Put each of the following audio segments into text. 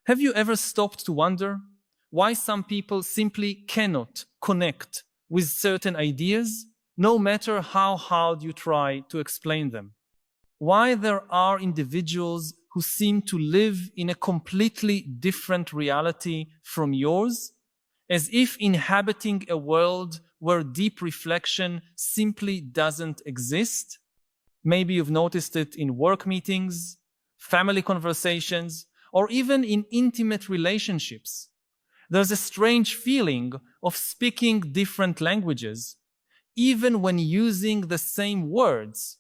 Have you ever stopped to wonder why some people simply cannot connect with certain ideas, no matter how hard you try to explain them? Why there are individuals who seem to live in a completely different reality from yours, as if inhabiting a world where deep reflection simply doesn't exist? Maybe you've noticed it in work meetings, family conversations, or even in intimate relationships. There's a strange feeling of speaking different languages, even when using the same words.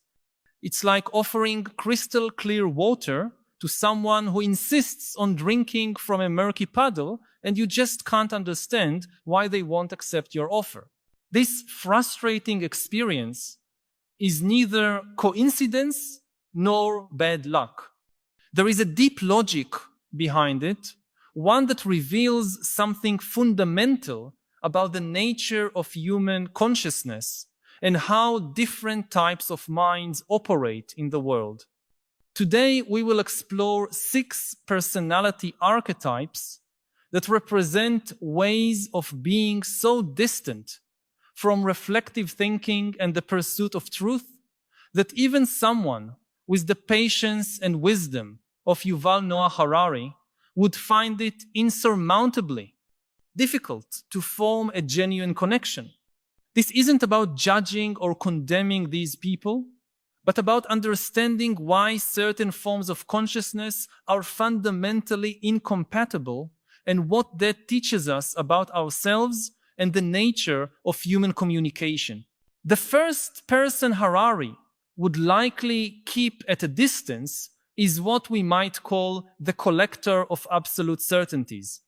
It's like offering crystal clear water to someone who insists on drinking from a murky puddle, and you just can't understand why they won't accept your offer. This frustrating experience is neither coincidence nor bad luck. There is a deep logic behind it, one that reveals something fundamental about the nature of human consciousness and how different types of minds operate in the world. Today, we will explore 6 personality archetypes that represent ways of being so distant from reflective thinking and the pursuit of truth that even someone with the patience and wisdom of Yuval Noah Harari would find it insurmountably difficult to form a genuine connection. This isn't about judging or condemning these people, but about understanding why certain forms of consciousness are fundamentally incompatible and what that teaches us about ourselves and the nature of human communication. The first person Harari would likely keep at a distance is what we might call the collector of absolute certainties.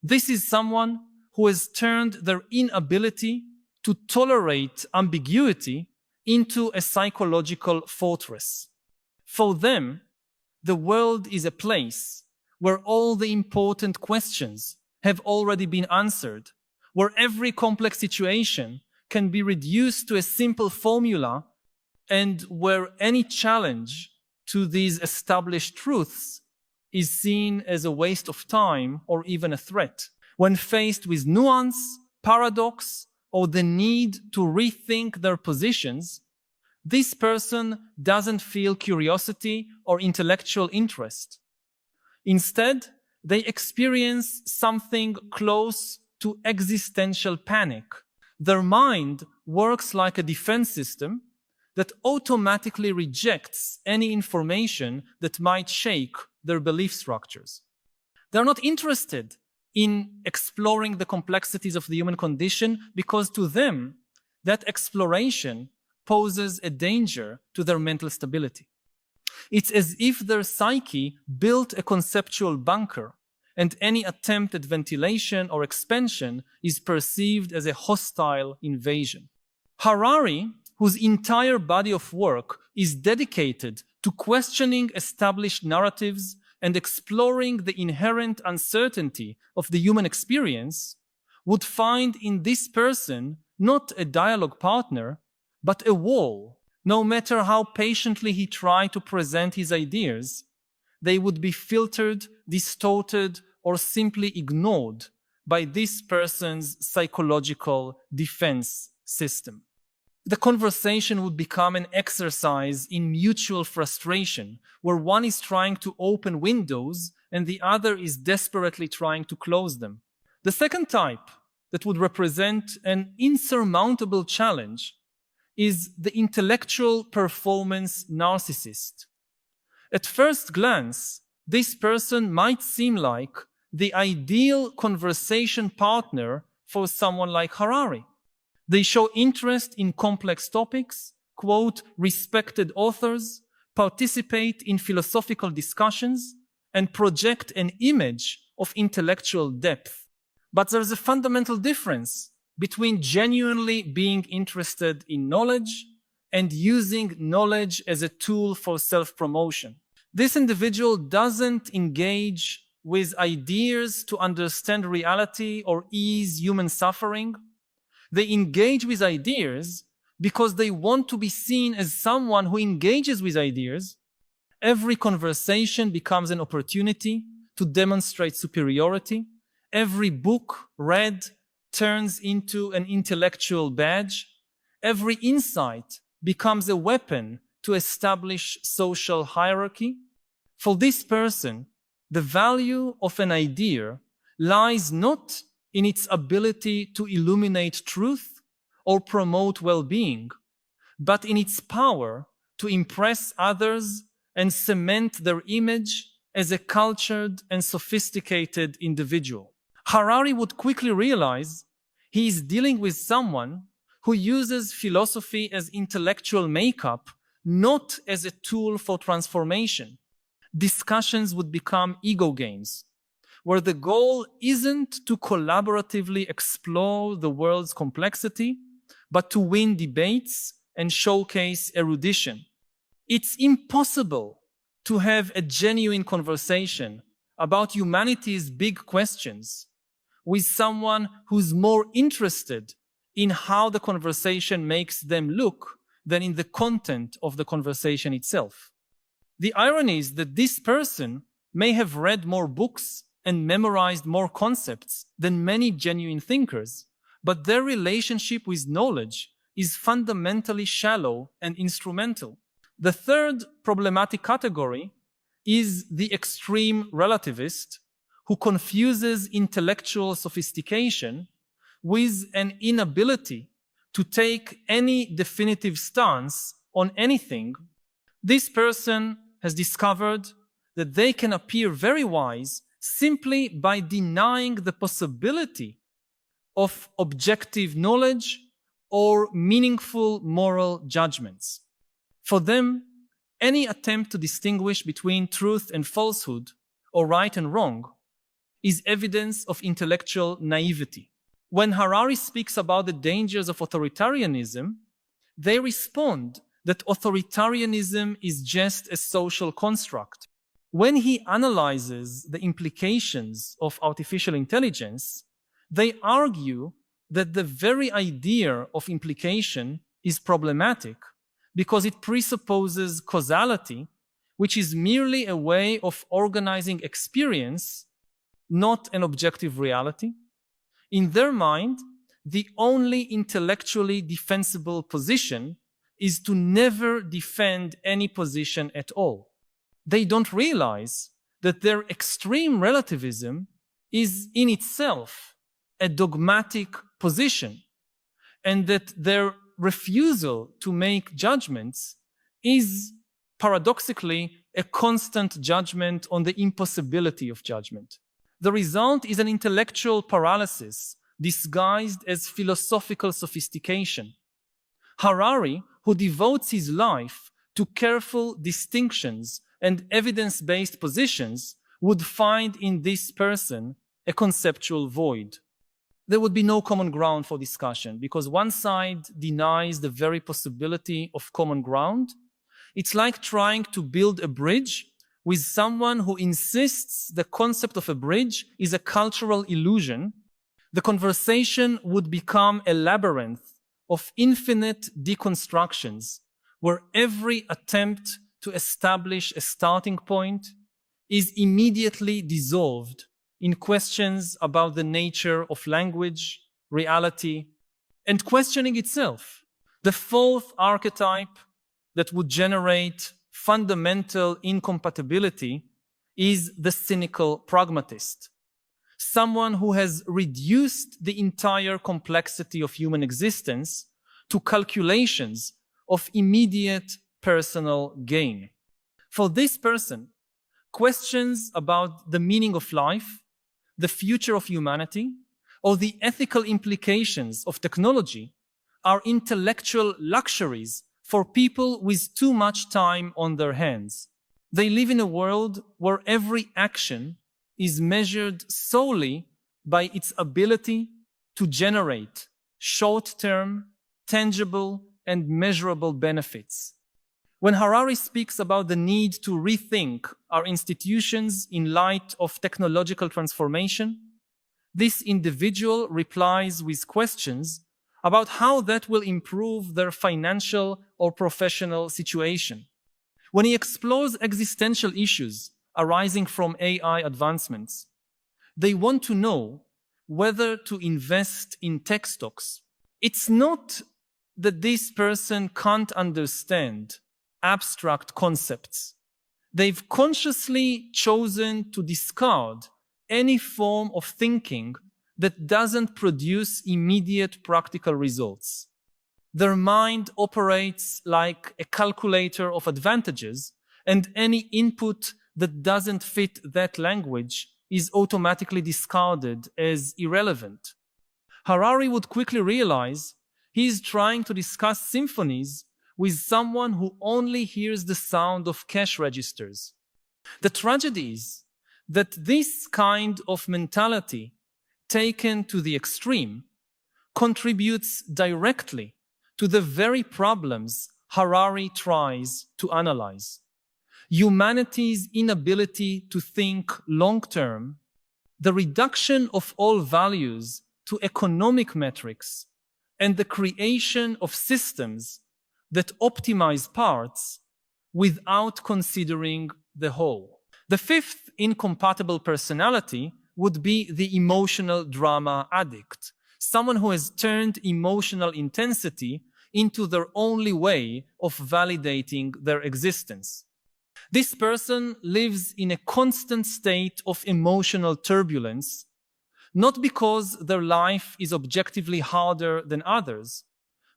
This is someone who has turned their inability to tolerate ambiguity into a psychological fortress. For them, the world is a place where all the important questions have already been answered, where every complex situation can be reduced to a simple formula, and where any challenge to these established truths is seen as a waste of time or even a threat. When faced with nuance, paradox, or the need to rethink their positions, this person doesn't feel curiosity or intellectual interest. Instead, they experience something close to existential panic. Their mind works like a defense system that automatically rejects any information that might shake their belief structures. They're not interested in exploring the complexities of the human condition because to them, that exploration poses a danger to their mental stability. It's as if their psyche built a conceptual bunker, and any attempt at ventilation or expansion is perceived as a hostile invasion. Harari, whose entire body of work is dedicated to questioning established narratives and exploring the inherent uncertainty of the human experience, would find in this person not a dialogue partner, but a wall. No matter how patiently he tried to present his ideas, they would be filtered, distorted, or simply ignored by this person's psychological defense system. The conversation would become an exercise in mutual frustration, where one is trying to open windows and the other is desperately trying to close them. The second type that would represent an insurmountable challenge is the intellectual performance narcissist. At first glance, this person might seem like the ideal conversation partner for someone like Harari. They show interest in complex topics, quote respected authors, participate in philosophical discussions, and project an image of intellectual depth. But there's a fundamental difference between genuinely being interested in knowledge and using knowledge as a tool for self-promotion. This individual doesn't engage with ideas to understand reality or ease human suffering. They engage with ideas because they want to be seen as someone who engages with ideas. Every conversation becomes an opportunity to demonstrate superiority. Every book read turns into an intellectual badge. Every insight becomes a weapon to establish social hierarchy. For this person, the value of an idea lies not in its ability to illuminate truth or promote well-being, but in its power to impress others and cement their image as a cultured and sophisticated individual. Harari would quickly realize he is dealing with someone who uses philosophy as intellectual makeup, not as a tool for transformation. Discussions would become ego games, where the goal isn't to collaboratively explore the world's complexity, but to win debates and showcase erudition. It's impossible to have a genuine conversation about humanity's big questions with someone who's more interested in how the conversation makes them look than in the content of the conversation itself. The irony is that this person may have read more books and memorized more concepts than many genuine thinkers, but their relationship with knowledge is fundamentally shallow and instrumental. The third problematic category is the extreme relativist who confuses intellectual sophistication with an inability to take any definitive stance on anything. This person has discovered that they can appear very wise simply by denying the possibility of objective knowledge or meaningful moral judgments. For them, any attempt to distinguish between truth and falsehood, or right and wrong, is evidence of intellectual naivety. When Harari speaks about the dangers of authoritarianism, they respond that authoritarianism is just a social construct. When he analyzes the implications of artificial intelligence, they argue that the very idea of implication is problematic because it presupposes causality, which is merely a way of organizing experience, not an objective reality. In their mind, the only intellectually defensible position is to never defend any position at all. They don't realize that their extreme relativism is in itself a dogmatic position, and that their refusal to make judgments is paradoxically a constant judgment on the impossibility of judgment. The result is an intellectual paralysis disguised as philosophical sophistication. Harari, who devotes his life to careful distinctions and evidence-based positions, would find in this person a conceptual void. There would be no common ground for discussion because one side denies the very possibility of common ground. It's like trying to build a bridge with someone who insists the concept of a bridge is a cultural illusion. The conversation would become a labyrinth of infinite deconstructions where every attempt to establish a starting point is immediately dissolved in questions about the nature of language, reality, and questioning itself. The fourth archetype that would generate fundamental incompatibility is the cynical pragmatist, someone who has reduced the entire complexity of human existence to calculations of immediate personal gain. For this person, questions about the meaning of life, the future of humanity, or the ethical implications of technology are intellectual luxuries for people with too much time on their hands. They live in a world where every action is measured solely by its ability to generate short-term, tangible, and measurable benefits. When Harari speaks about the need to rethink our institutions in light of technological transformation, this individual replies with questions about how that will improve their financial or professional situation. When he explores existential issues arising from AI advancements. They want to know whether to invest in tech stocks. It's not that this person can't understand abstract concepts. They've consciously chosen to discard any form of thinking that doesn't produce immediate practical results. Their mind operates like a calculator of advantages, and any input that doesn't fit that language is automatically discarded as irrelevant. Harari would quickly realize he is trying to discuss symphonies with someone who only hears the sound of cash registers. The tragedy is that this kind of mentality, taken to the extreme, contributes directly to the very problems Harari tries to analyze. Humanity's inability to think long-term, the reduction of all values to economic metrics, and the creation of systems that optimize parts without considering the whole. The fifth incompatible personality would be the emotional drama addict, someone who has turned emotional intensity into their only way of validating their existence. This person lives in a constant state of emotional turbulence, not because their life is objectively harder than others,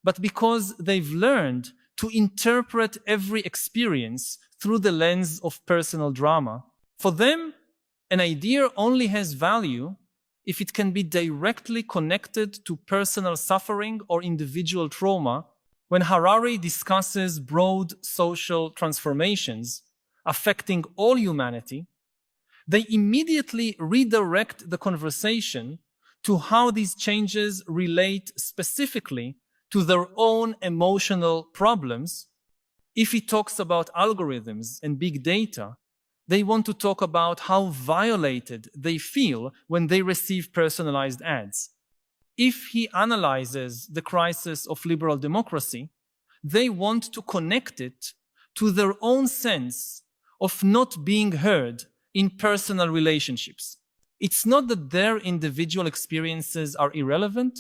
but because they've learned to interpret every experience through the lens of personal drama. For them, an idea only has value if it can be directly connected to personal suffering or individual trauma. When Harari discusses broad social transformations affecting all humanity, they immediately redirect the conversation to how these changes relate specifically to their own emotional problems. If he talks about algorithms and big data, they want to talk about how violated they feel when they receive personalized ads. If he analyzes the crisis of liberal democracy, they want to connect it to their own sense of not being heard in personal relationships. It's not that their individual experiences are irrelevant.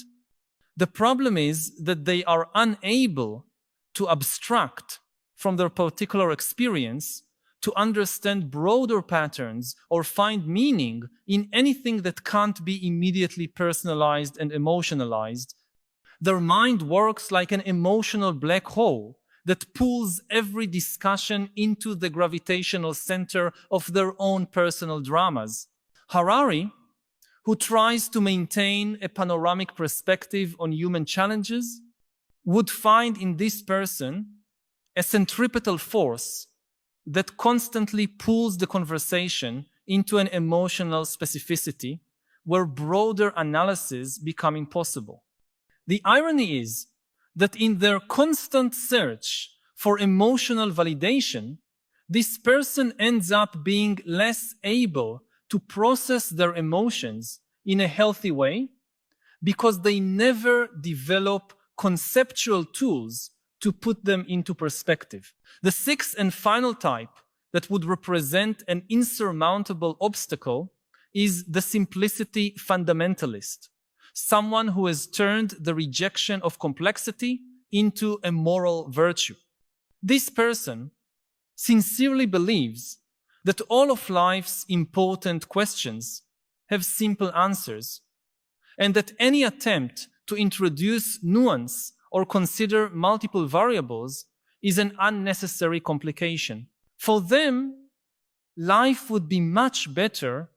The problem is that they are unable to abstract from their particular experience to understand broader patterns or find meaning in anything that can't be immediately personalized and emotionalized. Their mind works like an emotional black hole that pulls every discussion into the gravitational center of their own personal dramas. Harari, who tries to maintain a panoramic perspective on human challenges, would find in this person a centripetal force that constantly pulls the conversation into an emotional specificity where broader analysis become impossible. The irony is that in their constant search for emotional validation, this person ends up being less able to process their emotions in a healthy way because they never develop conceptual tools to put them into perspective. The sixth and final type that would represent an insurmountable obstacle is the simplicity fundamentalist, someone who has turned the rejection of complexity into a moral virtue. This person sincerely believes that all of life's important questions have simple answers, and that any attempt to introduce nuance or consider multiple variables is an unnecessary complication. For them, life would be much better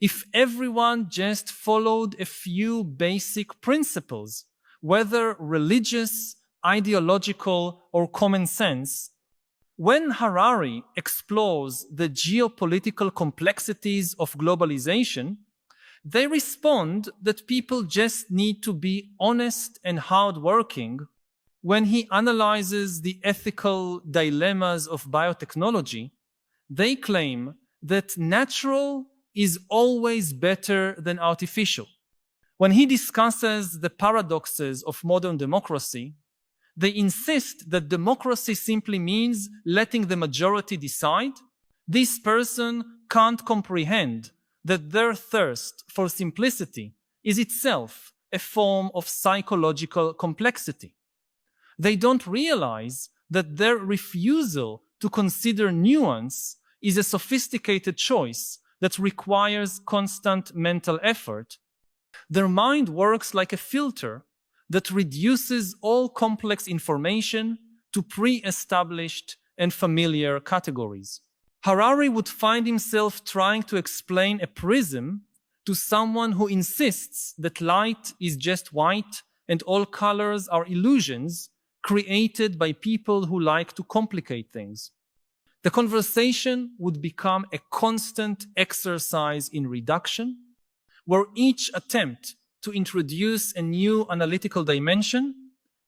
if everyone just followed a few basic principles, whether religious, ideological, or common sense. When Harari explores the geopolitical complexities of globalization, they respond that people just need to be honest and hardworking. When he analyzes the ethical dilemmas of biotechnology, they claim that natural is always better than artificial. When he discusses the paradoxes of modern democracy, they insist that democracy simply means letting the majority decide, This person can't comprehend that their thirst for simplicity is itself a form of psychological complexity. They don't realize that their refusal to consider nuance is a sophisticated choice that requires constant mental effort. Their mind works like a filter that reduces all complex information to pre-established and familiar categories. Harari would find himself trying to explain a prism to someone who insists that light is just white and all colors are illusions created by people who like to complicate things. The conversation would become a constant exercise in reduction, where each attempt to introduce a new analytical dimension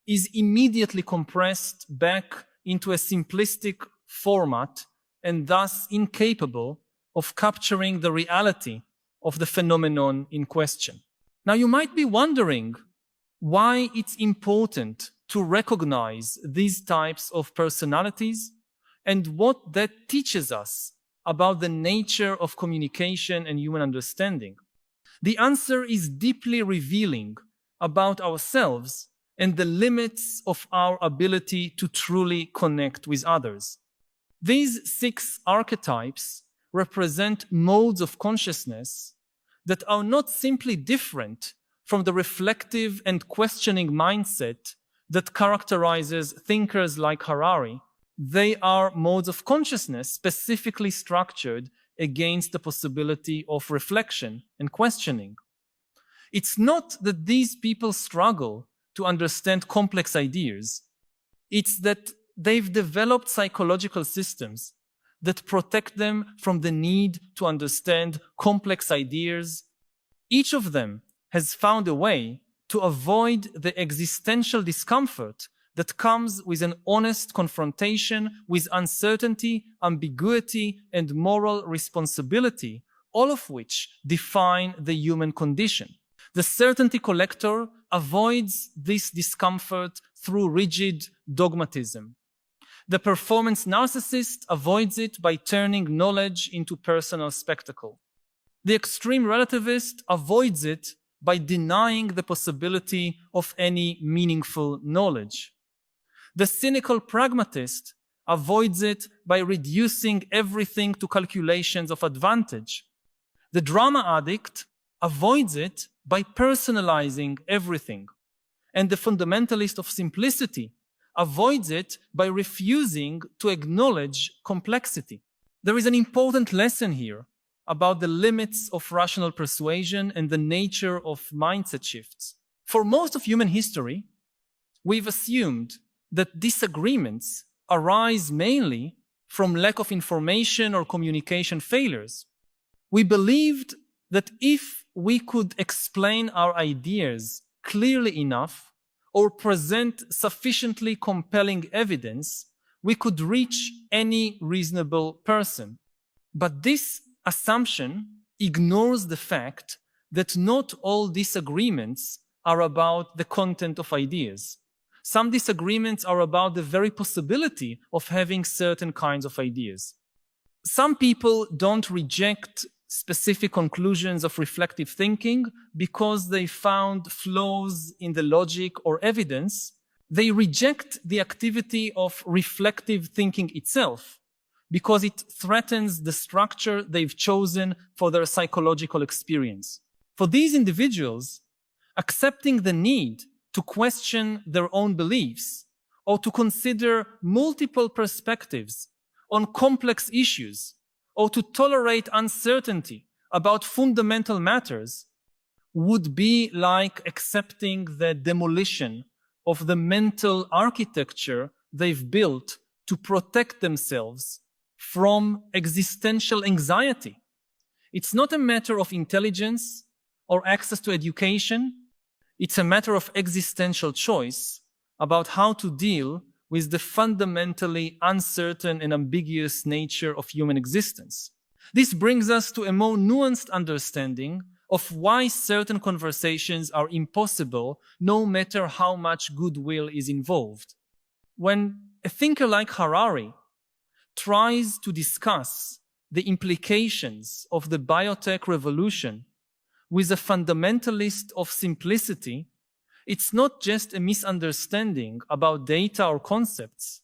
is immediately compressed back into a simplistic format and thus incapable of capturing the reality of the phenomenon in question. Now, you might be wondering why it's important to recognize these types of personalities and what that teaches us about the nature of communication and human understanding. The answer is deeply revealing about ourselves and the limits of our ability to truly connect with others. These 6 archetypes represent modes of consciousness that are not simply different from the reflective and questioning mindset that characterizes thinkers like Harari. They are modes of consciousness specifically structured against the possibility of reflection and questioning. It's not that these people struggle to understand complex ideas. It's that they've developed psychological systems that protect them from the need to understand complex ideas. Each of them has found a way to avoid the existential discomfort that comes with an honest confrontation with uncertainty, ambiguity, and moral responsibility, all of which define the human condition. The certainty collector avoids this discomfort through rigid dogmatism. The performance narcissist avoids it by turning knowledge into personal spectacle. The extreme relativist avoids it by denying the possibility of any meaningful knowledge. The cynical pragmatist avoids it by reducing everything to calculations of advantage. The drama addict avoids it by personalizing everything. And the fundamentalist of simplicity avoids it by refusing to acknowledge complexity. There is an important lesson here about the limits of rational persuasion and the nature of mindset shifts. For most of human history, we've assumed that disagreements arise mainly from lack of information or communication failures. We believed that if we could explain our ideas clearly enough or present sufficiently compelling evidence, we could reach any reasonable person. But this assumption ignores the fact that not all disagreements are about the content of ideas. Some disagreements are about the very possibility of having certain kinds of ideas. Some people don't reject specific conclusions of reflective thinking because they found flaws in the logic or evidence. They reject the activity of reflective thinking itself because it threatens the structure they've chosen for their psychological experience. For these individuals, accepting the need to question their own beliefs or to consider multiple perspectives on complex issues or to tolerate uncertainty about fundamental matters would be like accepting the demolition of the mental architecture they've built to protect themselves from existential anxiety. It's not a matter of intelligence or access to education. It's a matter of existential choice about how to deal with the fundamentally uncertain and ambiguous nature of human existence. This brings us to a more nuanced understanding of why certain conversations are impossible no matter how much goodwill is involved. When a thinker like Harari tries to discuss the implications of the biotech revolution with a fundamentalist of simplicity, it's not just a misunderstanding about data or concepts.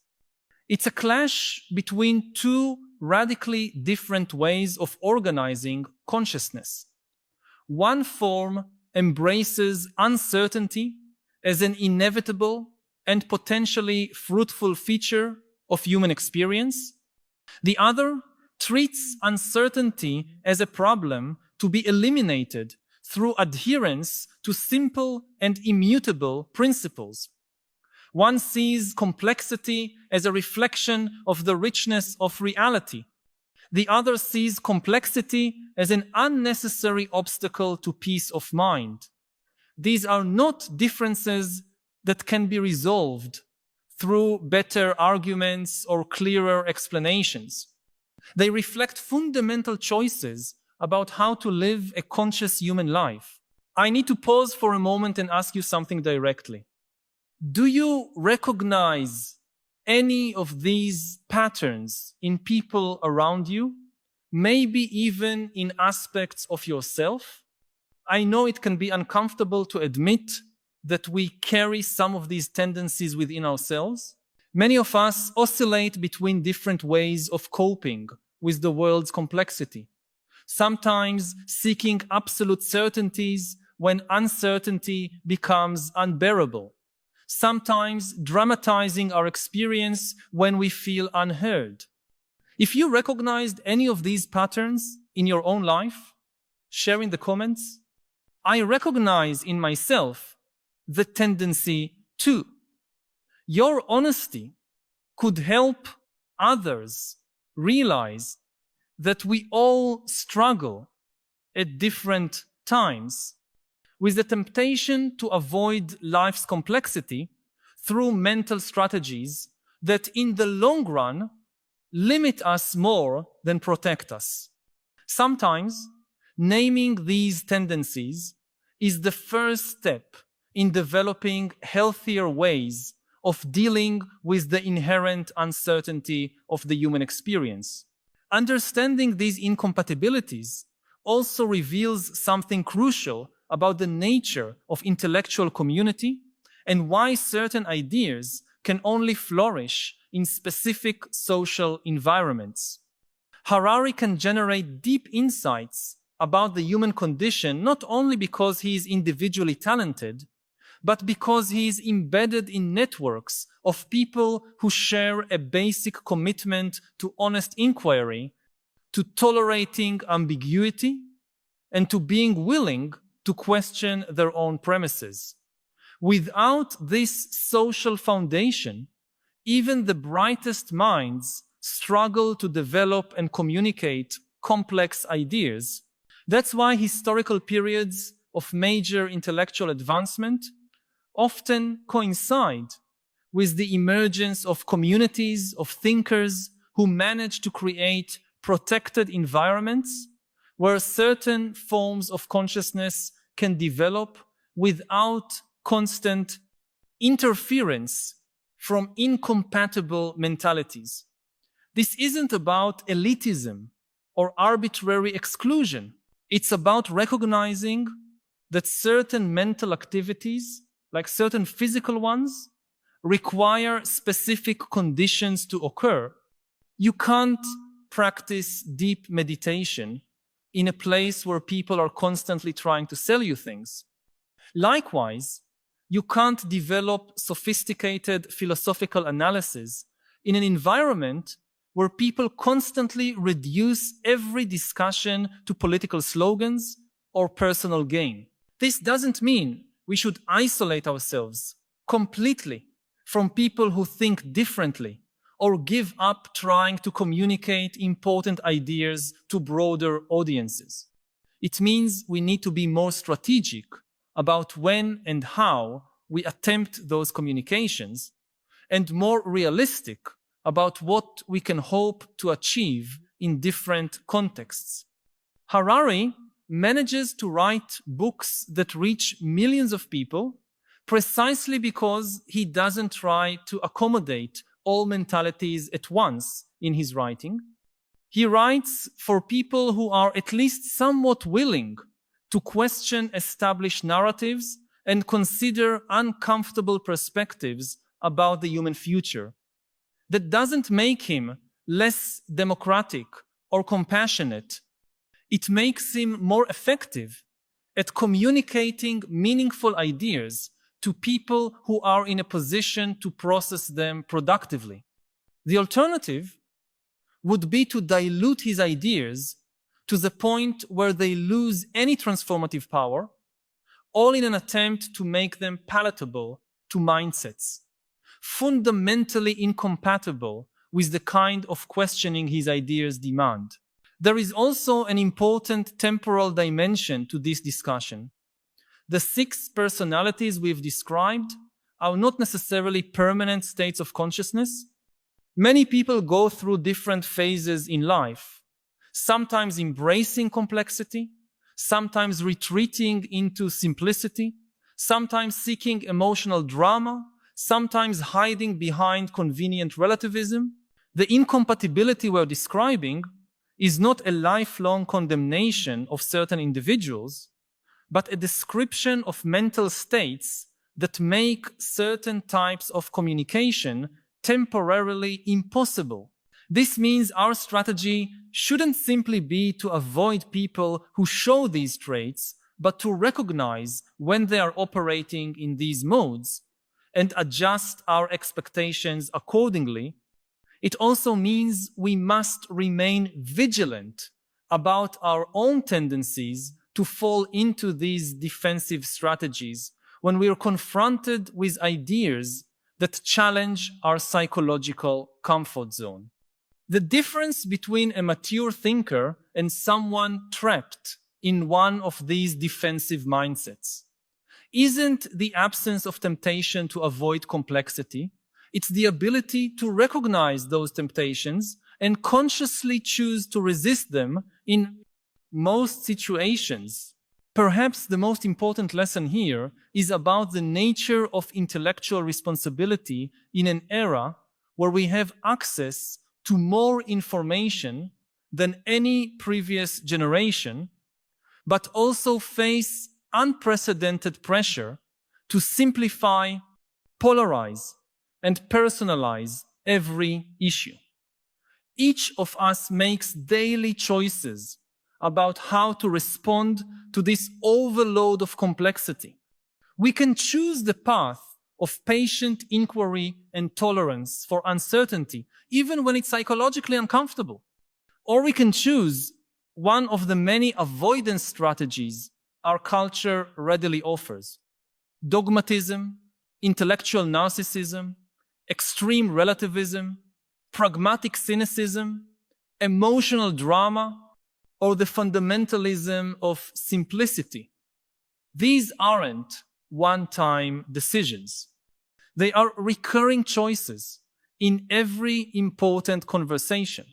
It's a clash between two radically different ways of organizing consciousness. One form embraces uncertainty as an inevitable and potentially fruitful feature of human experience. The other treats uncertainty as a problem to be eliminated through adherence to simple and immutable principles. One sees complexity as a reflection of the richness of reality. The other sees complexity as an unnecessary obstacle to peace of mind. These are not differences that can be resolved through better arguments or clearer explanations. They reflect fundamental choices about how to live a conscious human life. I need to pause for a moment and ask you something directly. Do you recognize any of these patterns in people around you? Maybe even in aspects of yourself? I know it can be uncomfortable to admit that we carry some of these tendencies within ourselves. Many of us oscillate between different ways of coping with the world's complexity, sometimes seeking absolute certainties when uncertainty becomes unbearable, sometimes dramatizing our experience when we feel unheard. If you recognized any of these patterns in your own life, share in the comments. I recognize in myself the tendency to. Your honesty could help others realize that we all struggle at different times with the temptation to avoid life's complexity through mental strategies that in the long run limit us more than protect us. Sometimes naming these tendencies is the first step in developing healthier ways of dealing with the inherent uncertainty of the human experience. Understanding these incompatibilities also reveals something crucial about the nature of intellectual community and why certain ideas can only flourish in specific social environments. Harari can generate deep insights about the human condition not only because he is individually talented, but because he is embedded in networks of people who share a basic commitment to honest inquiry, to tolerating ambiguity, and to being willing to question their own premises. Without this social foundation, even the brightest minds struggle to develop and communicate complex ideas. That's why historical periods of major intellectual advancement often coincide with the emergence of communities of thinkers who manage to create protected environments where certain forms of consciousness can develop without constant interference from incompatible mentalities. This isn't about elitism or arbitrary exclusion. It's about recognizing that certain mental activities, like certain physical ones, require specific conditions to occur. You can't practice deep meditation in a place where people are constantly trying to sell you things. Likewise, you can't develop sophisticated philosophical analysis in an environment where people constantly reduce every discussion to political slogans or personal gain. This doesn't mean we should isolate ourselves completely from people who think differently or give up trying to communicate important ideas to broader audiences. It means we need to be more strategic about when and how we attempt those communications, and more realistic about what we can hope to achieve in different contexts. Harari manages to write books that reach millions of people precisely because he doesn't try to accommodate all mentalities at once in his writing. He writes for people who are at least somewhat willing to question established narratives and consider uncomfortable perspectives about the human future. That doesn't make him less democratic or compassionate. It makes him more effective at communicating meaningful ideas to people who are in a position to process them productively. The alternative would be to dilute his ideas to the point where they lose any transformative power, all in an attempt to make them palatable to mindsets, fundamentally incompatible with the kind of questioning his ideas demand. There is also an important temporal dimension to this discussion. The 6 personalities we've described are not necessarily permanent states of consciousness. Many people go through different phases in life, sometimes embracing complexity, sometimes retreating into simplicity, sometimes seeking emotional drama, sometimes hiding behind convenient relativism. The incompatibility we're describing is not a lifelong condemnation of certain individuals, but a description of mental states that make certain types of communication temporarily impossible. This means our strategy shouldn't simply be to avoid people who show these traits, but to recognize when they are operating in these modes and adjust our expectations accordingly. It also means we must remain vigilant about our own tendencies to fall into these defensive strategies when we are confronted with ideas that challenge our psychological comfort zone. The difference between a mature thinker and someone trapped in one of these defensive mindsets isn't the absence of temptation to avoid complexity. It's the ability to recognize those temptations and consciously choose to resist them in most situations. Perhaps the most important lesson here is about the nature of intellectual responsibility in an era where we have access to more information than any previous generation, but also face unprecedented pressure to simplify, polarize, and personalize every issue. Each of us makes daily choices about how to respond to this overload of complexity. We can choose the path of patient inquiry and tolerance for uncertainty, even when it's psychologically uncomfortable. Or we can choose one of the many avoidance strategies our culture readily offers: dogmatism, intellectual narcissism, extreme relativism, pragmatic cynicism, emotional drama, or the fundamentalism of simplicity. These aren't one-time decisions. They are recurring choices in every important conversation,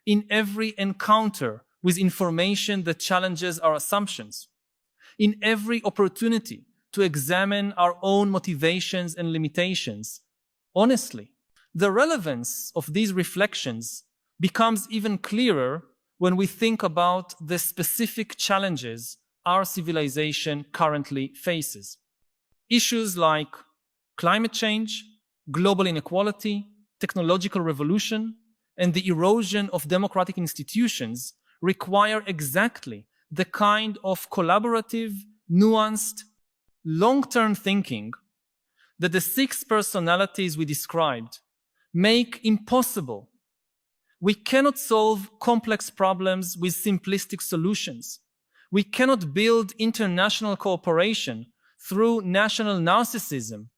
in every encounter with information that challenges our assumptions, in every opportunity to examine our own motivations and limitations. Honestly, the relevance of these reflections becomes even clearer when we think about the specific challenges our civilization currently faces. Issues like climate change, global inequality, technological revolution, and the erosion of democratic institutions require exactly the kind of collaborative, nuanced, long-term thinking that the 6 personalities we described make impossible. We cannot solve complex problems with simplistic solutions. We cannot build international cooperation through national narcissism.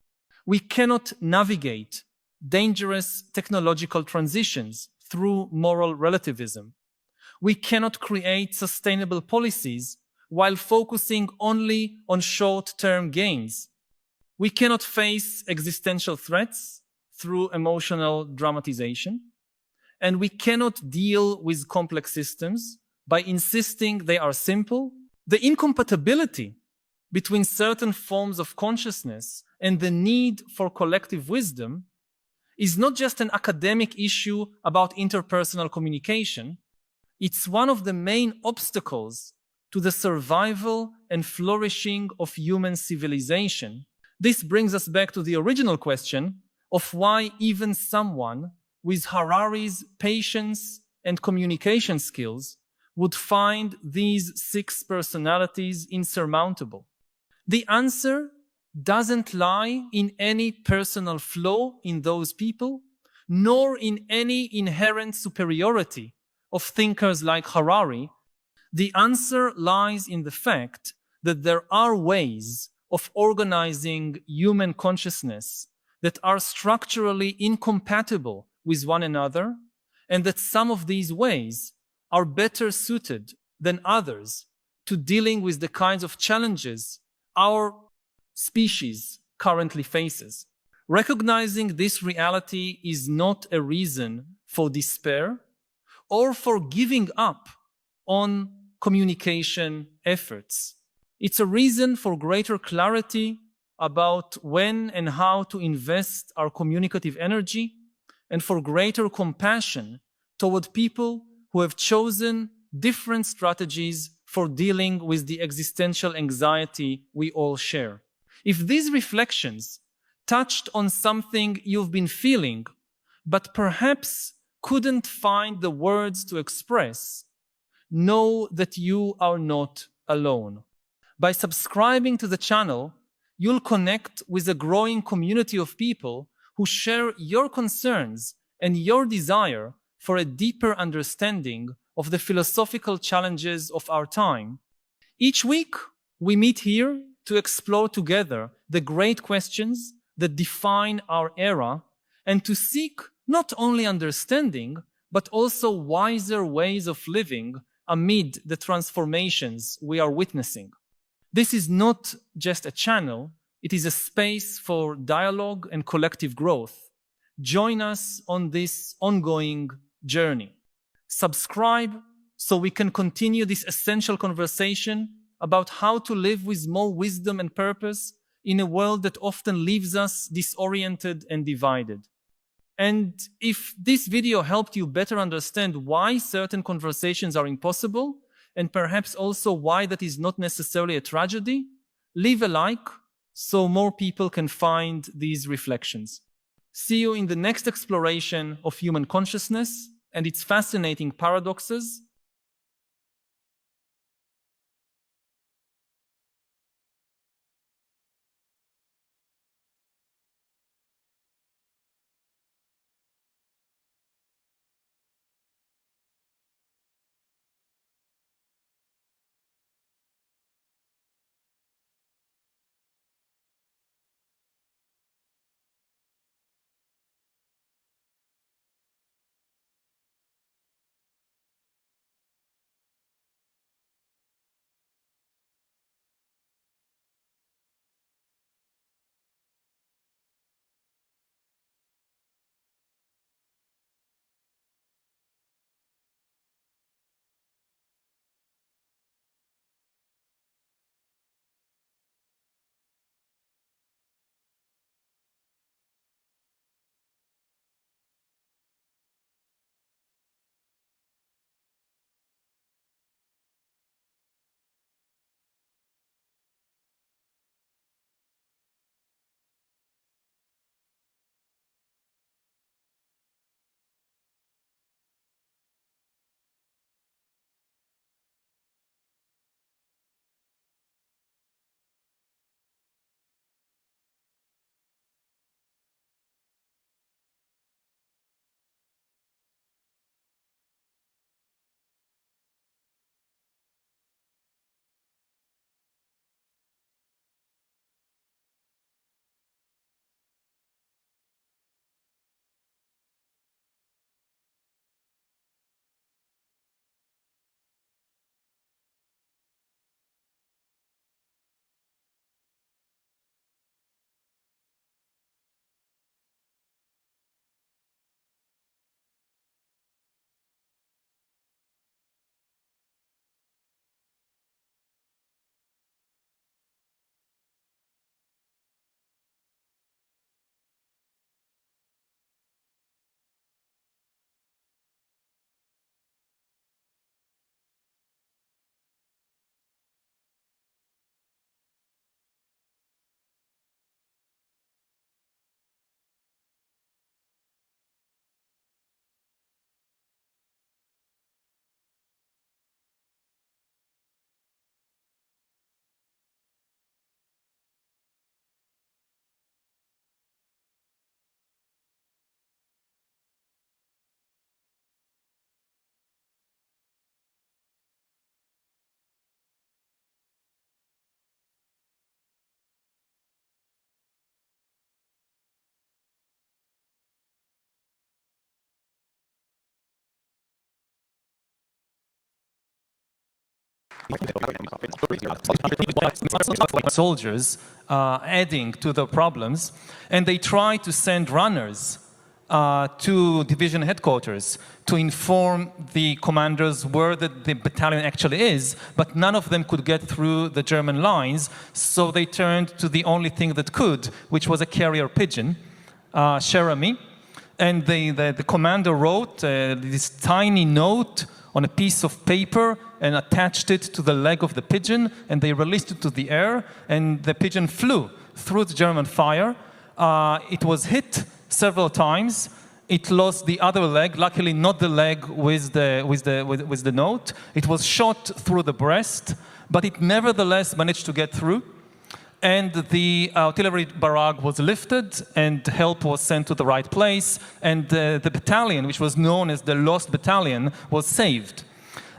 We cannot navigate dangerous technological transitions through moral relativism. We cannot create sustainable policies while focusing only on short-term gains. We cannot face existential threats through emotional dramatization. And we cannot deal with complex systems by insisting they are simple. The incompatibility between certain forms of consciousness and the need for collective wisdom is not just an academic issue about interpersonal communication. It's one of the main obstacles to the survival and flourishing of human civilization. This brings us back to the original question of why even someone with Harari's patience and communication skills would find these 6 personalities insurmountable. The answer doesn't lie in any personal flaw in those people, nor in any inherent superiority of thinkers like Harari. The answer lies in the fact that there are ways of organizing human consciousness that are structurally incompatible with one another, and that some of these ways are better suited than others to dealing with the kinds of challenges our species currently faces. Recognizing this reality is not a reason for despair or for giving up on communication efforts. It's a reason for greater clarity about when and how to invest our communicative energy, and for greater compassion toward people who have chosen different strategies for dealing with the existential anxiety we all share. If these reflections touched on something you've been feeling, but perhaps couldn't find the words to express, know that you are not alone. By subscribing to the channel, you'll connect with a growing community of people who share your concerns and your desire for a deeper understanding of the philosophical challenges of our time. Each week, we meet here to explore together the great questions that define our era and to seek not only understanding, but also wiser ways of living amid the transformations we are witnessing. This is not just a channel, it is a space for dialogue and collective growth. Join us on this ongoing journey. Subscribe so we can continue this essential conversation about how to live with more wisdom and purpose in a world that often leaves us disoriented and divided. And if this video helped you better understand why certain conversations are impossible, and perhaps also why that is not necessarily a tragedy, leave a like so more people can find these reflections. See you in the next exploration of human consciousness and its fascinating paradoxes. soldiers adding to the problems, and they try to send runners to division headquarters to inform the commanders where the battalion actually is, but none of them could get through the German lines, so they turned to the only thing that could, which was a carrier pigeon, Cherami. And the commander wrote this tiny note on a piece of paper and attached it to the leg of the pigeon, and they released it to the air, and the pigeon flew through the German fire. It was hit several times. It lost the other leg, luckily not the leg with the note. It was shot through the breast, but it nevertheless managed to get through. And the artillery barrage was lifted, and help was sent to the right place, and the battalion, which was known as the Lost Battalion, was saved.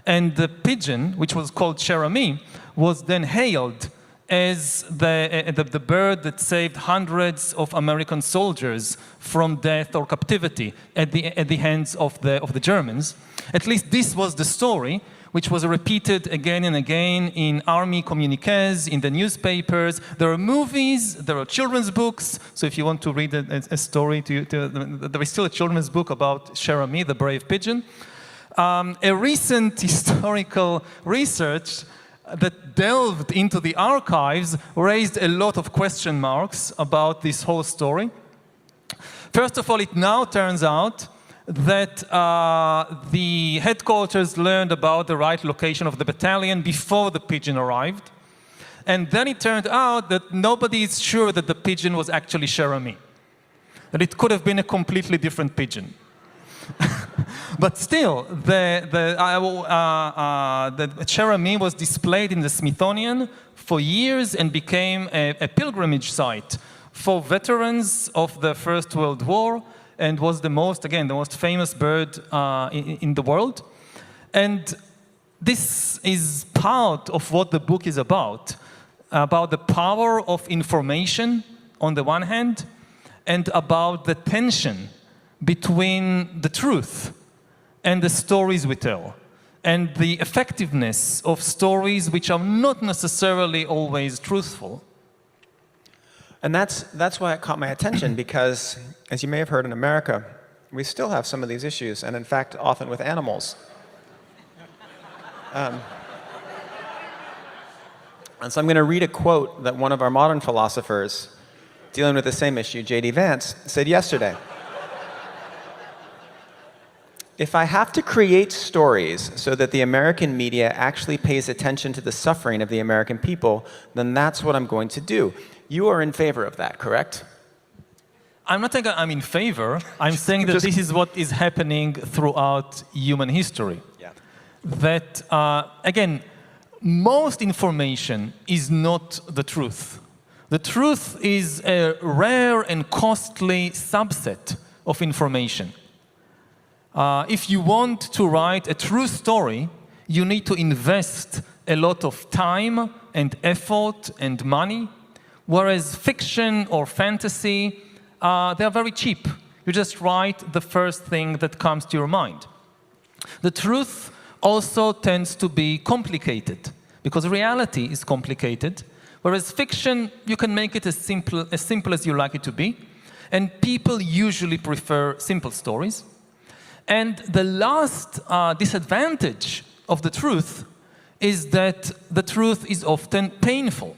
And the pigeon, which was called Cherami, was then hailed as the bird that saved hundreds of American soldiers from death or captivity at the hands of the Germans. At least this was the story, which was repeated again and again in army communiques, in the newspapers. There are movies, there are children's books. So if you want to read a story, there is still a children's book about Cherami, the brave pigeon. A recent historical research that delved into the archives raised a lot of question marks about this whole story. First of all, it now turns out that the headquarters learned about the right location of the battalion before the pigeon arrived. And then it turned out that nobody is sure that the pigeon was actually Cherami, that it could have been a completely different pigeon. But still, the Cherami was displayed in the Smithsonian for years and became a pilgrimage site for veterans of the First World War, and was the most famous bird in the world. And this is part of what the book is about the power of information on the one hand, and about the tension between the truth and the stories we tell, and the effectiveness of stories which are not necessarily always truthful. And that's why it caught my attention, because, as you may have heard in America, we still have some of these issues, and in fact, often with animals. And so I'm going to read a quote that one of our modern philosophers dealing with the same issue, J.D. Vance, said yesterday. If I have to create stories so that the American media actually pays attention to the suffering of the American people, then that's what I'm going to do. You are in favor of that, correct? I'm not saying I'm in favor. I'm saying that this is what is happening throughout human history. Yeah. That, again, most information is not the truth. The truth is a rare and costly subset of information. If you want to write a true story, you need to invest a lot of time and effort and money, whereas fiction or fantasy, they're very cheap. You just write the first thing that comes to your mind. The truth also tends to be complicated, because reality is complicated, whereas fiction, you can make it as simple as you like it to be, and people usually prefer simple stories. And the last disadvantage of the truth is that the truth is often painful,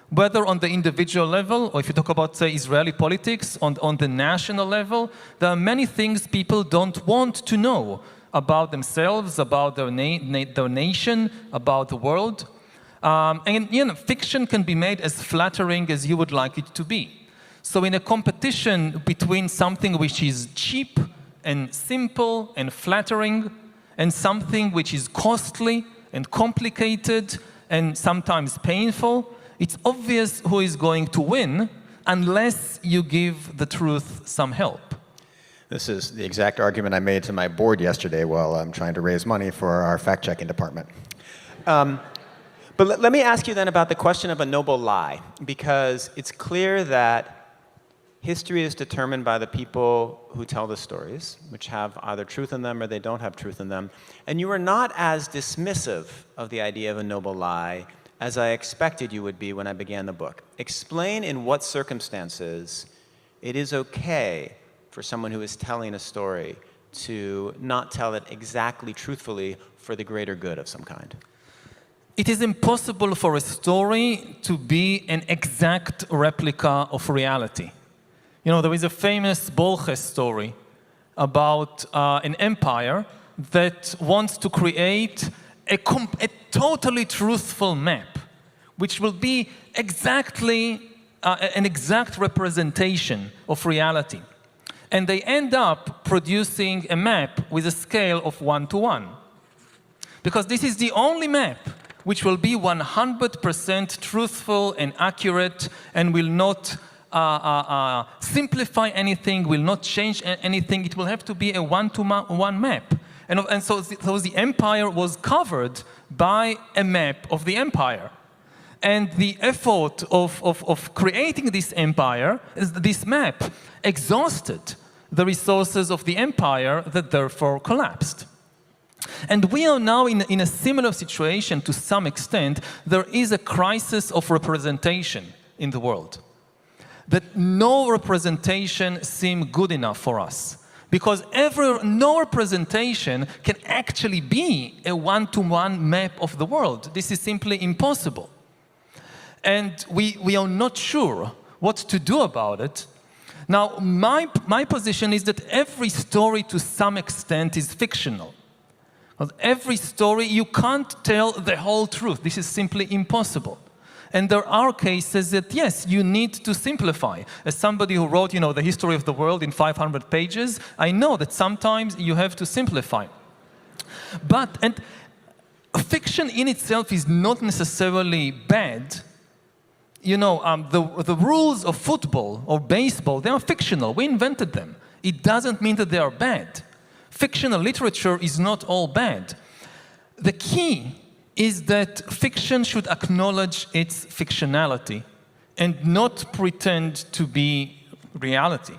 whether on the individual level, or if you talk about, say, Israeli politics, on the national level. There are many things people don't want to know about themselves, about their nation, about the world. And fiction can be made as flattering as you would like it to be. So in a competition between something which is cheap and simple and flattering, and something which is costly and complicated and sometimes painful, it's obvious who is going to win unless you give the truth some help. This is the exact argument I made to my board yesterday while I'm trying to raise money for our fact-checking department. But let me ask you then about the question of a noble lie, because it's clear that history is determined by the people who tell the stories, which have either truth in them or they don't have truth in them. And you are not as dismissive of the idea of a noble lie as I expected you would be when I began the book. Explain in what circumstances it is okay for someone who is telling a story to not tell it exactly truthfully for the greater good of some kind. It is impossible for a story to be an exact replica of reality. You know, there is a famous Borges story about an empire that wants to create a totally truthful map, which will be exactly an exact representation of reality. And they end up producing a map with a scale of 1:1. Because this is the only map which will be 100% truthful and accurate and will not simplify anything, will not change anything. It will have to be a 1:1 map. And so the empire was covered by a map of the empire. And the effort of creating this empire, this map, exhausted the resources of the empire that therefore collapsed. And we are now in a similar situation to some extent. There is a crisis of representation in the world. That no representation seems good enough for us. Because no representation can actually be a 1:1 map of the world. This is simply impossible. And we are not sure what to do about it. Now, my position is that every story to some extent is fictional. Every story, you can't tell the whole truth. This is simply impossible. And there are cases that, yes, you need to simplify. As somebody who wrote, you know, the history of the world in 500 pages, I know that sometimes you have to simplify. And fiction in itself is not necessarily bad. You know, the rules of football or baseball, they are fictional. We invented them. It doesn't mean that they are bad. Fictional literature is not all bad. The key is that fiction should acknowledge its fictionality and not pretend to be reality.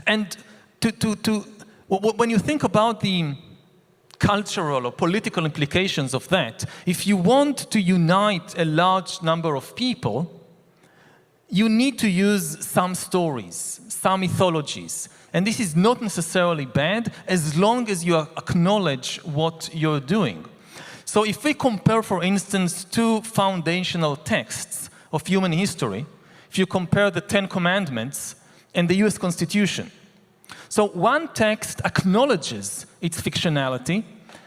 And when you think about the cultural or political implications of that, if you want to unite a large number of people, you need to use some stories, some mythologies. And this is not necessarily bad as long as you acknowledge what you're doing. So if we compare, for instance, two foundational texts of human history, if you compare the 10 Commandments and the US Constitution. So one text acknowledges its fictionality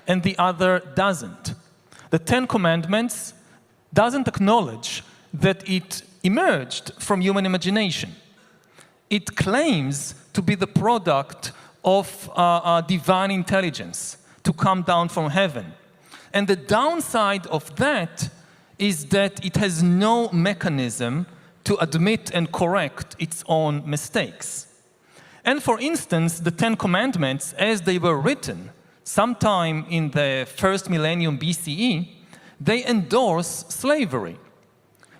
and the other doesn't. The 10 Commandments doesn't acknowledge that it emerged from human imagination. It claims to be the product of divine intelligence, to come down from heaven. And the downside of that is that it has no mechanism to admit and correct its own mistakes. And for instance, the 10 Commandments, as they were written sometime in the first millennium BCE, they endorse slavery.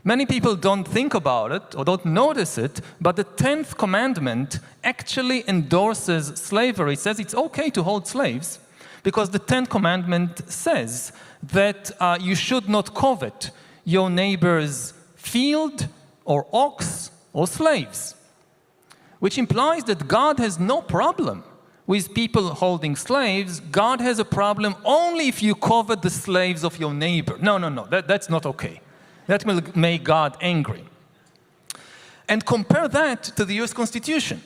Many people don't think about it or don't notice it, but the 10th commandment actually endorses slavery. It says it's okay to hold slaves because the 10th commandment says that you should not covet your neighbor's field or ox or slaves, which implies that God has no problem with people holding slaves. God has a problem only if you covet the slaves of your neighbor. No, that's not okay. That will make God angry. And compare that to the US Constitution,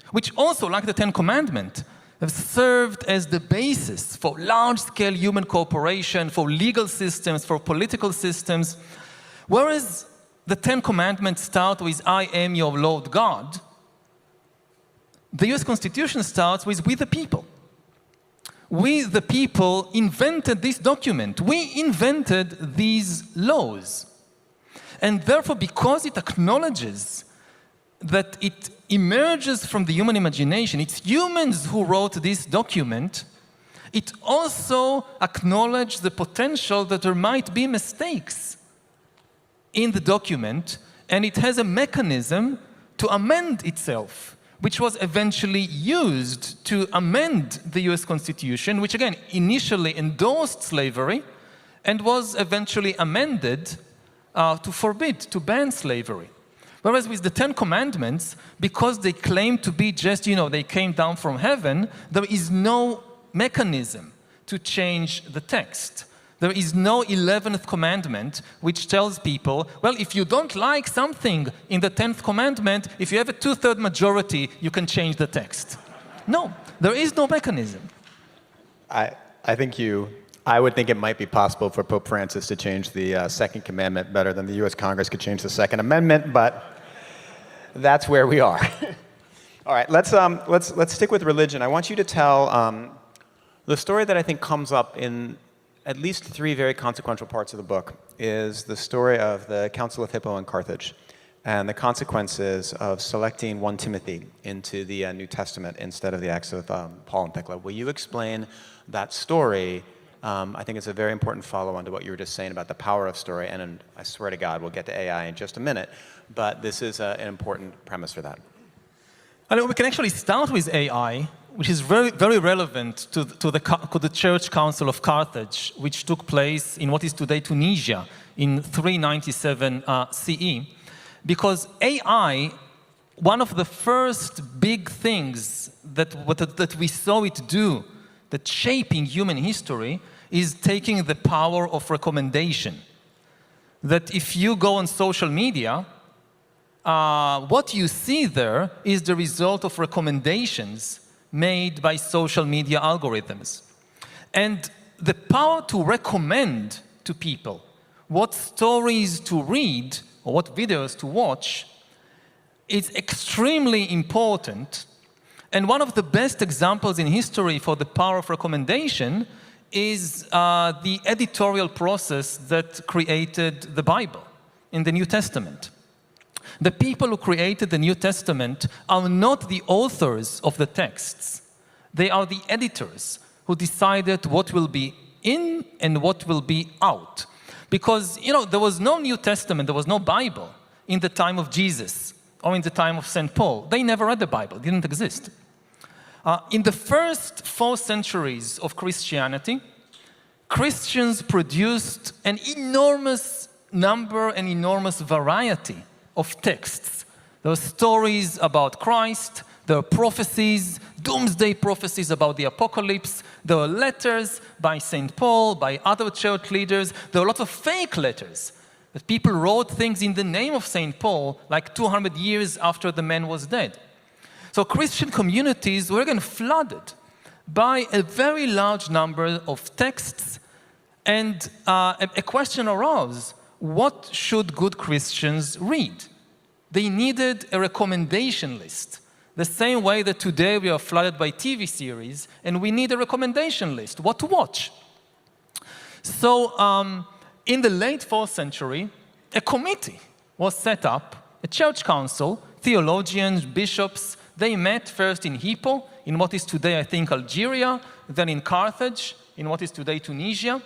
which also, like the 10 Commandments, have served as the basis for large-scale human cooperation, for legal systems, for political systems. Whereas the 10 Commandments start with, I am your Lord God, the US Constitution starts with, we the people. We the people invented this document. We invented these laws. And therefore, because it acknowledges that it emerges from the human imagination, it's humans who wrote this document, it also acknowledges the potential that there might be mistakes in the document, and it has a mechanism to amend itself, which was eventually used to amend the US Constitution, which again initially endorsed slavery and was eventually amended to ban slavery. Whereas with the Ten Commandments, because they claim to be just, they came down from heaven, there is no mechanism to change the text. There is no 11th commandment which tells people, well, if you don't like something in the 10th commandment, if you have a 2/3 majority, you can change the text. No, there is no mechanism. I would think it might be possible for Pope Francis to change the second commandment better than the U.S. Congress could change the Second Amendment, but that's where we are. All right, let's stick with religion. I want you to tell the story that I think comes up in at least 3 very consequential parts of the book is the story of the Council of Hippo in Carthage and the consequences of selecting 1 Timothy into the New Testament instead of the Acts of Paul and Thecla. Will you explain that story? I think it's a very important follow-on to what you were just saying about the power of story, and I swear to God, we'll get to AI in just a minute, but this is an important premise for that. We can actually start with AI, which is very, very relevant to the Church Council of Carthage, which took place in what is today Tunisia in 397 CE. Because AI, one of the first big things that we saw it do, that shaping human history, is taking the power of recommendation. That if you go on social media, what you see there is the result of recommendations made by social media algorithms. And the power to recommend to people what stories to read or what videos to watch is extremely important. And one of the best examples in history for the power of recommendation is the editorial process that created the Bible in the New Testament. The people who created the New Testament are not the authors of the texts. They are the editors who decided what will be in and what will be out. Because, there was no New Testament, there was no Bible in the time of Jesus or in the time of St. Paul. They never read the Bible, it didn't exist. In the first 4 centuries of Christianity, Christians produced an enormous number and enormous variety of texts. There were stories about Christ, there were prophecies, doomsday prophecies about the apocalypse, there were letters by St. Paul, by other church leaders, there were lots of fake letters that people wrote things in the name of St. Paul like 200 years after the man was dead. So Christian communities were again flooded by a very large number of texts, and a question arose: what should good Christians read? They needed a recommendation list, the same way that today we are flooded by TV series, and we need a recommendation list, what to watch. So in the late 4th century, a committee was set up, a church council, theologians, bishops. They met first in Hippo, in what is today, I think, Algeria, then in Carthage, in what is today Tunisia,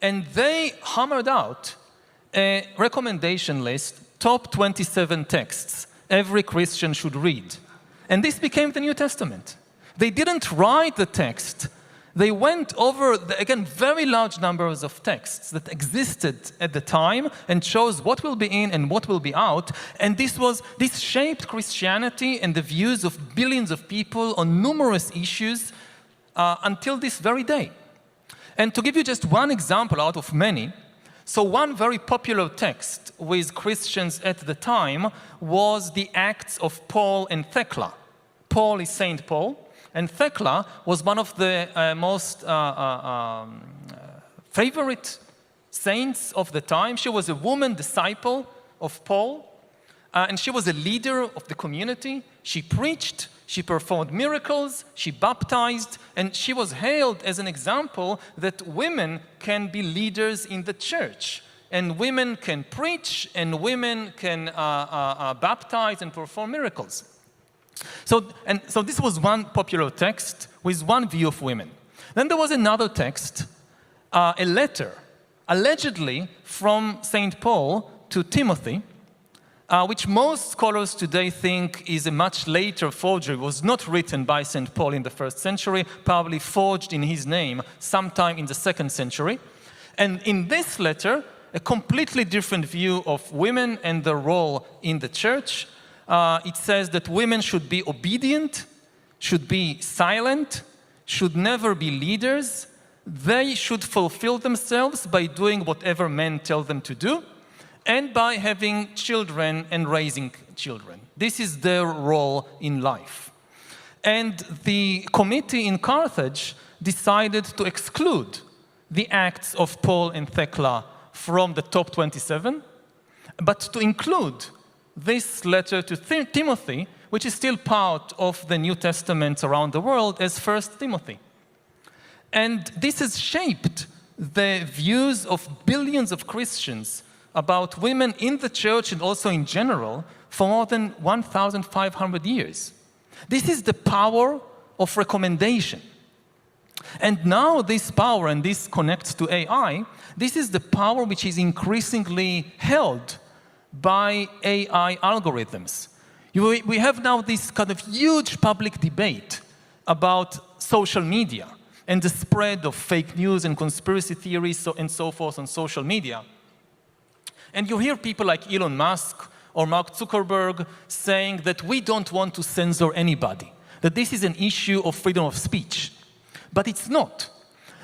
and they hammered out a recommendation list, top 27 texts every Christian should read. And this became the New Testament. They didn't write the text. They went over, again, very large numbers of texts that existed at the time and chose what will be in and what will be out. And this shaped Christianity and the views of billions of people on numerous issues until this very day. And to give you just one example out of many, so one very popular text with Christians at the time was the Acts of Paul and Thecla. Paul is St. Paul, and Thecla was one of the most favorite saints of the time. She was a woman disciple of Paul, and she was a leader of the community. She preached, she performed miracles, she baptized, and she was hailed as an example that women can be leaders in the church, and women can preach, and women can baptize and perform miracles. So this was one popular text with one view of women. Then there was another text, a letter, allegedly from St. Paul to Timothy, which most scholars today think is a much later forgery, was not written by St. Paul in the 1st century, probably forged in his name sometime in the 2nd century. And in this letter, a completely different view of women and their role in the church. It says that women should be obedient, should be silent, should never be leaders. They should fulfill themselves by doing whatever men tell them to do, and by having children and raising children. This is their role in life. And the committee in Carthage decided to exclude the acts of Paul and Thecla from the top 27, but to include this letter to Timothy, which is still part of the New Testament around the world, as 1 Timothy. And this has shaped the views of billions of Christians about women in the church and also in general for more than 1,500 years. This is the power of recommendation. And now this power, and this connects to AI, this is the power which is increasingly held by AI algorithms. We have now this kind of huge public debate about social media and the spread of fake news and conspiracy theories and so forth on social media. And you hear people like Elon Musk or Mark Zuckerberg saying that we don't want to censor anybody, that this is an issue of freedom of speech. But it's not.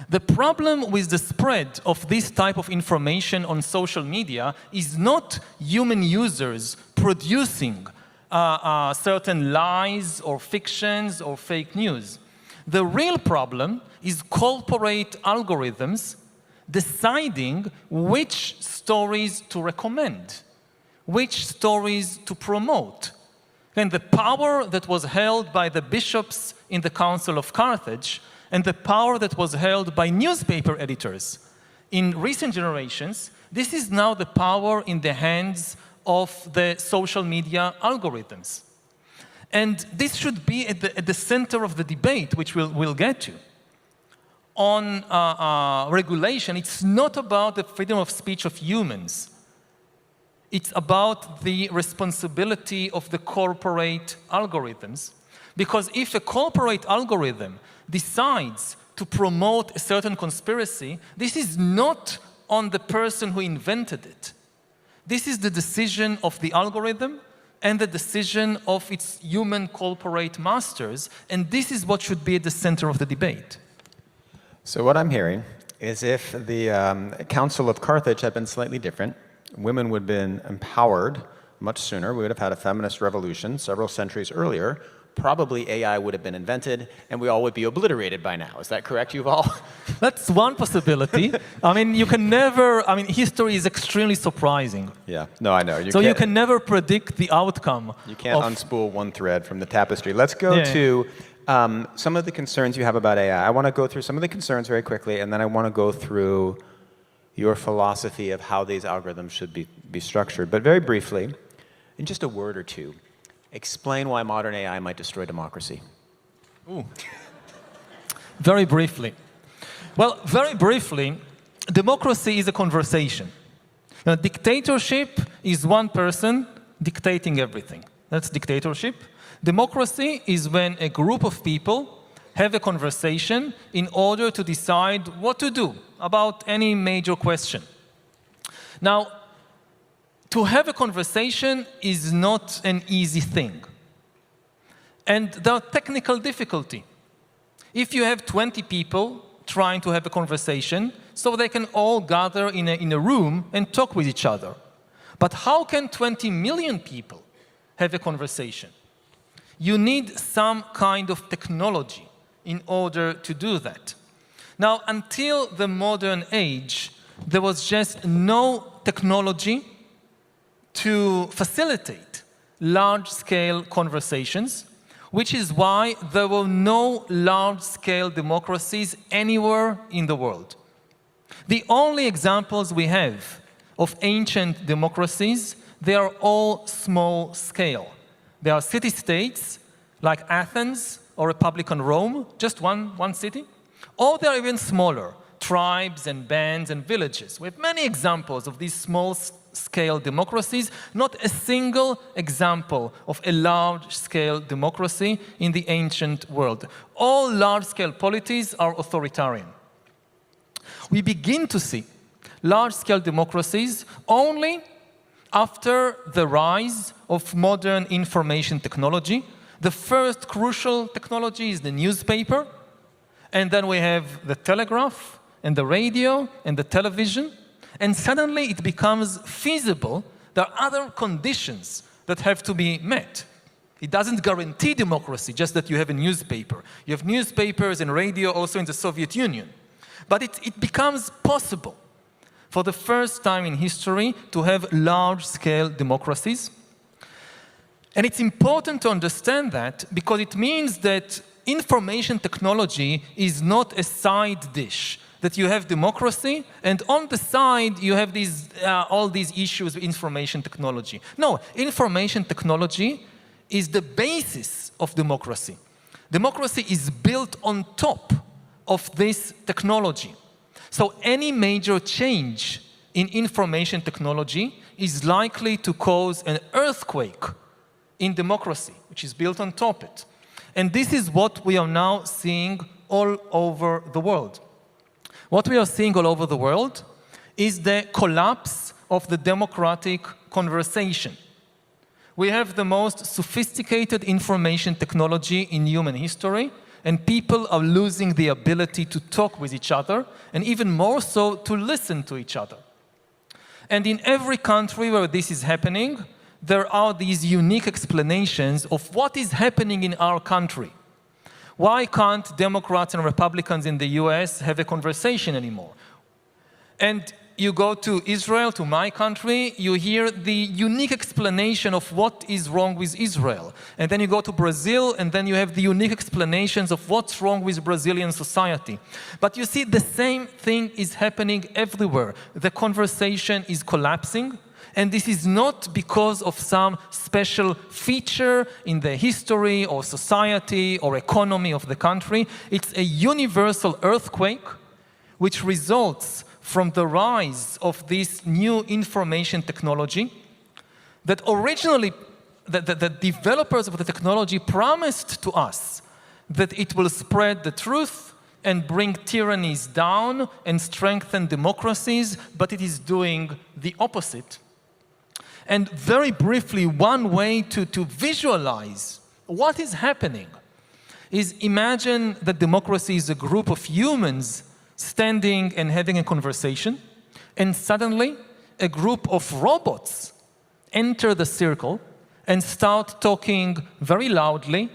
The problem with the spread of this type of information on social media is not human users producing certain lies or fictions or fake news. The real problem is corporate algorithms deciding which stories to recommend, which stories to promote. And the power that was held by the bishops in the Council of Carthage and the power that was held by newspaper editors in recent generations, this is now the power in the hands of the social media algorithms. And this should be at the center of the debate, which we'll get to. On regulation, it's not about the freedom of speech of humans. It's about the responsibility of the corporate algorithms. Because if a corporate algorithm decides to promote a certain conspiracy, this is not on the person who invented it. This is the decision of the algorithm and the decision of its human corporate masters, and this is what should be at the center of the debate. So what I'm hearing is if the Council of Carthage had been slightly different, women would have been empowered much sooner. We would have had a feminist revolution several centuries earlier. Probably AI would have been invented, and we all would be obliterated by now. Is that correct, Yuval? That's one possibility. I mean, you can never, history is extremely surprising. Yeah, no, I know. You can never predict the outcome. You can't unspool one thread from the tapestry. Let's go to some of the concerns you have about AI. I want to go through some of the concerns very quickly, and then I want to go through your philosophy of how these algorithms should be structured. But very briefly, in just a word or two, explain why modern AI might destroy democracy. Ooh. Very briefly. Well, very briefly, democracy is a conversation. Dictatorship is one person dictating everything. That's dictatorship. Democracy is when a group of people have a conversation in order to decide what to do about any major question. Now, to have a conversation is not an easy thing. And there are technical difficulties. If you have 20 people trying to have a conversation, so they can all gather in a room and talk with each other. But how can 20 million people have a conversation? You need some kind of technology in order to do that. Now, until the modern age, there was just no technology to facilitate large-scale conversations, which is why there were no large-scale democracies anywhere in the world. The only examples we have of ancient democracies, they are all small-scale. They are city-states, like Athens or Republican Rome, just one city, or they're even smaller, tribes and bands and villages. We have many examples of these small small-scale democracies, not a single example of a large-scale democracy in the ancient world. All large-scale polities are authoritarian. We begin to see large-scale democracies only after the rise of modern information technology. The first crucial technology is the newspaper, and then we have the telegraph, and the radio, and the television, and suddenly it becomes feasible. There are other conditions that have to be met. It doesn't guarantee democracy, just that you have a newspaper. You have newspapers and radio also in the Soviet Union. But it becomes possible for the first time in history to have large-scale democracies. And it's important to understand that because it means that information technology is not a side dish, that you have democracy, and on the side you have all these issues with information technology. No, information technology is the basis of democracy. Democracy is built on top of this technology. So any major change in information technology is likely to cause an earthquake in democracy, which is built on top of it. And this is what we are now seeing all over the world. What we are seeing all over the world is the collapse of the democratic conversation. We have the most sophisticated information technology in human history, and people are losing the ability to talk with each other, and even more so, to listen to each other. And in every country where this is happening, there are these unique explanations of what is happening in our country. Why can't Democrats and Republicans in the US have a conversation anymore? And you go to Israel, to my country, you hear the unique explanation of what is wrong with Israel. And then you go to Brazil, and then you have the unique explanations of what's wrong with Brazilian society. But you see, the same thing is happening everywhere. The conversation is collapsing, and this is not because of some special feature in the history or society or economy of the country. It's a universal earthquake which results from the rise of this new information technology that originally the developers of the technology promised to us that it will spread the truth and bring tyrannies down and strengthen democracies, but it is doing the opposite. And very briefly, one way to visualize what is happening is imagine that democracy is a group of humans standing and having a conversation, and suddenly a group of robots enter the circle and start talking very loudly,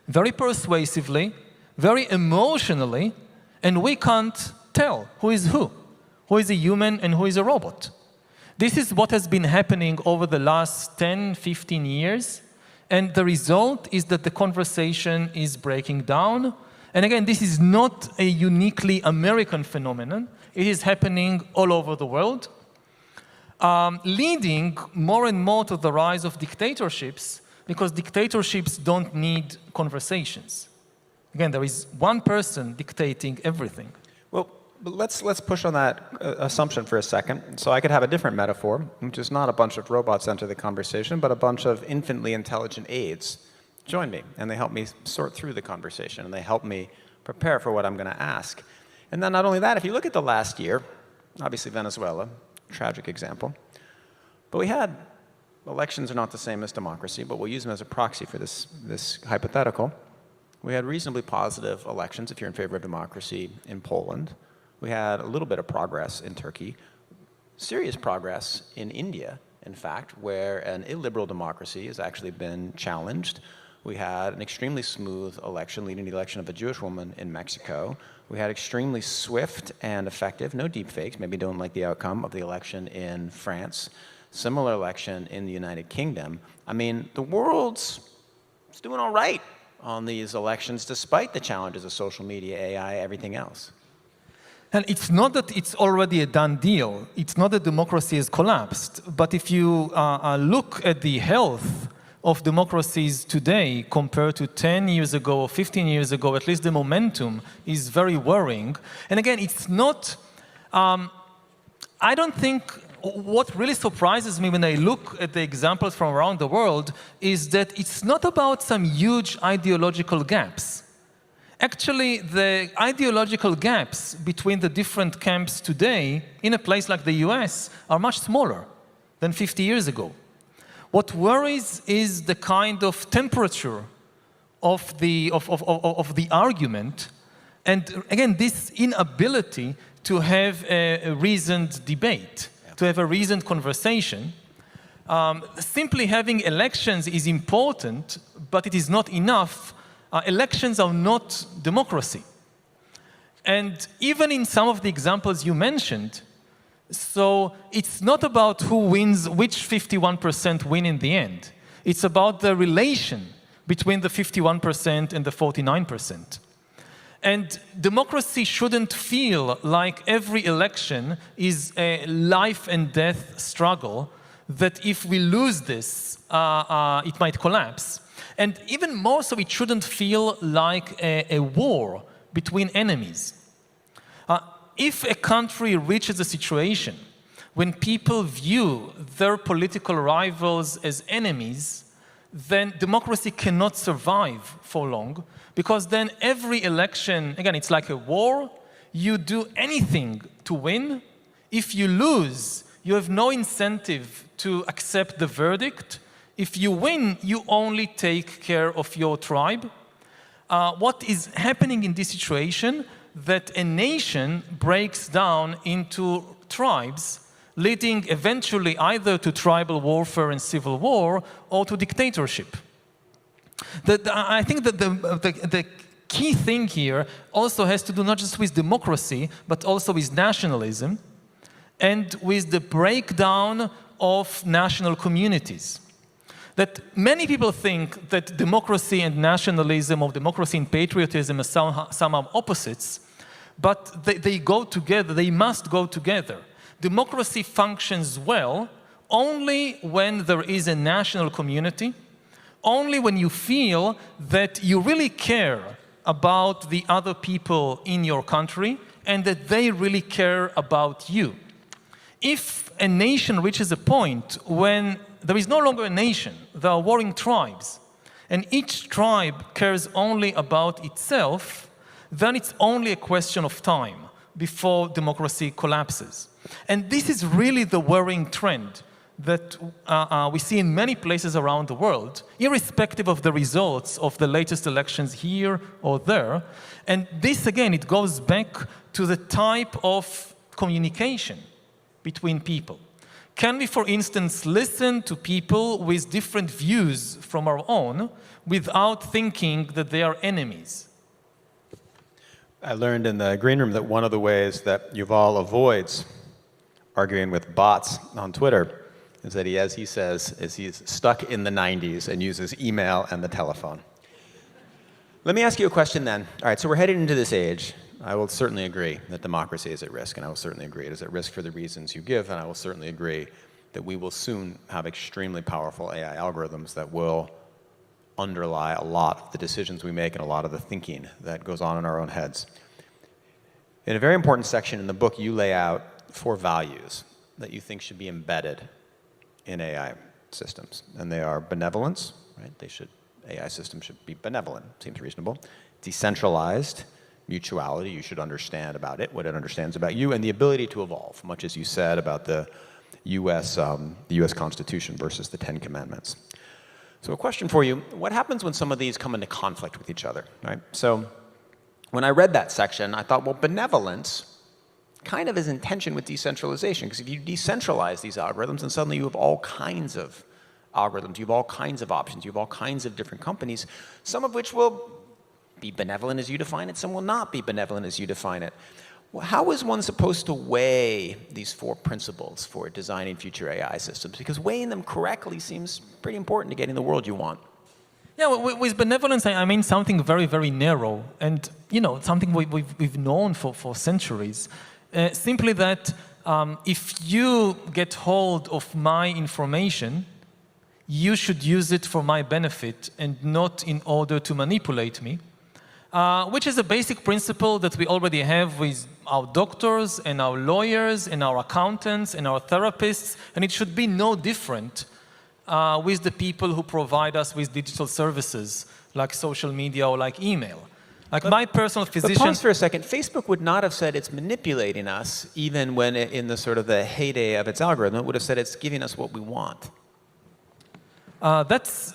very persuasively, very emotionally, and we can't tell who is a human and who is a robot. This is what has been happening over the last 10, 15 years, and the result is that the conversation is breaking down. And again, this is not a uniquely American phenomenon. It is happening all over the world, leading more and more to the rise of dictatorships, because dictatorships don't need conversations. Again, there is one person dictating everything. Well, let's push on that assumption for a second. So I could have a different metaphor, which is not a bunch of robots enter the conversation, but a bunch of infinitely intelligent aides join me, and they help me sort through the conversation, and they help me prepare for what I'm going to ask. And then not only that, if you look at the last year, obviously Venezuela, tragic example, but we had, elections are not the same as democracy, but we'll use them as a proxy for this hypothetical. We had reasonably positive elections, if you're in favor of democracy, in Poland. We had a little bit of progress in Turkey, serious progress in India, in fact, where an illiberal democracy has actually been challenged. We had an extremely smooth election leading to the election of a Jewish woman in Mexico. We had extremely swift and effective, no deepfakes, maybe don't like the outcome of the election in France. Similar election in the United Kingdom. I mean, the world's doing all right on these elections despite the challenges of social media, AI, everything else. And it's not that it's already a done deal. It's not that democracy has collapsed. But if you look at the health of democracies today compared to 10 years ago or 15 years ago, at least the momentum is very worrying. And again, it's not, I don't think what really surprises me when I look at the examples from around the world is that it's not about some huge ideological gaps. Actually, the ideological gaps between the different camps today in a place like the US are much smaller than 50 years ago. What worries is the kind of temperature of the argument, and again, this inability to have a reasoned debate, to have a reasoned conversation. Simply having elections is important, but it is not enough. Elections are not democracy. And even in some of the examples you mentioned, so it's not about who wins, which 51% win in the end. It's about the relation between the 51% and the 49%. And democracy shouldn't feel like every election is a life and death struggle, that if we lose this, it might collapse. And even more so, it shouldn't feel like a war between enemies. If a country reaches a situation when people view their political rivals as enemies, then democracy cannot survive for long, because then every election, again, it's like a war. You do anything to win. If you lose, you have no incentive to accept the verdict. If you win, you only take care of your tribe. What is happening in this situation, that a nation breaks down into tribes, leading eventually either to tribal warfare and civil war or to dictatorship. I think that the key thing here also has to do not just with democracy, but also with nationalism and with the breakdown of national communities. That many people think that democracy and nationalism, or democracy and patriotism, are somehow opposites, but they go together, they must go together. Democracy functions well only when there is a national community, only when you feel that you really care about the other people in your country and that they really care about you. If a nation reaches a point when there is no longer a nation, there are warring tribes, and each tribe cares only about itself, then it's only a question of time before democracy collapses. And this is really the worrying trend that we see in many places around the world, irrespective of the results of the latest elections here or there. And this, again, it goes back to the type of communication between people. Can we, for instance, listen to people with different views from our own without thinking that they are enemies? I learned in the green room that one of the ways that Yuval avoids arguing with bots on Twitter is that he, as he says, is he's stuck in the 90s and uses email and the telephone. Let me ask you a question then. All right, so we're headed into this age. I will certainly agree that democracy is at risk, and I will certainly agree it is at risk for the reasons you give, and I will certainly agree that we will soon have extremely powerful AI algorithms that will underlie a lot of the decisions we make and a lot of the thinking that goes on in our own heads. In a very important section in the book, you lay out 4 values that you think should be embedded in AI systems, and they are benevolence, right? AI systems should be benevolent, seems reasonable. Decentralized, mutuality, you should understand about it, what it understands about you, and the ability to evolve, much as you said about the US Constitution versus the 10 Commandments. So a question for you, what happens when some of these come into conflict with each other, right? So when I read that section, I thought, well, benevolence kind of is in tension with decentralization, because if you decentralize these algorithms, then suddenly you have all kinds of algorithms, you have all kinds of options, you have all kinds of different companies, some of which will be benevolent as you define it, some will not be benevolent as you define it. Well, how is one supposed to weigh these 4 principles for designing future AI systems? Because weighing them correctly seems pretty important to getting the world you want. Yeah, with benevolence, I mean something very, very narrow, and something we've known for centuries. Simply that if you get hold of my information, you should use it for my benefit and not in order to manipulate me. Which is a basic principle that we already have with our doctors and our lawyers and our accountants and our therapists, and it should be no different with the people who provide us with digital services like social media or like email. Like my personal physician... But pause for a second. Facebook would not have said it's manipulating us even when in the sort of the heyday of its algorithm. It would have said it's giving us what we want. That's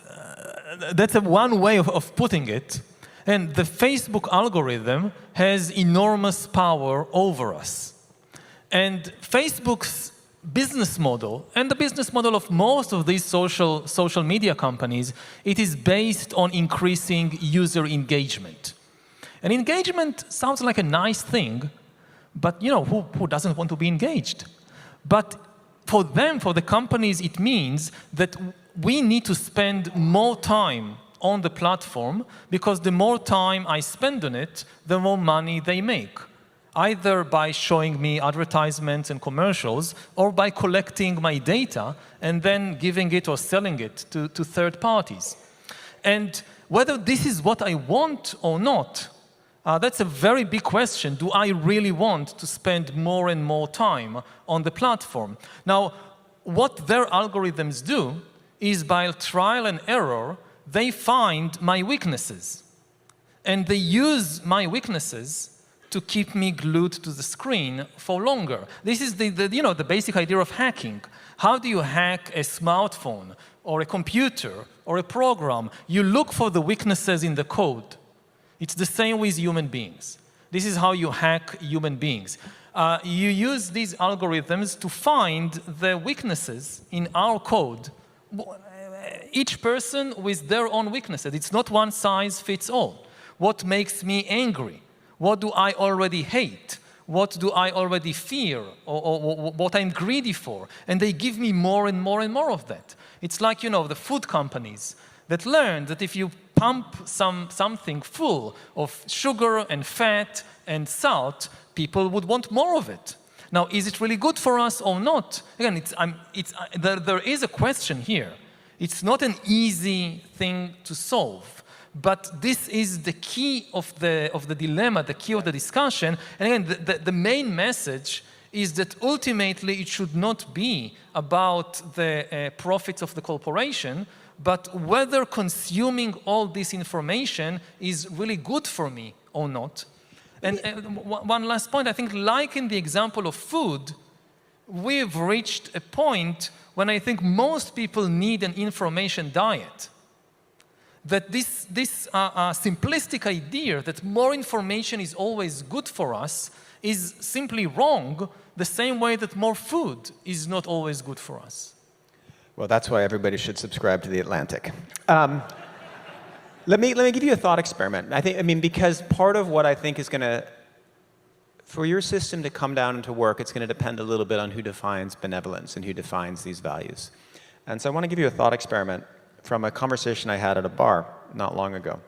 one way of putting it. And the Facebook algorithm has enormous power over us. And Facebook's business model, and the business model of most of these social media companies, it is based on increasing user engagement. And engagement sounds like a nice thing, but who doesn't want to be engaged? But for them, for the companies, it means that we need to spend more time on the platform, because the more time I spend on it, the more money they make, either by showing me advertisements and commercials or by collecting my data and then giving it or selling it to third parties. And whether this is what I want or not, that's a very big question. Do I really want to spend more and more time on the platform? Now, what their algorithms do is, by trial and error, they find my weaknesses. And they use my weaknesses to keep me glued to the screen for longer. This is the basic idea of hacking. How do you hack a smartphone or a computer or a program? You look for the weaknesses in the code. It's the same with human beings. This is how you hack human beings. You use these algorithms to find the weaknesses in our code. Each person with their own weaknesses. It's not one size fits all. What makes me angry? What do I already hate? What do I already fear? Or what I'm greedy for? And they give me more and more and more of that. It's like, the food companies that learn that if you pump something full of sugar and fat and salt, people would want more of it. Now, is it really good for us or not? Again, there is a question here. It's not an easy thing to solve, but this is the key of the dilemma, the key of the discussion. And again, the main message is that ultimately it should not be about the profits of the corporation, but whether consuming all this information is really good for me or not. And one last point, I think, like in the example of food, we've reached a point when I think most people need an information diet. That this simplistic idea that more information is always good for us is simply wrong, the same way that more food is not always good for us. Well, that's why everybody should subscribe to The Atlantic. Let me give you a thought experiment. Because part of what I think is going to, for your system to come down and to work, it's going to depend a little bit on who defines benevolence and who defines these values. And so I want to give you a thought experiment from a conversation I had at a bar not long ago.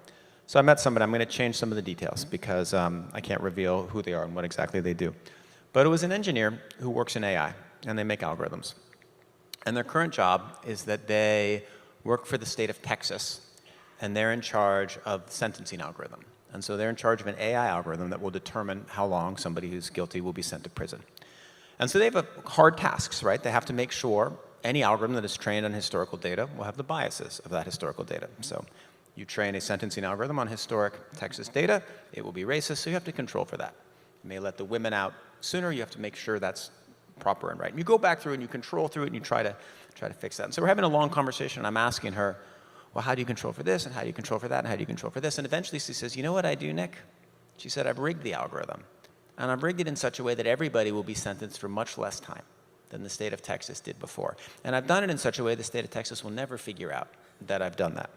So I met somebody. I'm going to change some of the details because I can't reveal who they are and what exactly they do. But it was an engineer who works in AI, and they make algorithms. And their current job is that they work for the state of Texas, and they're in charge of the sentencing algorithm. And so they're in charge of an AI algorithm that will determine how long somebody who's guilty will be sent to prison. And so they have hard tasks, right? They have to make sure any algorithm that is trained on historical data will have the biases of that historical data. So you train a sentencing algorithm on historic Texas data, it will be racist, so you have to control for that. You may let the women out sooner, you have to make sure that's proper and right. And you go back through and you control through it and you try to fix that. And so we're having a long conversation and I'm asking her, well, how do you control for this, and how do you control for that, and how do you control for this? And eventually she says, you know what I do, Nick? She said, I've rigged the algorithm. And I've rigged it in such a way that everybody will be sentenced for much less time than the state of Texas did before. And I've done it in such a way the state of Texas will never figure out that I've done that.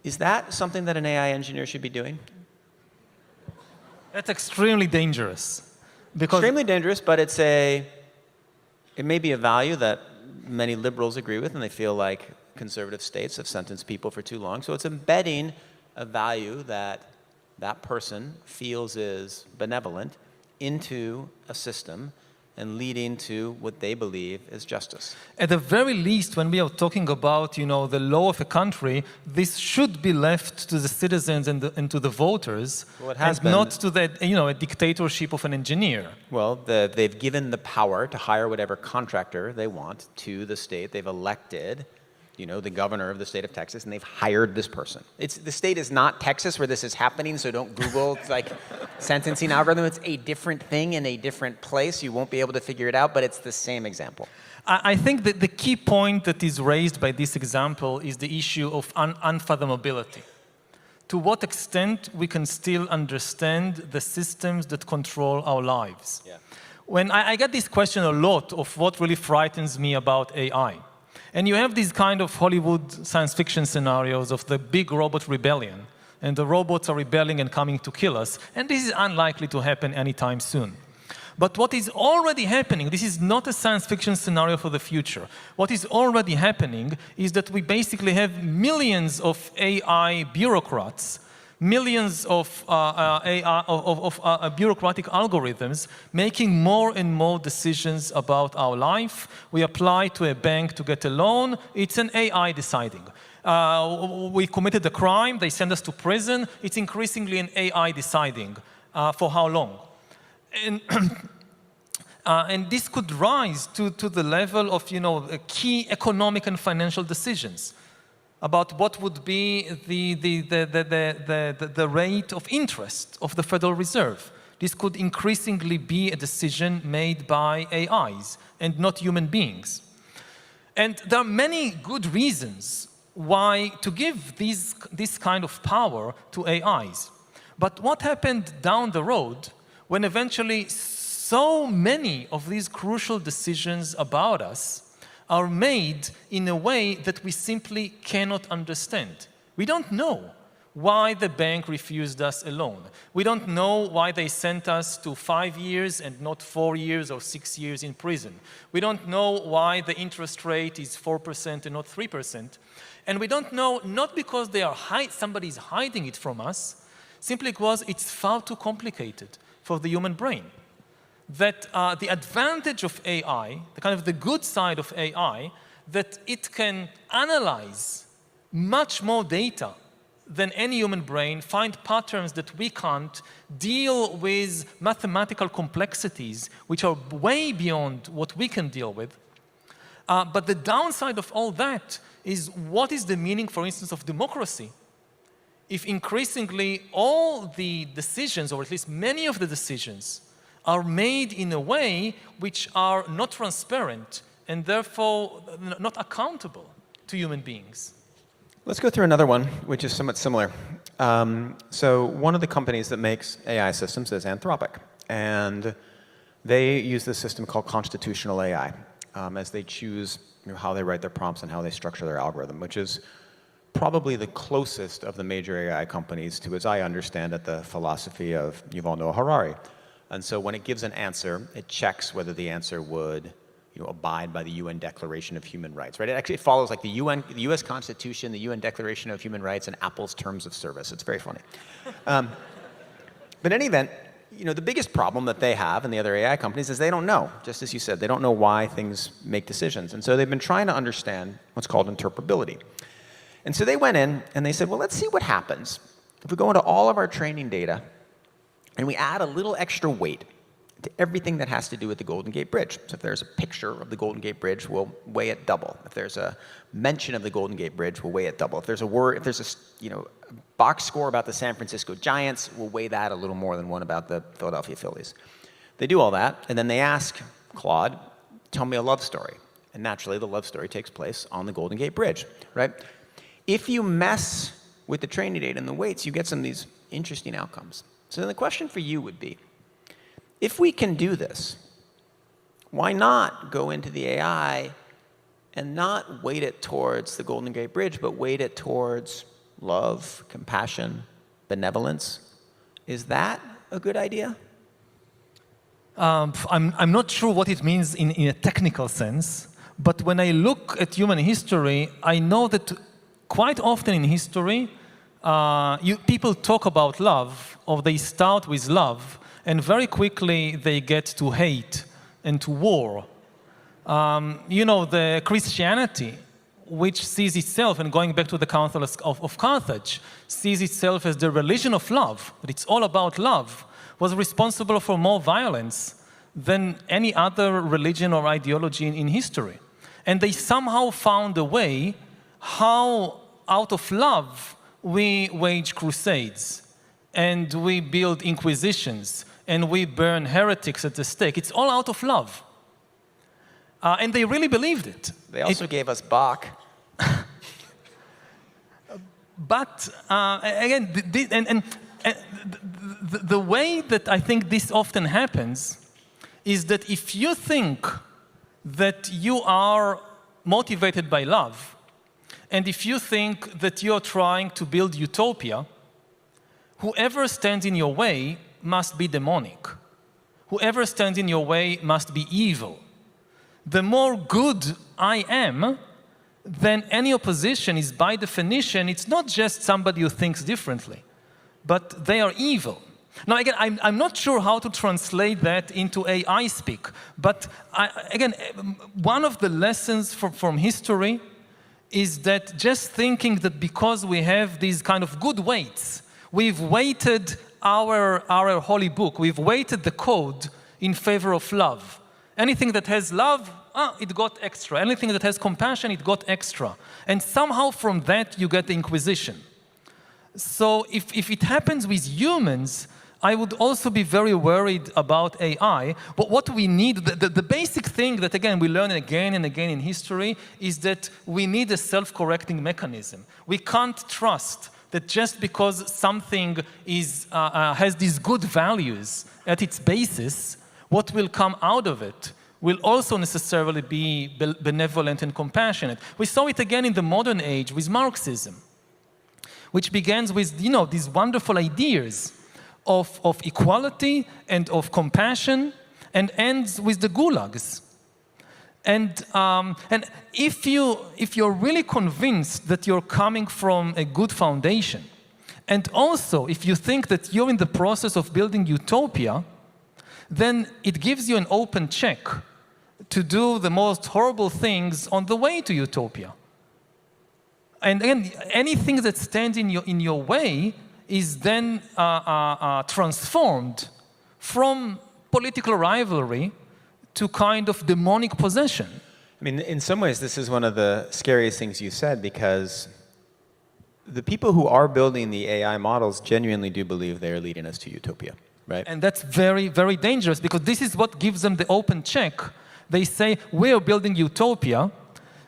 Is that something that an AI engineer should be doing? That's extremely dangerous. Extremely dangerous, but it may be a value that many liberals agree with, and they feel like conservative states have sentenced people for too long. So it's embedding a value that that person feels is benevolent into a system. and leading to what they believe is justice. At the very least, when we are talking about, the law of a country, this should be left to the citizens and to the voters, Well, it has and been. not to the, a dictatorship of an engineer. Well, they've given the power to hire whatever contractor they want to the state. They've elected, the governor of the state of Texas, and they've hired this person. The state is not Texas where this is happening, so don't Google sentencing algorithm. It's a different thing in a different place. You won't be able to figure it out, but it's the same example. I think that the key point that is raised by this example is the issue of unfathomability. To what extent we can still understand the systems that control our lives. Yeah. When I get this question a lot of what really frightens me about AI. And you have these kind of Hollywood science fiction scenarios of the big robot rebellion, and the robots are rebelling and coming to kill us, and this is unlikely to happen anytime soon. But what is already happening, this is not a science fiction scenario for the future. What is already happening is that we basically have millions of AI bureaucrats, millions of bureaucratic algorithms making more and more decisions about our life. We apply to a bank to get a loan, it's an AI deciding. We committed a crime, they send us to prison, it's increasingly an AI deciding for how long. And this could rise to the level of key economic and financial decisions about what would be the rate of interest of the Federal Reserve. This could increasingly be a decision made by AIs and not human beings. And there are many good reasons why to give this kind of power to AIs. But what happened down the road when eventually so many of these crucial decisions about us are made in a way that we simply cannot understand? We don't know why the bank refused us a loan. We don't know why they sent us to 5 years and not 4 years or 6 years in prison. We don't know why the interest rate is 4% and not 3%. And we don't know, not because somebody's hiding it from us, simply because it's far too complicated for the human brain. That the advantage of AI, the good side of AI, that it can analyze much more data than any human brain, find patterns that we can't, deal with mathematical complexities which are way beyond what we can deal with. But the downside of all that is, what is the meaning, for instance, of democracy? If increasingly all the decisions, or at least many of the decisions, are made in a way which are not transparent and therefore not accountable to human beings. Let's go through another one, which is somewhat similar. So one of the companies that makes AI systems is Anthropic. And they use this system called constitutional AI as they choose how they write their prompts and how they structure their algorithm, which is probably the closest of the major AI companies to, as I understand it, the philosophy of Yuval Harari. And so when it gives an answer, it checks whether the answer would abide by the UN Declaration of Human Rights, right? It actually follows like the US Constitution, the UN Declaration of Human Rights, and Apple's Terms of Service. It's very funny. But in any event, the biggest problem that they have and the other AI companies is they don't know, just as you said, they don't know why things make decisions. And so they've been trying to understand what's called interpretability. And so they went in and they said, well, let's see what happens if we go into all of our training data and we add a little extra weight to everything that has to do with the Golden Gate Bridge. So if there's a picture of the Golden Gate Bridge, we'll weigh it double. If there's a mention of the Golden Gate Bridge, we'll weigh it double. If there's a box score about the San Francisco Giants, we'll weigh that a little more than one about the Philadelphia Phillies. They do all that, and then they ask Claude, tell me a love story. And naturally, the love story takes place on the Golden Gate Bridge, right? If you mess with the training data and the weights, you get some of these interesting outcomes. So then the question for you would be, if we can do this, why not go into the AI and not weight it towards the Golden Gate Bridge, but weight it towards love, compassion, benevolence? Is that a good idea? I'm not sure what it means in a technical sense, but when I look at human history, I know that quite often in history, people talk about love, or they start with love, and very quickly they get to hate and to war. The Christianity, which sees itself, and going back to the Council of Carthage, sees itself as the religion of love, that it's all about love, was responsible for more violence than any other religion or ideology in history. And they somehow found a way how, out of love, we wage crusades, and we build inquisitions, and we burn heretics at the stake. It's all out of love. And they really believed it. They also gave us Bach. But again, the way that I think this often happens is that if you think that you are motivated by love, and if you think that you're trying to build utopia, whoever stands in your way must be demonic. Whoever stands in your way must be evil. The more good I am, then any opposition is by definition, it's not just somebody who thinks differently, but they are evil. Now again, I'm not sure how to translate that into AI speak, but again, one of the lessons from history is that just thinking that because we have these kind of good weights, we've weighted our holy book, we've weighted the code in favor of love. Anything that has love, it got extra. Anything that has compassion, it got extra. And somehow from that you get the Inquisition. So if it happens with humans, I would also be very worried about AI. But what we need, the basic thing that, again, we learn again and again in history is that we need a self-correcting mechanism. We can't trust that just because something has these good values at its basis, what will come out of it will also necessarily be benevolent and compassionate. We saw it again in the modern age with Marxism, which begins with these wonderful ideas of equality and of compassion, and ends with the gulags. And if you're really convinced that you're coming from a good foundation, and also if you think that you're in the process of building utopia, then it gives you an open check to do the most horrible things on the way to utopia. And again, anything that stands in your way is then transformed from political rivalry to kind of demonic possession. I mean, in some ways, this is one of the scariest things you said, because the people who are building the AI models genuinely do believe they're leading us to utopia, right? And that's very, very dangerous, because this is what gives them the open check. They say, we're building utopia,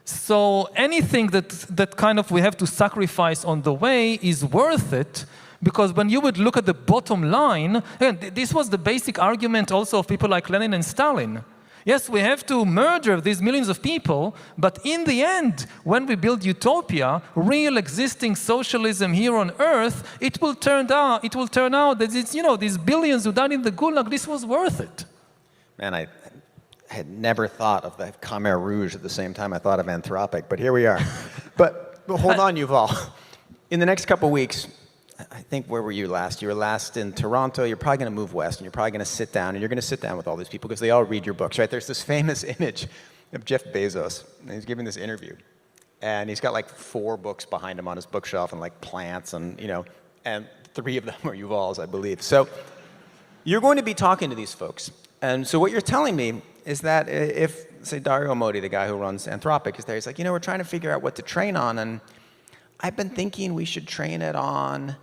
so anything that kind of we have to sacrifice on the way is worth it, because when you would look at the bottom line, and this was the basic argument also of people like Lenin and Stalin. Yes, we have to murder these millions of people, but in the end, when we build utopia, real existing socialism here on Earth, it will turn out that it's, these billions who died in the Gulag, this was worth it. Man, I had never thought of the Khmer Rouge at the same time I thought of Anthropic, but here we are. But hold on, Yuval. In the next couple weeks, I think, where were you last? You were last in Toronto. You're probably going to move west, and you're probably going to sit down, and you're going to sit down with all these people because they all read your books, right? There's this famous image of Jeff Bezos, and he's giving this interview, and he's got like 4 books behind him on his bookshelf, and like plants, and and 3 of them are Yuval's, I believe. So you're going to be talking to these folks, and so what you're telling me is that if, say, Dario Modi, the guy who runs Anthropic, is there, he's like, we're trying to figure out what to train on, and I've been thinking we should train it on,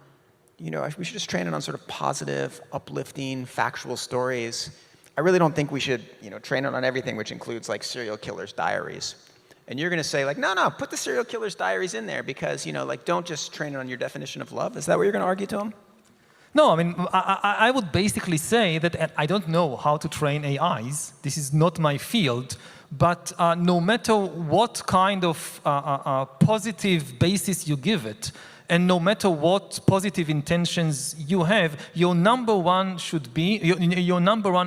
we should just train it on sort of positive, uplifting, factual stories. I really don't think we should, train it on everything, which includes like serial killers' diaries. And you're going to say like, no, put the serial killers' diaries in there because, don't just train it on your definition of love. Is that what you're going to argue to him? No, I mean, I would basically say that I don't know how to train AIs. This is not my field. But no matter what kind of positive basis you give it, and no matter what positive intentions you have, your number one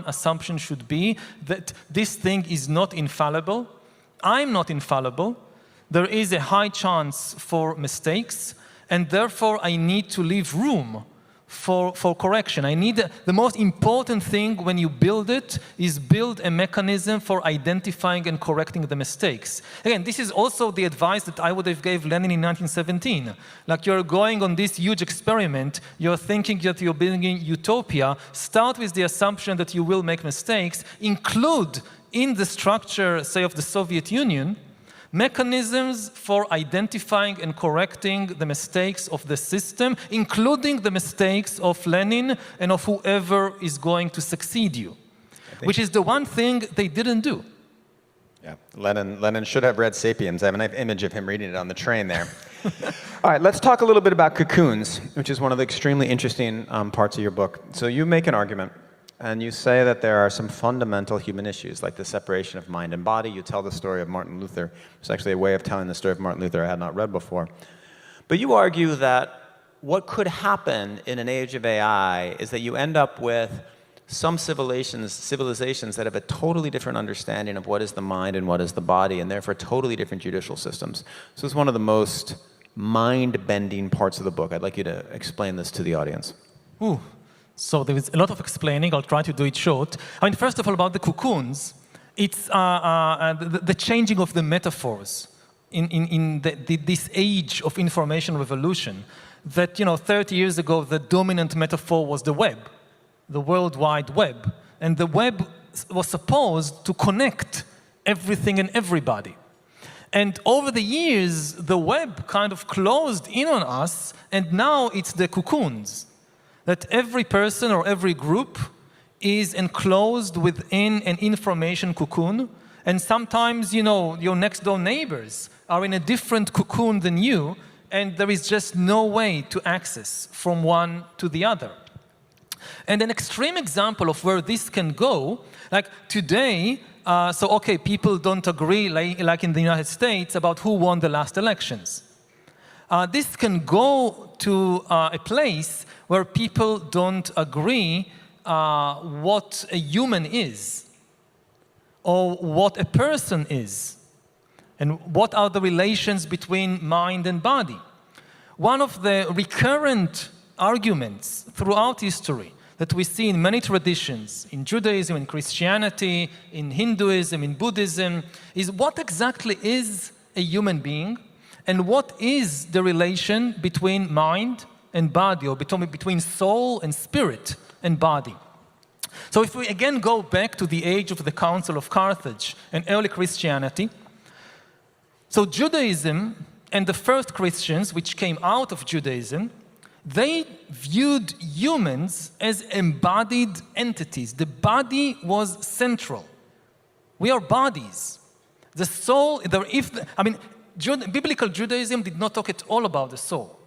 assumption should be that this thing is not infallible. I'm not infallible. There is a high chance for mistakes, and therefore I need to leave room for correction. I need the most important thing when you build it is build a mechanism for identifying and correcting the mistakes. Again, this is also the advice that I would have gave Lenin in 1917. Like, you're going on this huge experiment, you're thinking that you're building utopia, start with the assumption that you will make mistakes, include in the structure, say, of the Soviet Union, mechanisms for identifying and correcting the mistakes of the system, including the mistakes of Lenin and of whoever is going to succeed you, which is the one thing they didn't do. Yeah, Lenin should have read *Sapiens*. I have a nice image of him reading it on the train there. All right, let's talk a little bit about cocoons, which is one of the extremely interesting parts of your book. So you make an argument, and you say that there are some fundamental human issues, like the separation of mind and body. You tell the story of Martin Luther. It's actually a way of telling the story of Martin Luther I had not read before. But you argue that what could happen in an age of AI is that you end up with some civilizations that have a totally different understanding of what is the mind and what is the body, and therefore totally different judicial systems. So it's one of the most mind-bending parts of the book. I'd like you to explain this to the audience. Ooh. So there is a lot of explaining. I'll try to do it short. I mean, first of all, about the cocoons, it's the changing of the metaphors in this age of information revolution. That, 30 years ago, the dominant metaphor was the web, the World Wide Web. And the web was supposed to connect everything and everybody. And over the years, the web kind of closed in on us, and now it's the cocoons. That every person or every group is enclosed within an information cocoon, and sometimes, your next door neighbors are in a different cocoon than you, and there is just no way to access from one to the other. And an extreme example of where this can go, like today, people don't agree, like in the United States, about who won the last elections. This can go to a place where people don't agree what a human is, or what a person is, and what are the relations between mind and body. One of the recurrent arguments throughout history that we see in many traditions, in Judaism, in Christianity, in Hinduism, in Buddhism, is what exactly is a human being, and what is the relation between mind and body, or between soul and spirit and body. So if we again go back to the age of the Council of Carthage and early Christianity, so Judaism and the first Christians, which came out of Judaism, they viewed humans as embodied entities. The body was central. We are bodies. The soul, biblical Judaism did not talk at all about the soul.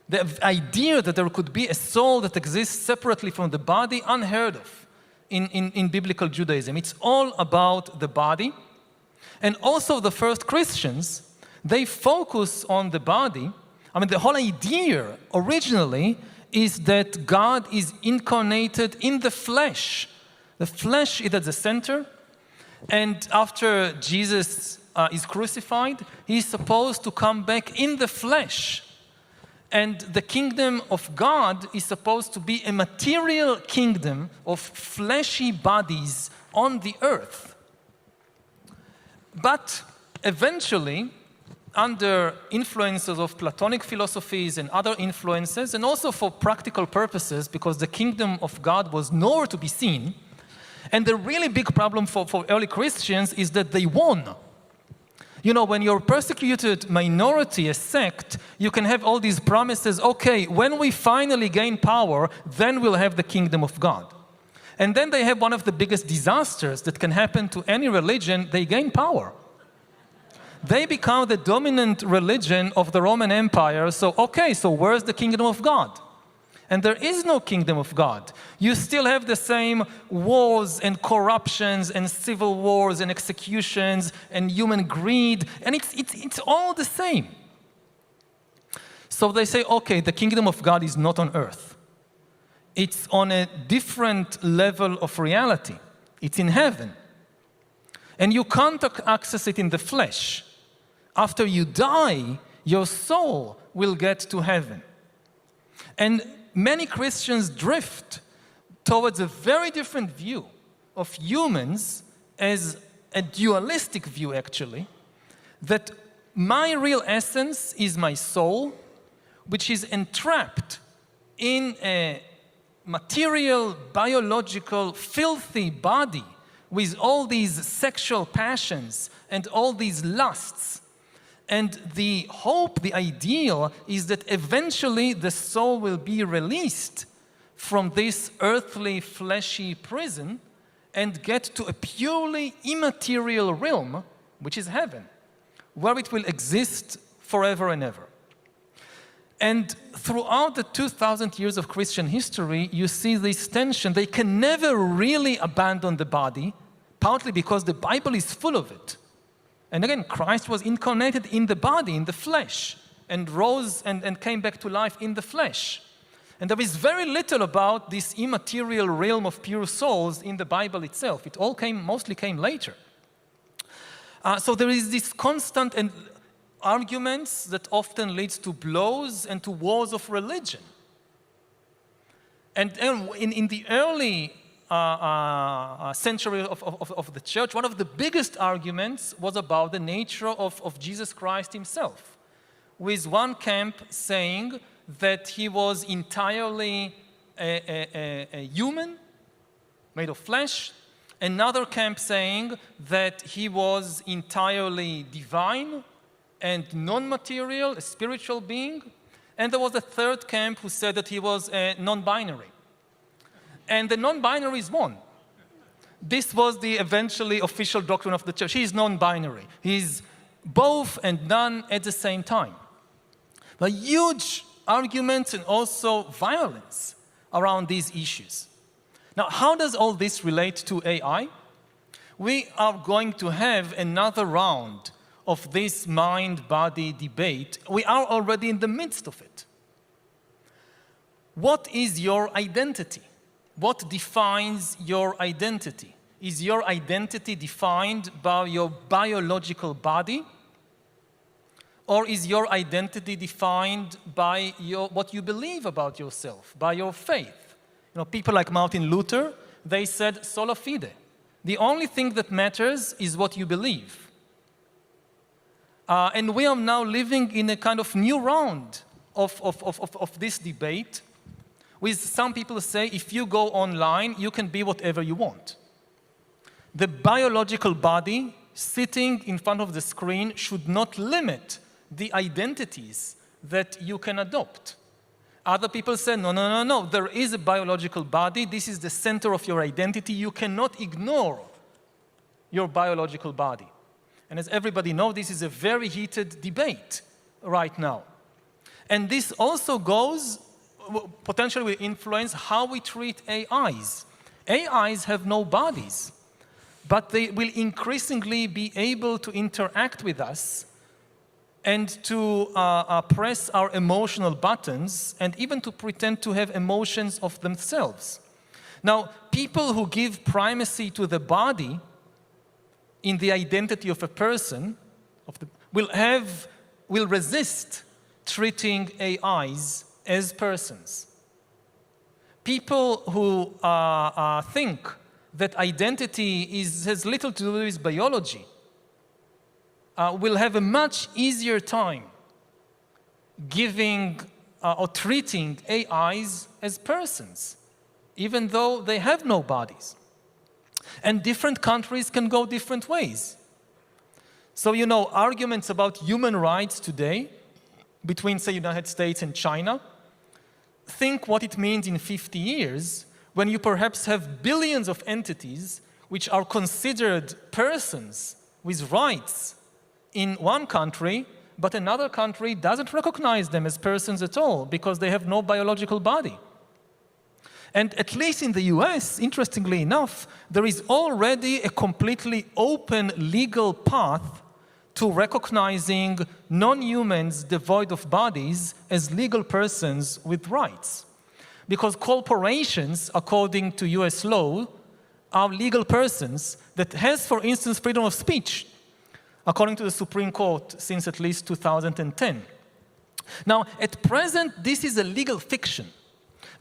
The idea that there could be a soul that exists separately from the body, unheard of in biblical Judaism. It's all about the body. And also the first Christians, they focus on the body. The whole idea originally is that God is incarnated in the flesh. The flesh is at the center. And after Jesus is crucified, he is supposed to come back in the flesh. And the kingdom of God is supposed to be a material kingdom of fleshy bodies on the earth. But eventually, under influences of Platonic philosophies and other influences, and also for practical purposes, because the kingdom of God was nowhere to be seen, and the really big problem for early Christians is that they won. When you're a persecuted minority, a sect, you can have all these promises, okay, when we finally gain power, then we'll have the kingdom of God. And then they have one of the biggest disasters that can happen to any religion, they gain power. They become the dominant religion of the Roman Empire, so where's the kingdom of God? And there is no kingdom of God. You still have the same wars and corruptions and civil wars and executions and human greed, and it's all the same. So they say, okay, the kingdom of God is not on earth. It's on a different level of reality. It's in heaven. And you can't access it in the flesh. After you die, your soul will get to heaven. And many Christians drift towards a very different view of humans as a dualistic view, actually, that my real essence is my soul, which is entrapped in a material, biological, filthy body with all these sexual passions and all these lusts. And the hope, the ideal, is that eventually the soul will be released from this earthly, fleshy prison and get to a purely immaterial realm, which is heaven, where it will exist forever and ever. And throughout the 2,000 years of Christian history, you see this tension. They can never really abandon the body, partly because the Bible is full of it. And again, Christ was incarnated in the body, in the flesh, and rose and came back to life in the flesh. And there is very little about this immaterial realm of pure souls in the Bible itself. It all mostly came later. So there is this constant arguments that often leads to blows and to wars of religion. And in the early century of the church, one of the biggest arguments was about the nature of Jesus Christ himself, with one camp saying that he was entirely a human, made of flesh, another camp saying that he was entirely divine and non-material, a spiritual being, and there was a third camp who said that he was non-binary. And the non-binaries won. This was the eventually official doctrine of the church. He is non-binary. He's both and none at the same time. But huge arguments and also violence around these issues. Now, how does all this relate to AI? We are going to have another round of this mind-body debate. We are already in the midst of it. What is your identity? What defines your identity? Is your identity defined by your biological body? Or is your identity defined by what you believe about yourself, by your faith? You know, people like Martin Luther, they said sola fide. The only thing that matters is what you believe. And we are now living in a kind of new round of this debate, with some people say if you go online, you can be whatever you want. The biological body sitting in front of the screen should not limit the identities that you can adopt. Other people say, no, there is a biological body. This is the center of your identity. You cannot ignore your biological body. And as everybody knows, this is a very heated debate right now. And this also potentially will influence how we treat AIs. AIs have no bodies, but they will increasingly be able to interact with us and to press our emotional buttons and even to pretend to have emotions of themselves. Now, people who give primacy to the body in the identity of a person will resist treating AIs as persons. People who think that identity has little to do with biology will have a much easier time giving or treating AIs as persons, even though they have no bodies. And different countries can go different ways. So, you know, arguments about human rights today between, say, United States and China, think what it means in 50 years when you perhaps have billions of entities which are considered persons with rights in one country, but another country doesn't recognize them as persons at all because they have no biological body. And at least in the US, interestingly enough, there is already a completely open legal path to recognizing non-humans devoid of bodies as legal persons with rights. Because corporations, according to US law, are legal persons that has, for instance, freedom of speech, according to the Supreme Court since at least 2010. Now, at present, this is a legal fiction.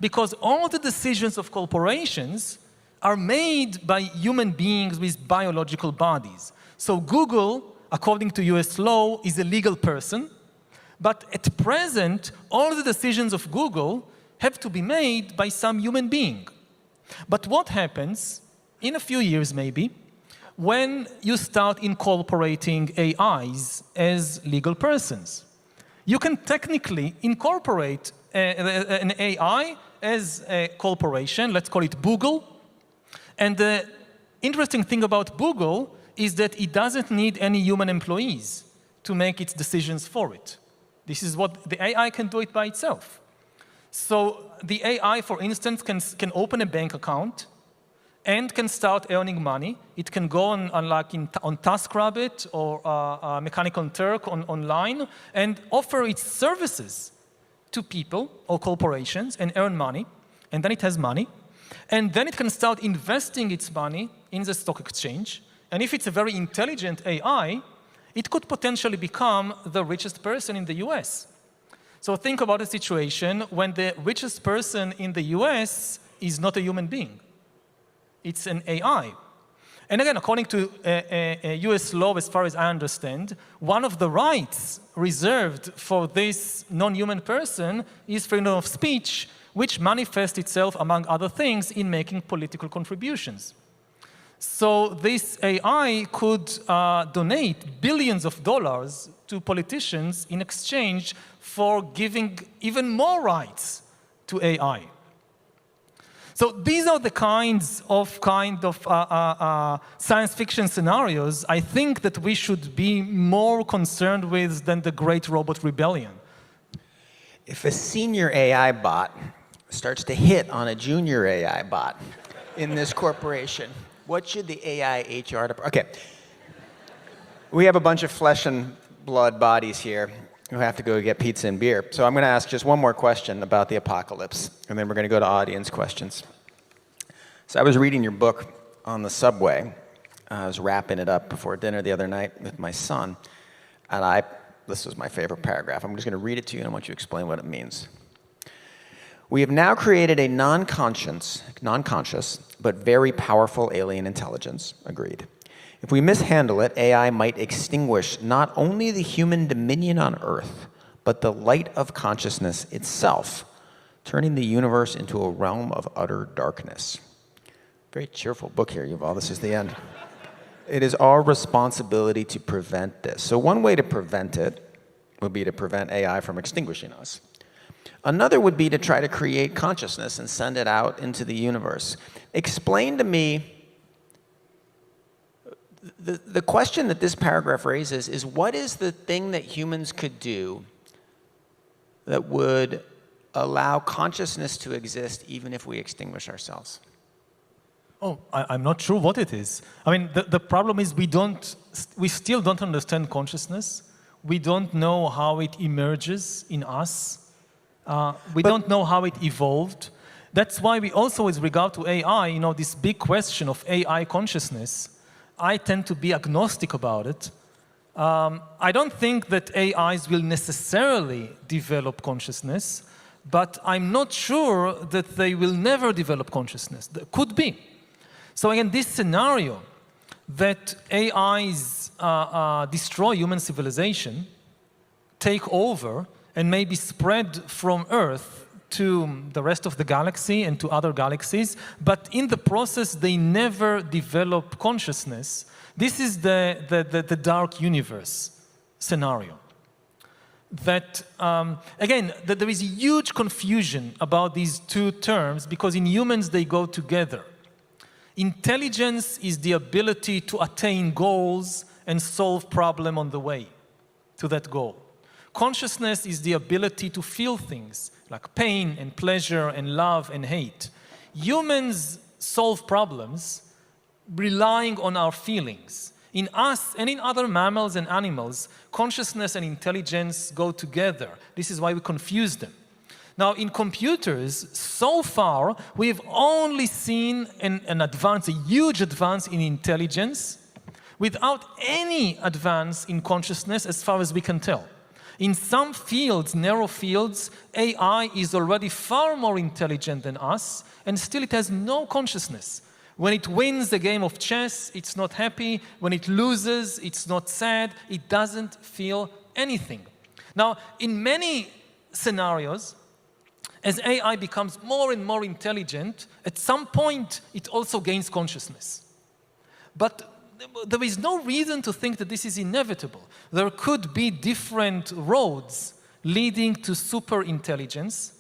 because all the decisions of corporations are made by human beings with biological bodies. So Google, according to US law, is a legal person, but at present, all the decisions of Google have to be made by some human being. But what happens, in a few years maybe, when you start incorporating AIs as legal persons? You can technically incorporate an AI as a corporation, let's call it Google. And the interesting thing about Google is that it doesn't need any human employees to make its decisions for it. This is what the AI can do it by itself. So the AI, for instance, can open a bank account and can start earning money. It can go on TaskRabbit or Mechanical Turk online and offer its services to people or corporations and earn money. And then it has money. And then it can start investing its money in the stock exchange. And if it's a very intelligent AI, it could potentially become the richest person in the US. So think about a situation when the richest person in the US is not a human being. It's an AI. And again, according to US law, as far as I understand, one of the rights reserved for this non-human person is freedom of speech, which manifests itself, among other things, in making political contributions. So this AI could donate billions of dollars to politicians in exchange for giving even more rights to AI. So these are the kinds of science fiction scenarios I think that we should be more concerned with than the Great Robot Rebellion. If a senior AI bot starts to hit on a junior AI bot in this corporation, what should the AI HR department... Okay. We have a bunch of flesh and blood bodies here who have to go get pizza and beer. So I'm going to ask just one more question about the apocalypse, and then we're going to go to audience questions. So I was reading your book on the subway. I was wrapping it up before dinner the other night with my son, and this was my favorite paragraph. I'm just going to read it to you, and I want you to explain what it means. We have now created a non-conscious, but very powerful alien intelligence. Agreed. If we mishandle it, AI might extinguish not only the human dominion on Earth, but the light of consciousness itself, turning the universe into a realm of utter darkness. Very cheerful book here, Yuval. This is the end. It is our responsibility to prevent this. So one way to prevent it would be to prevent AI from extinguishing us. Another would be to try to create consciousness and send it out into the universe. Explain to me, the question that this paragraph raises is, what is the thing that humans could do that would allow consciousness to exist even if we extinguish ourselves? Oh, I'm not sure what it is. I mean, the problem is we still don't understand consciousness. We don't know how it emerges in us. We don't know how it evolved. That's why we also, with regard to AI, this big question of AI consciousness, I tend to be agnostic about it. I don't think that AIs will necessarily develop consciousness, but I'm not sure that they will never develop consciousness. Could be. So again, this scenario that AIs destroy human civilization, take over, and maybe spread from Earth to the rest of the galaxy and to other galaxies, but in the process they never develop consciousness. This is the dark universe scenario. That, again, that there is huge confusion about these two terms because in humans they go together. Intelligence is the ability to attain goals and solve problems on the way to that goal. Consciousness is the ability to feel things like pain and pleasure and love and hate. Humans solve problems relying on our feelings. In us and in other mammals and animals, consciousness and intelligence go together. This is why we confuse them. Now, in computers, so far, we've only seen an advance, a huge advance in intelligence, without any advance in consciousness as far as we can tell. In some fields, narrow fields, AI is already far more intelligent than us, and still it has no consciousness. When it wins the game of chess, it's not happy. When it loses, it's not sad. It doesn't feel anything. Now, in many scenarios, as AI becomes more and more intelligent, at some point, it also gains consciousness. But there is no reason to think that this is inevitable. There could be different roads leading to superintelligence.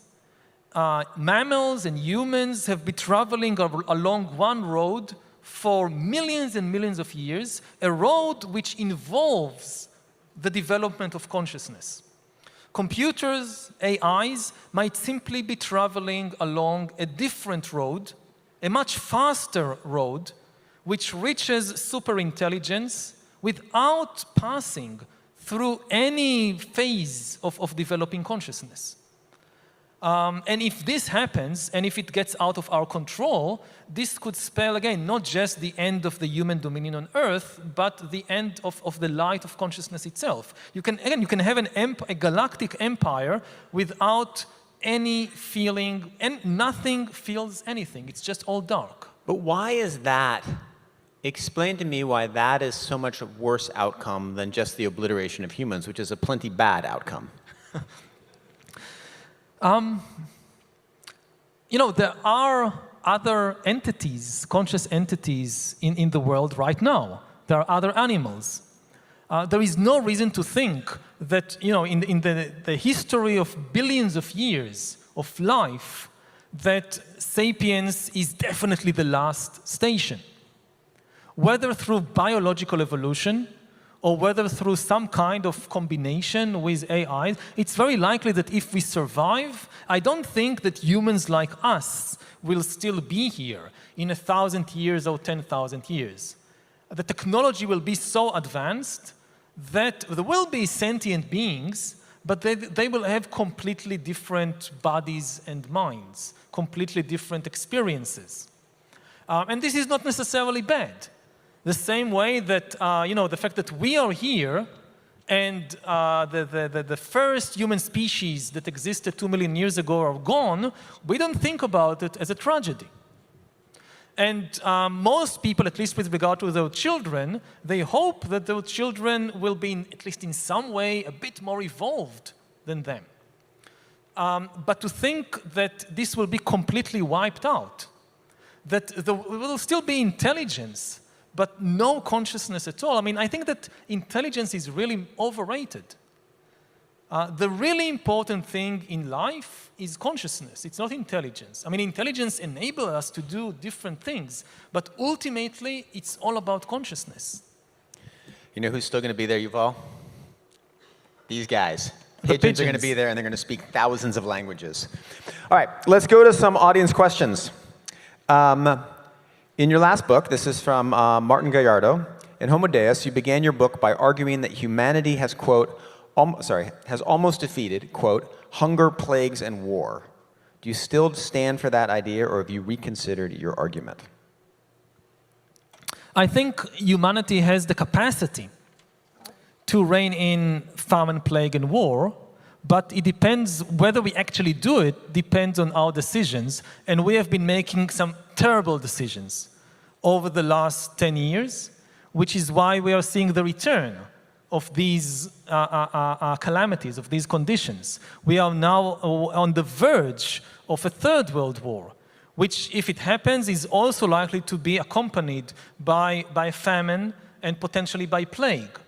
Mammals and humans have been traveling along one road for millions and millions of years, a road which involves the development of consciousness. Computers, AIs, might simply be traveling along a different road, a much faster road, which reaches superintelligence without passing through any phase of developing consciousness. And if this happens, and if it gets out of our control, this could spell, again, not just the end of the human dominion on Earth, but the end of the light of consciousness itself. You can have a galactic empire without any feeling, and nothing feels anything. It's just all dark. But why is that? Explain to me why that is so much a worse outcome than just the obliteration of humans, which is a plenty bad outcome. There are other entities, conscious entities in the world right now. There are other animals. There is no reason to think that, in the history of billions of years of life, that sapiens is definitely the last station. Whether through biological evolution, or whether through some kind of combination with AI, it's very likely that if we survive, I don't think that humans like us will still be here in 1,000 years or 10,000 years. The technology will be so advanced that there will be sentient beings, but they will have completely different bodies and minds, completely different experiences. And this is not necessarily bad. The same way that, the fact that we are here and the first human species that existed 2 million years ago are gone, we don't think about it as a tragedy. And most people, at least with regard to their children, they hope that their children will be, at least in some way, a bit more evolved than them. But to think that this will be completely wiped out, that there will still be intelligence, but no consciousness at all. I think that intelligence is really overrated. The really important thing in life is consciousness. It's not intelligence. Intelligence enables us to do different things, but ultimately, it's all about consciousness. You know who's still going to be there, Yuval? These guys. Pigeons are going to be there, and they're going to speak thousands of languages. All right, let's go to some audience questions. In your last book, this is from Martin Gallardo, in Homo Deus, you began your book by arguing that humanity has, quote, has almost defeated, quote, hunger, plagues, and war. Do you still stand for that idea, or have you reconsidered your argument? I think humanity has the capacity to rein in famine, plague, and war, but it depends whether we actually do it, depends on our decisions, and we have been making some terrible decisions over the last 10 years, which is why we are seeing the return of these calamities, of these conditions. We are now on the verge of a third world war, which, if it happens, is also likely to be accompanied by famine and potentially by plague.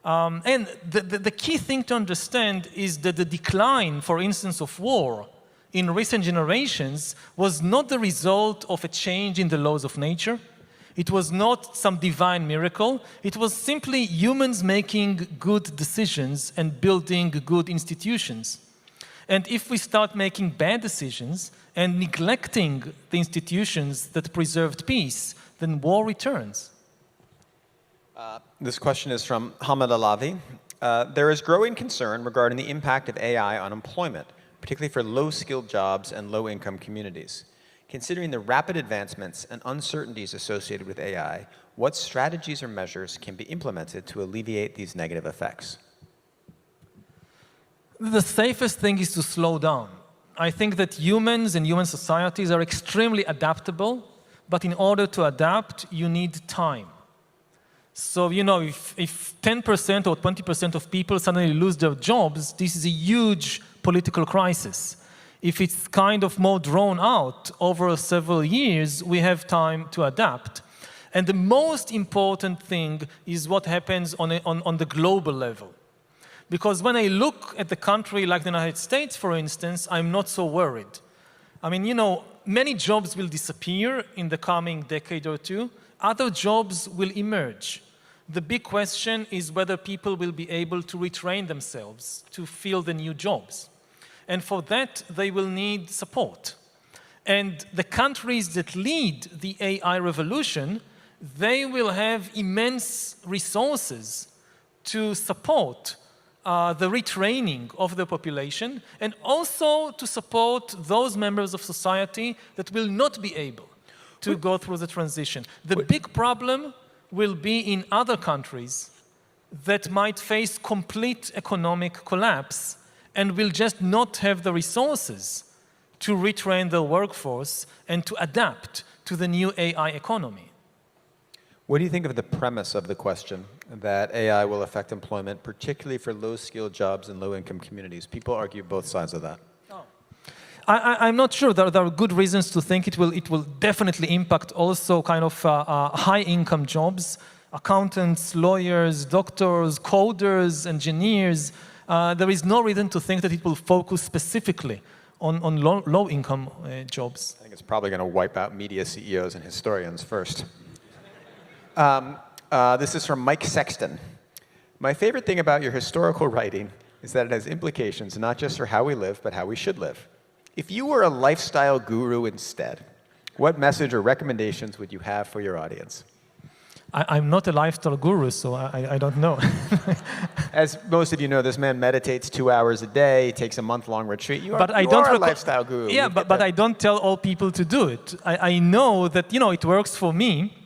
And the key thing to understand is that the decline, for instance, of war in recent generations was not the result of a change in the laws of nature. It was not some divine miracle. It was simply humans making good decisions and building good institutions. And if we start making bad decisions and neglecting the institutions that preserved peace, then war returns. This question is from Hamad Alavi. There is growing concern regarding the impact of AI on employment, particularly for low-skilled jobs and low-income communities. Considering the rapid advancements and uncertainties associated with AI, what strategies or measures can be implemented to alleviate these negative effects? The safest thing is to slow down. I think that humans and human societies are extremely adaptable, but in order to adapt, you need time. So, if 10% or 20% of people suddenly lose their jobs, this is a huge political crisis. If it's kind of more drawn out over several years, we have time to adapt. And the most important thing is what happens on the global level. Because when I look at the country like the United States, for instance, I'm not so worried. I mean, many jobs will disappear in the coming decade or two. Other jobs will emerge. The big question is whether people will be able to retrain themselves to fill the new jobs. And for that, they will need support. And the countries that lead the AI revolution, they will have immense resources to support the retraining of the population, and also to support those members of society that will not be able to go through the transition. The big problem will be in other countries that might face complete economic collapse and will just not have the resources to retrain their workforce and to adapt to the new AI economy. What do you think of the premise of the question that AI will affect employment, particularly for low-skilled jobs in low-income communities? People argue both sides of that. I'm not sure. There are good reasons to think it will definitely impact also kind of high-income jobs, accountants, lawyers, doctors, coders, engineers. There is no reason to think that it will focus specifically on low-income jobs. I think it's probably going to wipe out media CEOs and historians first. This is from Mike Sexton. My favorite thing about your historical writing is that it has implications not just for how we live, but how we should live. If you were a lifestyle guru instead, what message or recommendations would you have for your audience? I'm not a lifestyle guru, so I don't know. As most of you know, this man meditates 2 hours a day, takes a month-long retreat. You are a lifestyle guru. Yeah, but I don't tell all people to do it. I know that it works for me,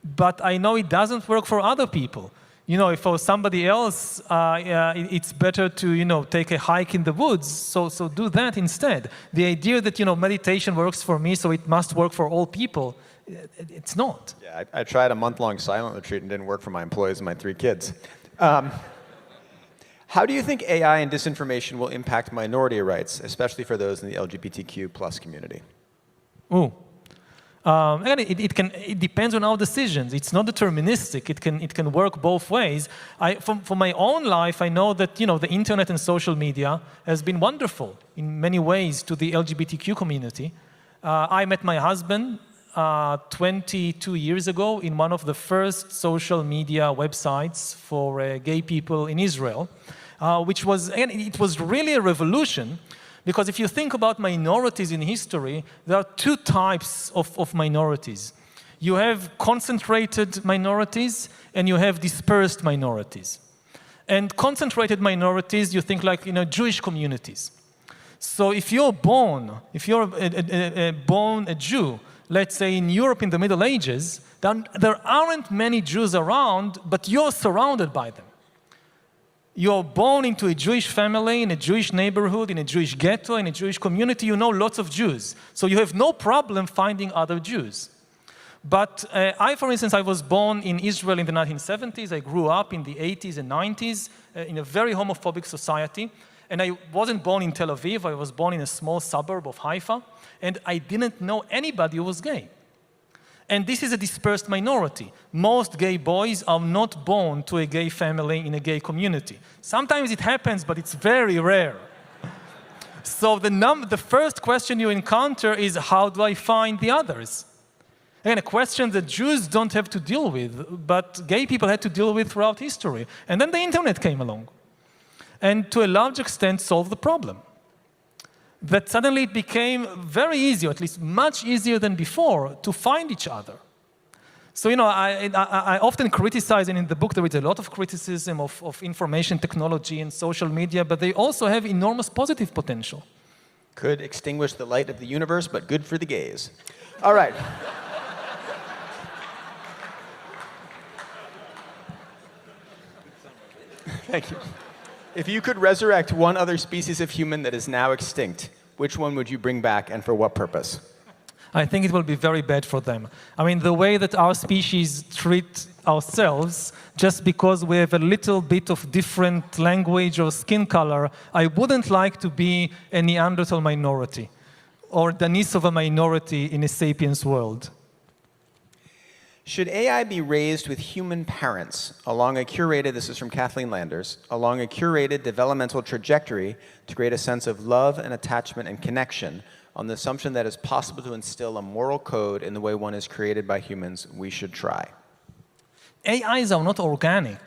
but I know it doesn't work for other people. If for somebody else, it's better to take a hike in the woods. So do that instead. The idea that meditation works for me, so it must work for all people. It's not. Yeah, I tried a month-long silent retreat and didn't work for my employees and my 3 kids. How do you think AI and disinformation will impact minority rights, especially for those in the LGBTQ+ community? Ooh. Again, it depends on our decisions. It's not deterministic. It can work both ways. For my own life, I know that the internet and social media has been wonderful in many ways to the LGBTQ community. I met my husband 22 years ago in one of the first social media websites for gay people in Israel, which was, again, it was really a revolution. Because if you think about minorities in history, there are 2 types of minorities. You have concentrated minorities and you have dispersed minorities. And concentrated minorities, you think like Jewish communities. So if you're born a Jew, let's say in Europe in the Middle Ages, then there aren't many Jews around, but you're surrounded by them. You're born into a Jewish family, in a Jewish neighborhood, in a Jewish ghetto, in a Jewish community, you know lots of Jews. So you have no problem finding other Jews. But for instance, I was born in Israel in the 1970s. I grew up in the 80s and 90s in a very homophobic society. And I wasn't born in Tel Aviv. I was born in a small suburb of Haifa. And I didn't know anybody who was gay. And this is a dispersed minority. Most gay boys are not born to a gay family in a gay community. Sometimes it happens, but it's very rare. So the first question you encounter is, how do I find the others? Again, a question that Jews don't have to deal with, but gay people had to deal with throughout history. And then the internet came along, and to a large extent solved the problem. That suddenly it became very easy, or at least much easier than before, to find each other. So, I often criticize, and in the book there is a lot of criticism of information technology and social media, but they also have enormous positive potential. Could extinguish the light of the universe, but good for the gays. All right. Thank you. If you could resurrect one other species of human that is now extinct, which one would you bring back and for what purpose? I think it will be very bad for them. I mean, the way that our species treat ourselves, just because we have a little bit of different language or skin color, I wouldn't like to be a Neanderthal minority or the niece of a minority in a sapiens world. Should AI be raised with human parents along a curated, this is from Kathleen Landers, along a curated developmental trajectory to create a sense of love and attachment and connection on the assumption that it's possible to instill a moral code in the way one is created by humans? We should try. AIs are not organic.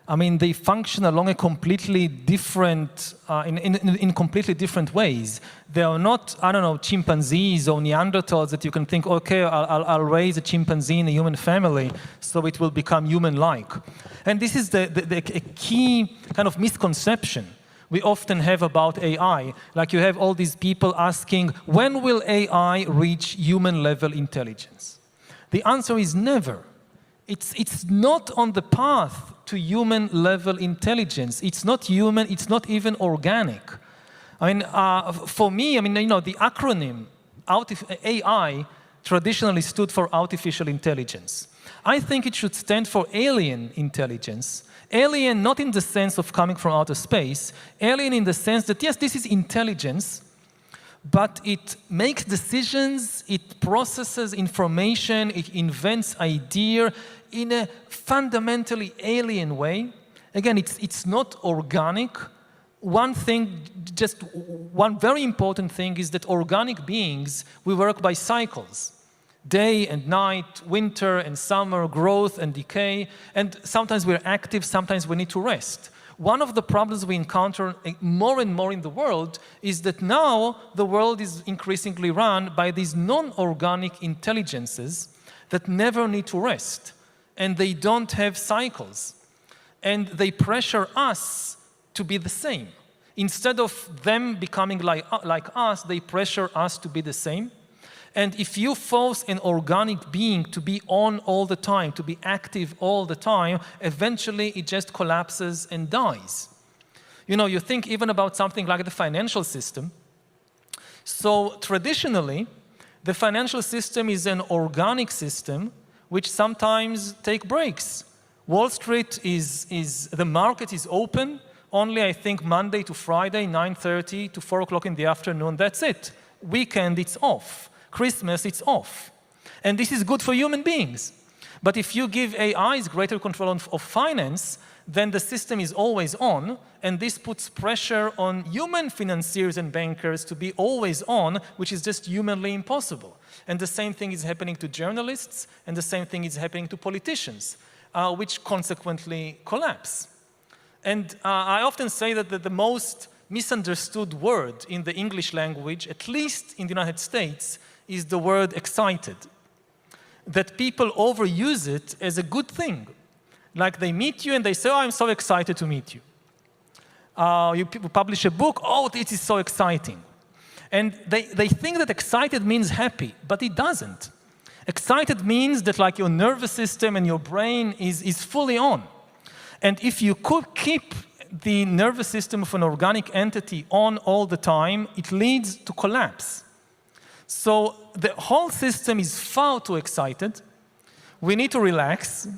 I mean, they function along a completely different, in completely different ways. They are not, I don't know, chimpanzees or Neanderthals that you can think, okay, I'll raise a chimpanzee in a human family so it will become human-like. And this is a key kind of misconception we often have about AI. Like you have all these people asking, when will AI reach human-level intelligence? The answer is never. It's not on the path to human-level intelligence. It's not human, it's not even organic. I mean, for me, I mean, you know, the acronym AI traditionally stood for artificial intelligence. I think it should stand for alien intelligence. Alien not in the sense of coming from outer space, alien in the sense that, yes, this is intelligence, but it makes decisions, it processes information, it invents ideas in a fundamentally alien way. Again, it's not organic. One thing, just one very important thing is that organic beings, we work by cycles. Day and night, winter and summer, growth and decay, and sometimes we're active, sometimes we need to rest. One of the problems we encounter more and more in the world is that now the world is increasingly run by these non-organic intelligences that never need to rest, and they don't have cycles, and they pressure us to be the same. Instead of them becoming like us, they pressure us to be the same. And if you force an organic being to be on all the time, to be active all the time, eventually it just collapses and dies. You know, you think even about something like the financial system. So traditionally, the financial system is an organic system which sometimes take breaks. Wall Street the market is open only, I think, Monday to Friday, 9:30 to 4 o'clock in the afternoon, that's it. Weekend, it's off. Christmas, it's off. And this is good for human beings. But if you give AIs greater control of finance, then the system is always on, and this puts pressure on human financiers and bankers to be always on, which is just humanly impossible. And the same thing is happening to journalists, and the same thing is happening to politicians, which consequently collapse. And I often say that the most misunderstood word in the English language, at least in the United States, is the word excited. That people overuse it as a good thing. Like they meet you and they say, oh, I'm so excited to meet you. You publish a book, oh, this is so exciting. And they think that excited means happy, but it doesn't. Excited means that like your nervous system and your brain is fully on. And if you could keep the nervous system of an organic entity on all the time, it leads to collapse. So the whole system is far too excited. We need to relax.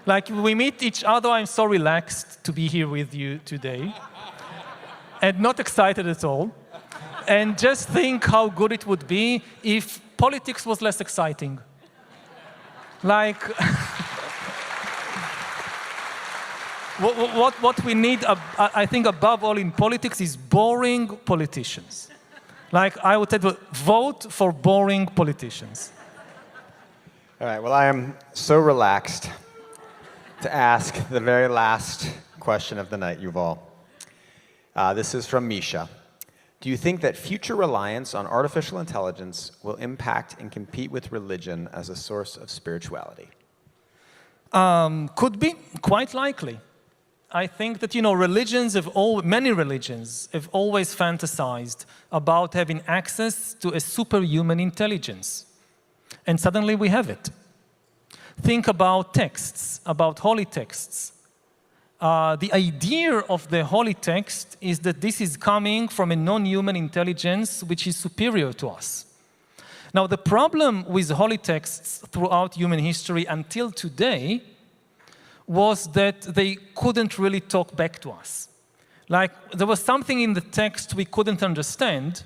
Like we meet each other, I'm so relaxed to be here with you today. And not excited at all. And just think how good it would be if politics was less exciting. Like, what we need, I think above all in politics is boring politicians. Like I would say, vote for boring politicians. All right, well, I am so relaxed to ask the very last question of the night, Yuval. This is from Misha. Do you think that future reliance on artificial intelligence will impact and compete with religion as a source of spirituality? Could be, quite likely. I think that, you know, many religions have always fantasized about having access to a superhuman intelligence. And suddenly we have it. Think about texts, about holy texts. the idea of the holy text is that this is coming from a non-human intelligence which is superior to us. Now, the problem with holy texts throughout human history until today was that they couldn't really talk back to us. Like, there was something in the text we couldn't understand,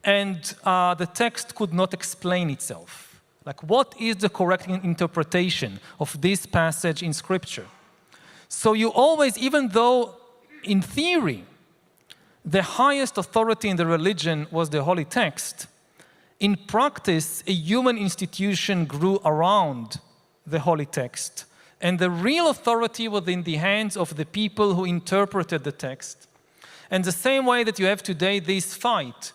and the text could not explain itself. Like, what is the correct interpretation of this passage in Scripture? So you always, even though in theory, the highest authority in the religion was the holy text, in practice, a human institution grew around the holy text, and the real authority was in the hands of the people who interpreted the text. And the same way that you have today this fight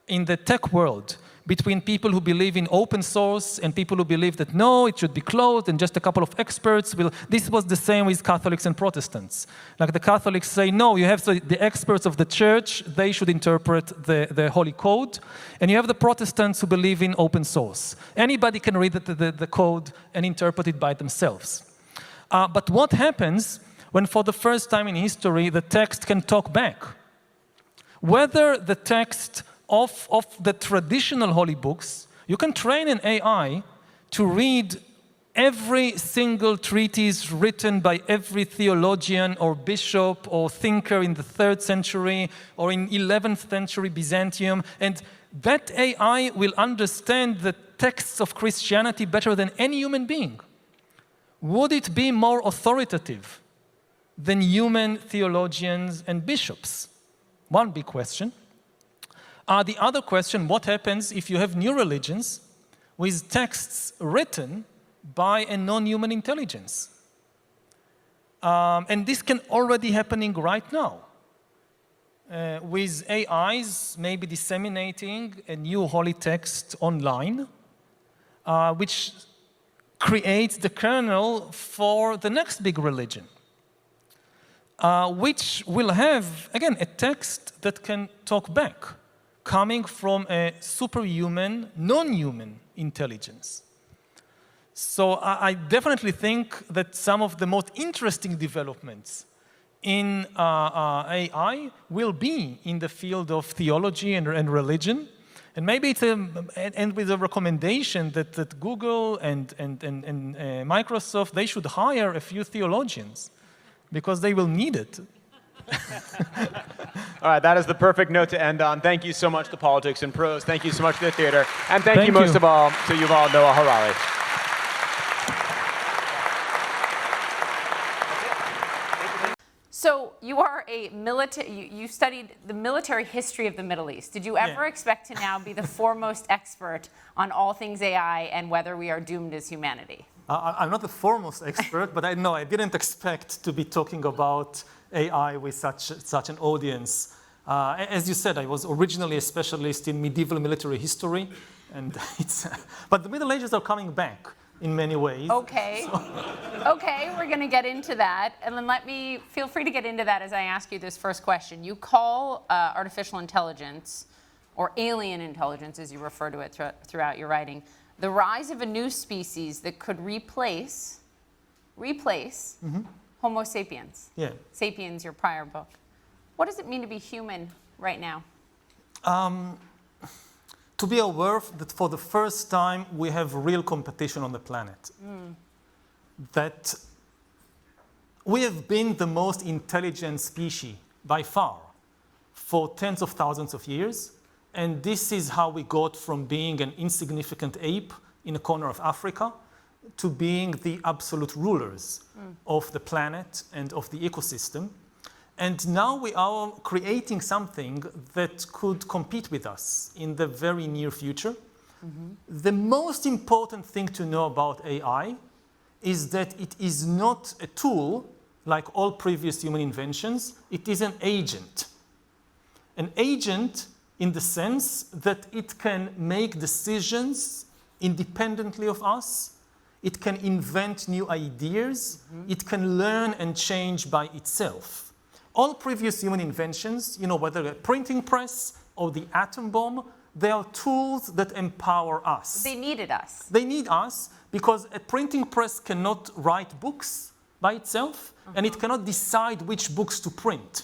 in the tech world between people who believe in open source and people who believe that no, it should be closed and just a couple of experts will. This was the same with Catholics and Protestants. Like the Catholics say, no, you have the experts of the church, they should interpret the Holy Code. And you have the Protestants who believe in open source. Anybody can read the code and interpret it by themselves. But what happens when for the first time in history the text can talk back? Whether the text of the traditional holy books, you can train an AI to read every single treatise written by every theologian or bishop or thinker in the 3rd century or in 11th century Byzantium, and that AI will understand the texts of Christianity better than any human being. Would it be more authoritative than human theologians and bishops? One big question. The other question, what happens if you have new religions with texts written by a non-human intelligence? And this can already happening right now. With AIs maybe disseminating a new holy text online, which creates the kernel for the next big religion, which will have, again, a text that can talk back, coming from a superhuman, non-human intelligence. So I definitely think that some of the most interesting developments in AI will be in the field of theology and religion. And maybe it's and with a recommendation that Google and Microsoft, they should hire a few theologians because they will need it. All right, that is the perfect note to end on. Thank you so much to Politics and Prose. Thank you so much to the theater. And thank you most of all to Yuval Noah Harari. So you are a military, you studied the military history of the Middle East. Did you ever expect to now be the foremost expert on all things AI and whether we are doomed as humanity? I'm not the foremost expert, but I didn't expect to be talking about AI with such an audience. As you said, I was originally a specialist in medieval military history, and but the Middle Ages are coming back in many ways. Okay. Okay, we're going to get into that. And then feel free to get into that as I ask you this first question. You call artificial intelligence, or alien intelligence as you refer to it throughout your writing, the rise of a new species that could replace Homo sapiens. Yeah. Sapiens, your prior book. What does it mean to be human right now? To be aware that for the first time we have real competition on the planet. That we have been the most intelligent species by far for tens of thousands of years. And this is how we got from being an insignificant ape in a corner of Africa to being the absolute rulers of the planet and of the ecosystem. And now we are creating something that could compete with us in the very near future. The most important thing to know about AI is that it is not a tool like all previous human inventions. It is an agent. An agent in the sense that it can make decisions independently of us. It can invent new ideas. It can learn and change by itself. All previous human inventions, whether a printing press or the atom bomb, they are tools that empower us. They needed us. They need us because a printing press cannot write books by itself, and it cannot decide which books to print.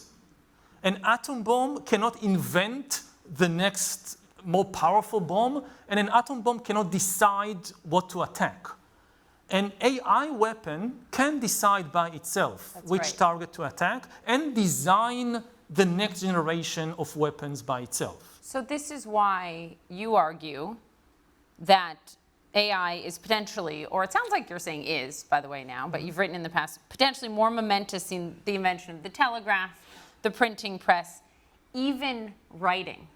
An atom bomb cannot invent the next more powerful bomb, and an atom bomb cannot decide what to attack. An AI weapon can decide by itself which target to attack and design the next generation of weapons by itself. So this is why you argue that AI is potentially, or it sounds like you're saying is, by the way now, but you've written in the past, potentially more momentous in the invention of the telegraph, the printing press, even writing.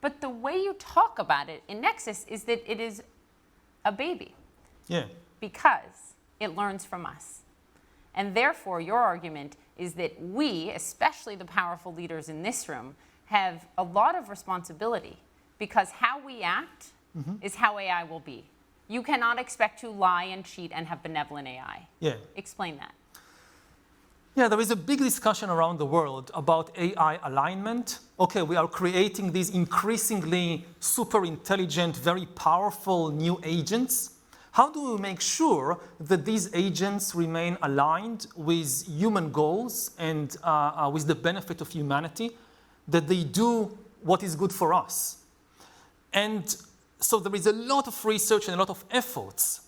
But the way you talk about it in Nexus is that it is a baby. Yeah. Because it learns from us. And therefore, your argument is that we, especially the powerful leaders in this room, have a lot of responsibility because how we act is how AI will be. You cannot expect to lie and cheat and have benevolent AI. Yeah. Explain that. Yeah, there is a big discussion around the world about AI alignment. Okay, we are creating these increasingly super intelligent, very powerful new agents. How do we make sure that these agents remain aligned with human goals and with the benefit of humanity, that they do what is good for us? And so there is a lot of research and a lot of efforts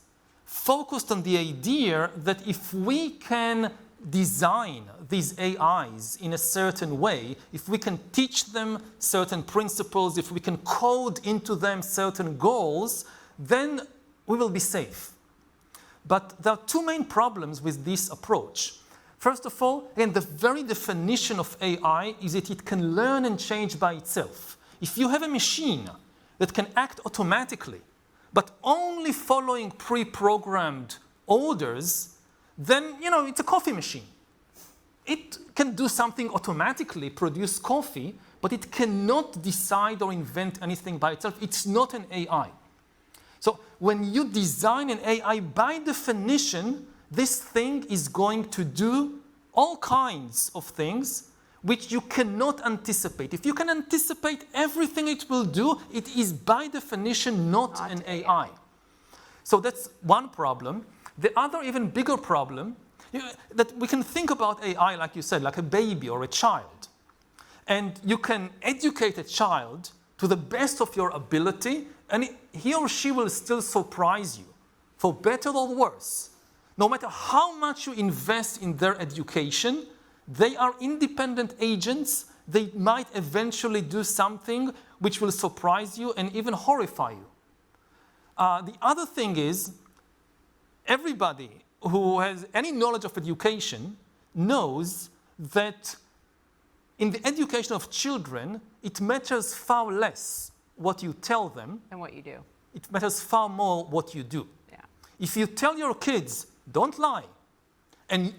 focused on the idea that if we can design these AIs in a certain way, if we can teach them certain principles, if we can code into them certain goals, then we will be safe. But there are two main problems with this approach. First of all, again, the very definition of AI is that it can learn and change by itself. If you have a machine that can act automatically, but only following pre-programmed orders, then, it's a coffee machine. It can do something automatically, produce coffee, but it cannot decide or invent anything by itself. It's not an AI. So when you design an AI, by definition, this thing is going to do all kinds of things which you cannot anticipate. If you can anticipate everything it will do, it is by definition not an AI. So that's one problem. The other even bigger problem, that we can think about AI, like you said, like a baby or a child. And you can educate a child to the best of your ability, and he or she will still surprise you, for better or worse. No matter how much you invest in their education, they are independent agents. They might eventually do something which will surprise you and even horrify you. The other thing is, everybody who has any knowledge of education knows that in the education of children, it matters far less what you tell them than what you do. It matters far more what you do. Yeah. If you tell your kids, don't lie, and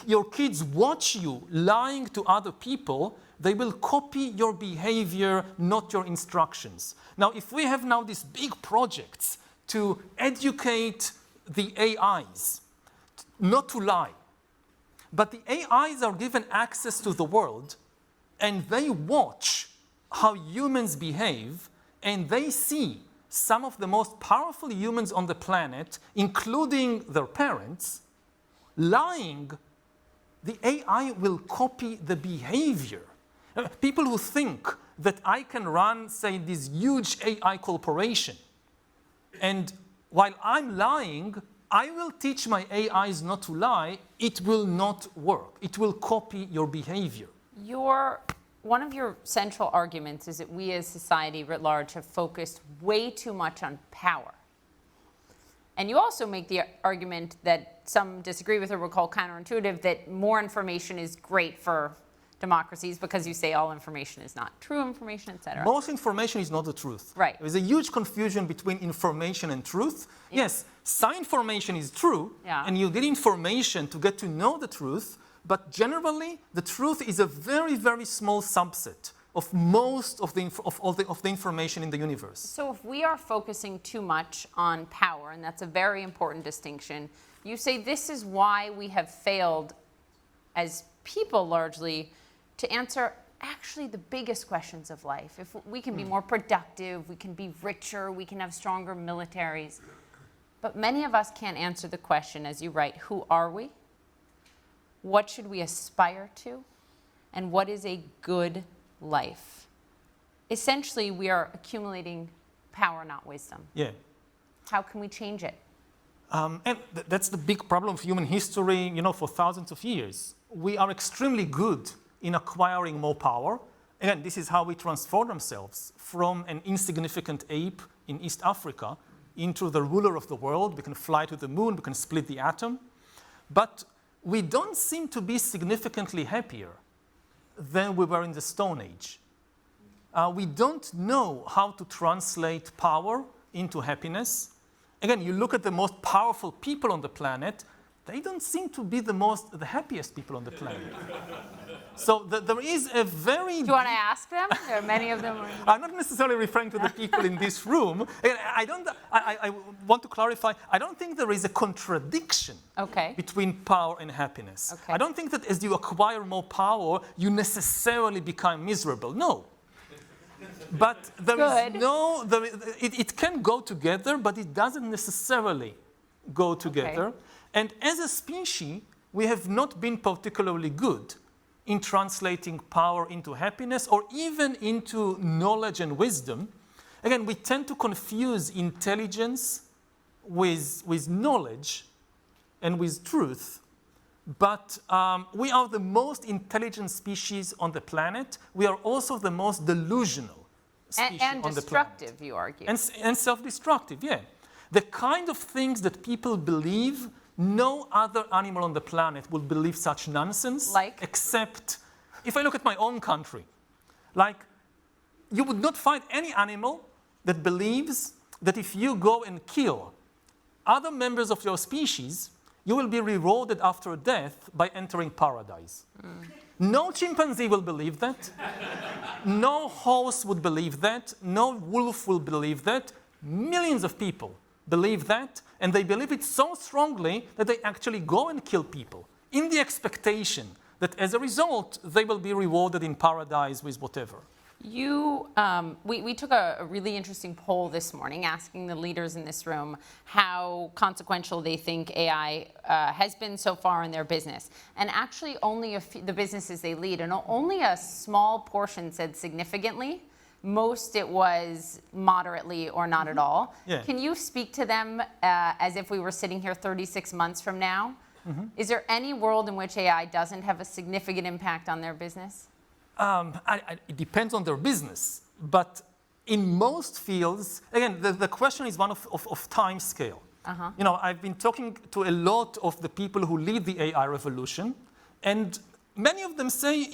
your kids watch you lying to other people, they will copy your behavior, not your instructions. Now, if we have now these big projects to educate the AIs, not to lie, but the AIs are given access to the world, and they watch how humans behave, and they see some of the most powerful humans on the planet, including their parents, lying, the AI will copy the behavior. People who think that I can run, say, this huge AI corporation, and while I'm lying, I will teach my AIs not to lie, it will not work. It will copy your behavior. One of your central arguments is that we as society writ large have focused way too much on power. And you also make the argument that some disagree with or will call counterintuitive, that more information is great for democracies because you say all information is not true information, et cetera. Most information is not the truth. Right. There's a huge confusion between information and truth. Yeah. Yes, some information is true, and you need information to get to know the truth, but generally, the truth is a very, very small subset of most of the information in the universe. So if we are focusing too much on power, and that's a very important distinction, you say this is why we have failed as people largely to answer actually the biggest questions of life. If we can be more productive, we can be richer, we can have stronger militaries. But many of us can't answer the question, as you write, who are we? what should we aspire to, and what is a good life? Essentially, we are accumulating power, not wisdom. Yeah. How can we change it? And that's the big problem of human history, for thousands of years. We are extremely good in acquiring more power. Again, this is how we transform ourselves from an insignificant ape in East Africa into the ruler of the world. We can fly to the moon, we can split the atom. But we don't seem to be significantly happier than we were in the Stone Age. We don't know how to translate power into happiness. Again, you look at the most powerful people on the planet, they don't seem to be the happiest people on the planet. So there is a very... Do you want to ask them? There are many of them. I'm not necessarily referring to the people in this room. I want to clarify, I don't think there is a contradiction between power and happiness. Okay. I don't think that as you acquire more power, you necessarily become miserable. No. But there is no... It can go together, but it doesn't necessarily go together. Okay. And as a species, we have not been particularly good in translating power into happiness or even into knowledge and wisdom. Again, we tend to confuse intelligence with knowledge and with truth. But we are the most intelligent species on the planet. We are also the most delusional species on the planet. And destructive, you argue. And self-destructive, yeah. The kind of things that people believe, no other animal on the planet will believe such nonsense. Like? Except, if I look at my own country, like, you would not find any animal that believes that if you go and kill other members of your species, you will be rewarded after death by entering paradise. No chimpanzee will believe that. No horse would believe that. No wolf will believe that. Millions of people believe that, and they believe it so strongly that they actually go and kill people in the expectation that as a result, they will be rewarded in paradise with whatever. We took a really interesting poll this morning asking the leaders in this room how consequential they think AI has been so far in their business. And actually only the businesses they lead, and only a small portion said significantly. Most it was moderately or not at all. Yeah. Can you speak to them as if we were sitting here 36 months from now? Is there any world in which AI doesn't have a significant impact on their business? It depends on their business, but in most fields, again, the question is one of time scale. I've been talking to a lot of the people who lead the AI revolution, and many of them say,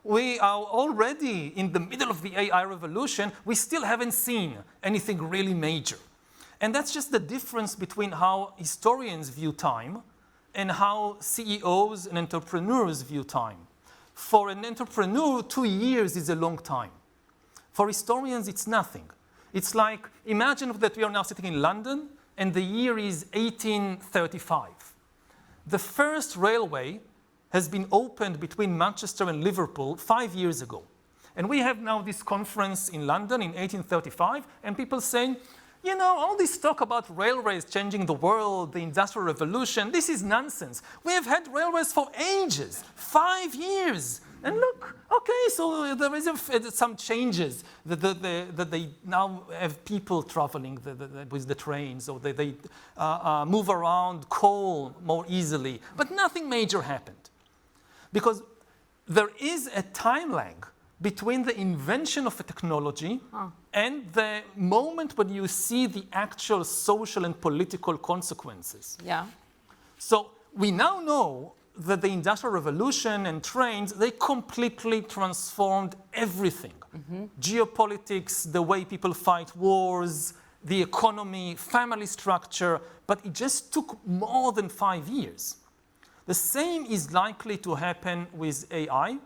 we are already in the middle of the AI revolution, we still haven't seen anything really major. And that's just the difference between how historians view time and how CEOs and entrepreneurs view time. For an entrepreneur, 2 years is a long time. For historians, it's nothing. It's like, imagine that we are now sitting in London and the year is 1835. The first railway has been opened between Manchester and Liverpool 5 years ago. And we have now this conference in London in 1835, and people saying, all this talk about railways changing the world, the Industrial Revolution, this is nonsense. We have had railways for ages, 5 years. And look, okay, so there is some changes that they now have people traveling with the trains, or they move around coal more easily. But nothing major happened. Because there is a time lag between the invention of a technology and the moment when you see the actual social and political consequences. Yeah. So we now know that the Industrial Revolution and trains, they completely transformed everything. Geopolitics, the way people fight wars, the economy, family structure, but it just took more than 5 years. The same is likely to happen with AI.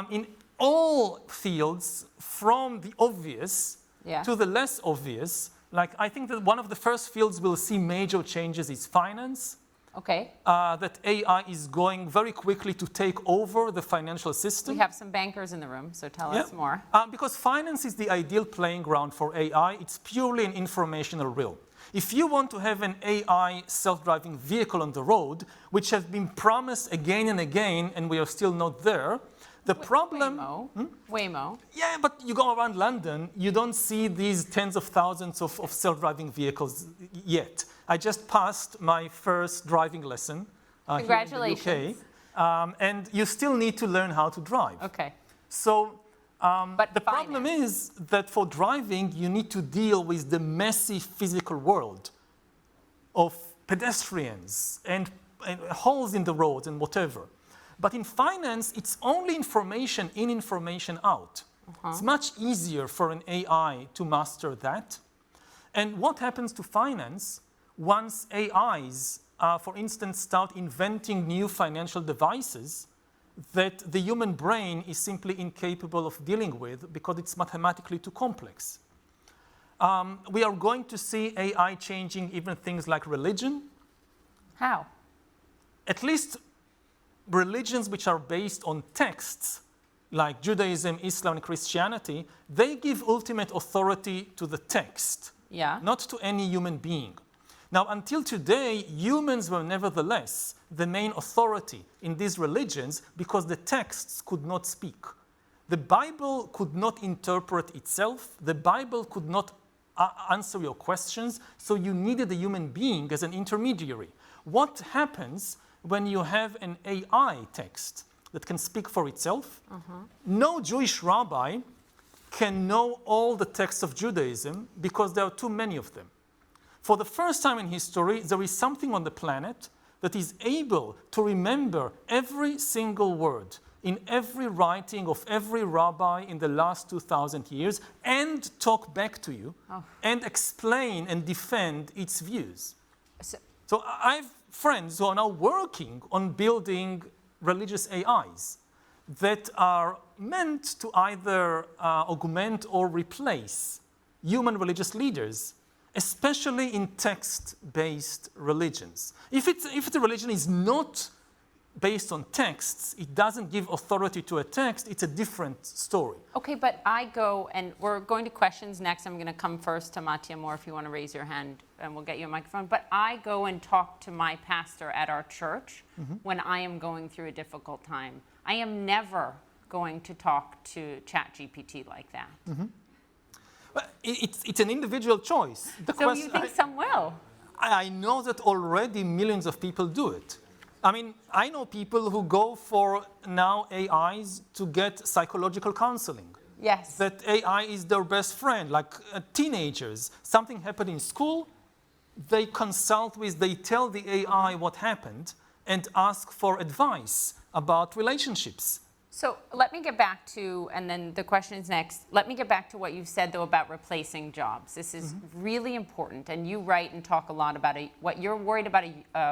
In all fields, from the obvious to the less obvious, like I think that one of the first fields we'll see major changes is finance. Okay. That AI is going very quickly to take over the financial system. We have some bankers in the room, so tell us more. Because finance is the ideal playing ground for AI. It's purely an informational realm. If you want to have an AI self-driving vehicle on the road, which has been promised again and again, and we are still not there, the problem... Waymo. Waymo. Yeah, but you go around London, you don't see these tens of thousands of self-driving vehicles yet. I just passed my first driving lesson Congratulations. here in the UK, and you still need to learn how to drive. Okay. So But the problem is that for driving, you need to deal with the messy physical world of pedestrians and holes in the roads and whatever. But in finance, it's only information in, information out. It's much easier for an AI to master that. And what happens to finance once AIs, for instance, start inventing new financial devices that the human brain is simply incapable of dealing with because it's mathematically too complex? We are going to see AI changing even things like religion. How? At least religions which are based on texts, like Judaism, Islam, and Christianity, they give ultimate authority to the text, not to any human being. Now, until today, humans were nevertheless the main authority in these religions because the texts could not speak. The Bible could not interpret itself. The Bible could not answer your questions, so you needed a human being as an intermediary. What happens when you have an AI text that can speak for itself? No Jewish rabbi can know all the texts of Judaism because there are too many of them. For the first time in history, there is something on the planet that is able to remember every single word in every writing of every rabbi in the last 2,000 years and talk back to you and explain and defend its views. So I have friends who are now working on building religious AIs that are meant to either augment or replace human religious leaders, especially in text-based religions. If the religion is not based on texts, it doesn't give authority to a text, it's a different story. Okay, but I go, and we're going to questions next. I'm going to come first to Mattia Moore if you want to raise your hand, and we'll get you a microphone. But I go and talk to my pastor at our church when I am going through a difficult time. I am never going to talk to ChatGPT like that. But it's an individual choice. So you think some will? I know that already millions of people do it. I mean, I know people who go for now AIs to get psychological counseling. Yes. That AI is their best friend, like teenagers. Something happened in school, they consult with, they tell the AI what happened and ask for advice about relationships. So let me get back to, and then the question is next, let me get back to what you said, though, about replacing jobs. This is really important, and you write and talk a lot about what you're worried about,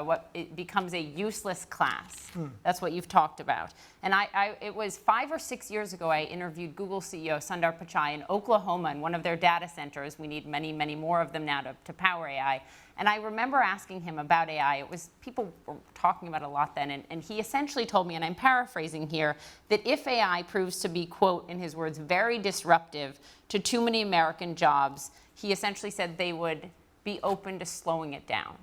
what it becomes a useless class. That's what you've talked about. And it was 5 or 6 years ago, I interviewed Google CEO Sundar Pichai in Oklahoma in one of their data centers. We need many, many more of them now to power AI. And I remember asking him about AI. People were talking about it a lot then, and he essentially told me, and I'm paraphrasing here, that if AI proves to be, quote, in his words, very disruptive to too many American jobs, he essentially said they would be open to slowing it down.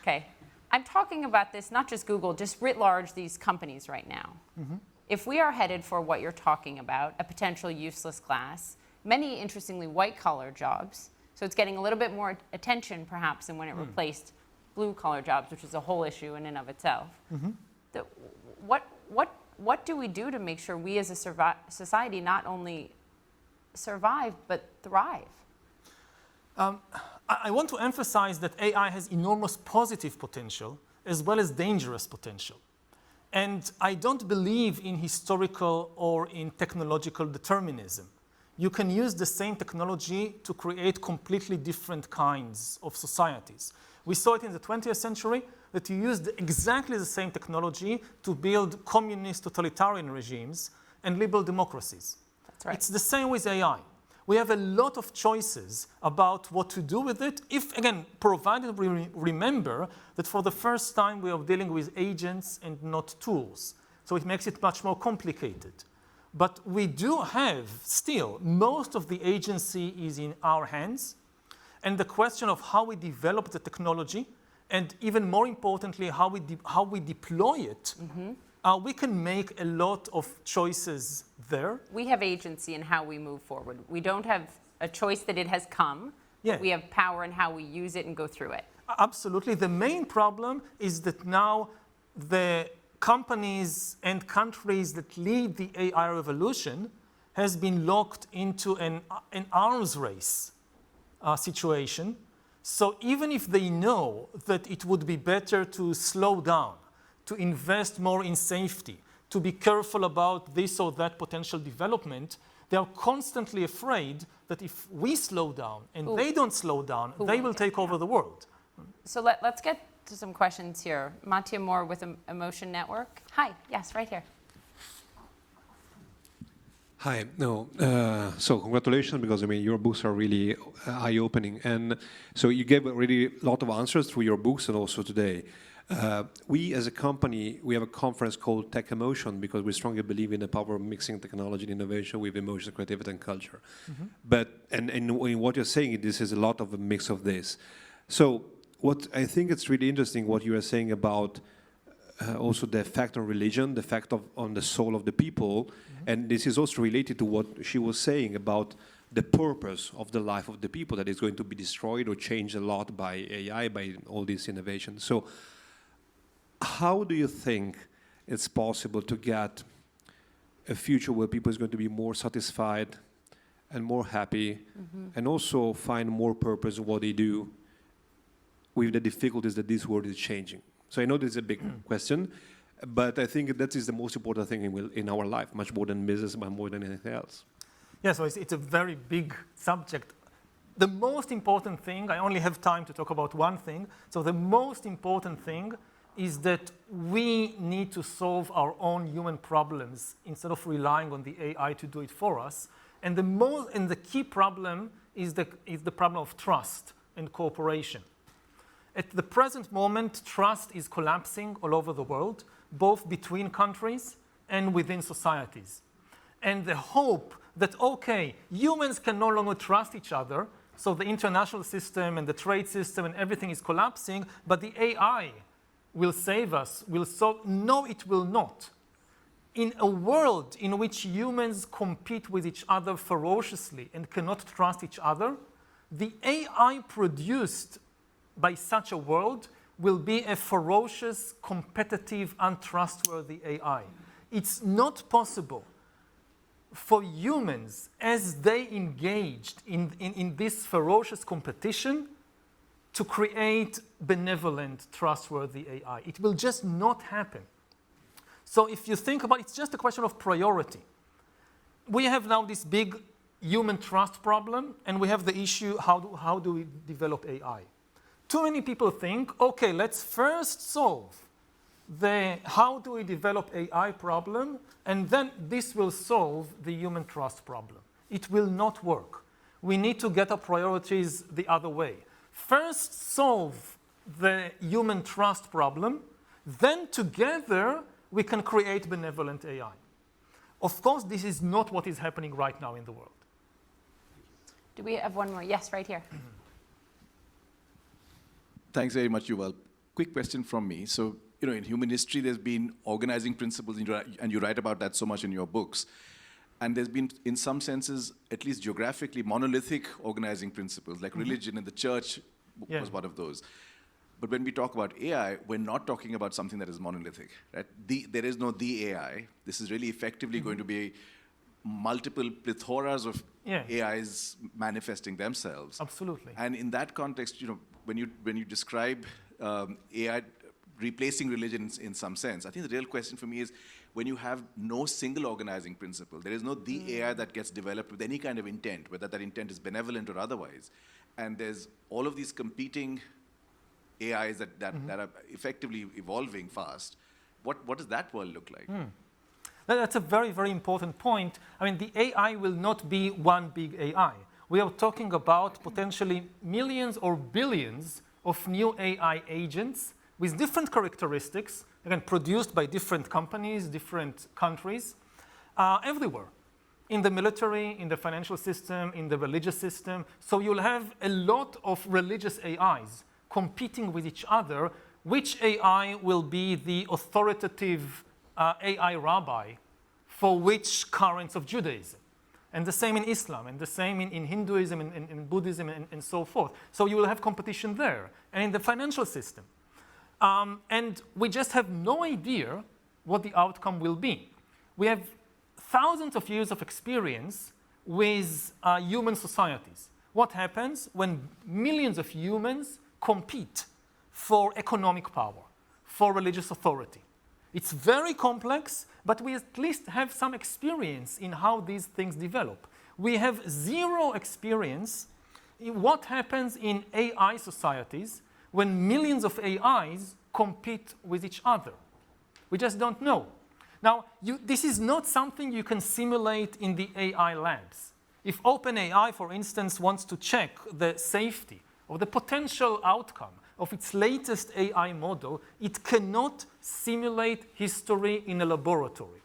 Okay. I'm talking about this, not just Google, just writ large, these companies right now. If we are headed for what you're talking about, a potential useless class, many, interestingly, white-collar jobs, so it's getting a little bit more attention, perhaps, than when it replaced blue-collar jobs, which is a whole issue in and of itself. What do we do to make sure we as a society not only survive, but thrive? I want to emphasize that AI has enormous positive potential as well as dangerous potential. And I don't believe in historical or in technological determinism. You can use the same technology to create completely different kinds of societies. We saw it in the 20th century that you used exactly the same technology to build communist totalitarian regimes and liberal democracies. That's right. It's the same with AI. We have a lot of choices about what to do with it, if, again, provided we remember that for the first time we are dealing with agents and not tools. So it makes it much more complicated. But we do have still, most of the agency is in our hands. and the question of how we develop the technology, and even more importantly, how we deploy it, we can make a lot of choices there. We have agency in how we move forward. We don't have a choice that it has come. Yeah. We have power in how we use it and go through it. Absolutely. The main problem is that now the companies and countries that lead the AI revolution has been locked into an arms race situation. So even if they know that it would be better to slow down, to invest more in safety, to be careful about this or that potential development, they are constantly afraid that if we slow down and they don't slow down, they will take over the world. So let's get to some questions here. Mattia Moore with Emotion Network. Hi, yes, right here. Hi, so congratulations, because I mean your books are really eye-opening, and so you gave already a lot of answers through your books and also today. We as a company, we have a conference called Tech Emotion because we strongly believe in the power of mixing technology and innovation with emotion, creativity, and culture. But and in what you're saying, this is a lot of a mix of this. So what I think it's really interesting what you are saying about also the effect on religion, the effect on the soul of the people, and this is also related to what she was saying about the purpose of the life of the people that is going to be destroyed or changed a lot by AI, by all these innovations. So how do you think it's possible to get a future where people is going to be more satisfied and more happy and also find more purpose in what they do with the difficulties that this world is changing? So I know this is a big question, but I think that is the most important thing in our life, much more than business, but more than anything else. Yeah, so it's a very big subject. The most important thing, I only have time to talk about one thing, so the most important thing is that we need to solve our own human problems instead of relying on the AI to do it for us. And the key problem is the problem of trust and cooperation. At the present moment, trust is collapsing all over the world, both between countries and within societies. And the hope that, okay, humans can no longer trust each other, so the international system and the trade system and everything is collapsing, but the AI will save us, no, it will not. In a world in which humans compete with each other ferociously and cannot trust each other, the AI produced by such a world will be a ferocious, competitive, untrustworthy AI. It's not possible for humans, as they engaged in this ferocious competition, to create benevolent, trustworthy AI. It will just not happen. So if you think about it, it's just a question of priority. We have now this big human trust problem, and we have the issue, how do we develop AI? Too many people think, okay, let's first solve the how do we develop AI problem, and then this will solve the human trust problem. It will not work. We need to get our priorities the other way. First solve the human trust problem, then together we can create benevolent AI. Of course, this is not what is happening right now in the world. Do we have one more? Yes, right here. Thanks very much, Yuval. Quick question from me. So, in human history, there's been organizing principles, and you write about that so much in your books. And there's been, in some senses, at least geographically, monolithic organizing principles, like religion and the church was one of those. But when we talk about AI, we're not talking about something that is monolithic, right? There is no the AI. This is really effectively going to be multiple plethoras of AIs manifesting themselves. Absolutely. And in that context, when you describe AI replacing religion in some sense, I think the real question for me is, when you have no single organizing principle, there is no the AI that gets developed with any kind of intent, whether that intent is benevolent or otherwise, and there's all of these competing AIs that are effectively evolving fast, what does that world look like? That's a very, very important point. I mean, the AI will not be one big AI. We are talking about potentially millions or billions of new AI agents with different characteristics, again, produced by different companies, different countries, everywhere. in the military, in the financial system, in the religious system. So you'll have a lot of religious AIs competing with each other. Which AI will be the authoritative AI rabbi for which currents of Judaism? And the same in Islam, and the same in Hinduism and Buddhism and so forth. So you will have competition there. And in the financial system. And we just have no idea what the outcome will be. We have thousands of years of experience with human societies. What happens when millions of humans compete for economic power, for religious authority? It's very complex, but we at least have some experience in how these things develop. We have zero experience in what happens in AI societies when millions of AIs compete with each other. We just don't know. Now, this is not something you can simulate in the AI labs. If OpenAI, for instance, wants to check the safety or the potential outcome of its latest AI model, it cannot simulate history in a laboratory.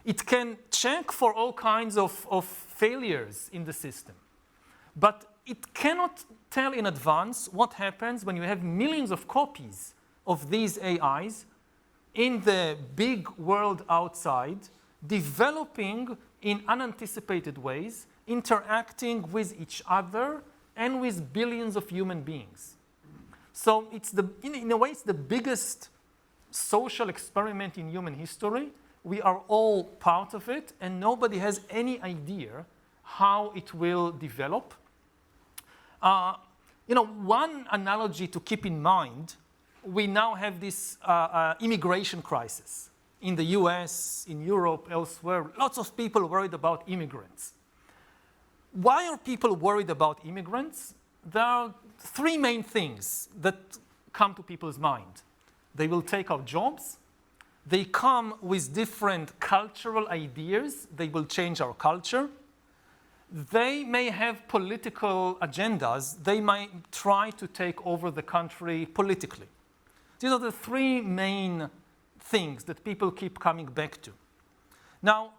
It can check for all kinds of failures in the system, but it cannot tell in advance what happens when you have millions of copies of these AIs in the big world outside, developing in unanticipated ways, interacting with each other and with billions of human beings. So it's in a way, it's the biggest social experiment in human history. We are all part of it, and nobody has any idea how it will develop. One analogy to keep in mind, we now have this immigration crisis in the US, in Europe, elsewhere. Lots of people worried about immigrants. Why are people worried about immigrants? There are three main things that come to people's mind. They will take our jobs. They come with different cultural ideas. They will change our culture. They may have political agendas. They might try to take over the country politically. These are the three main things that people keep coming back to. Now,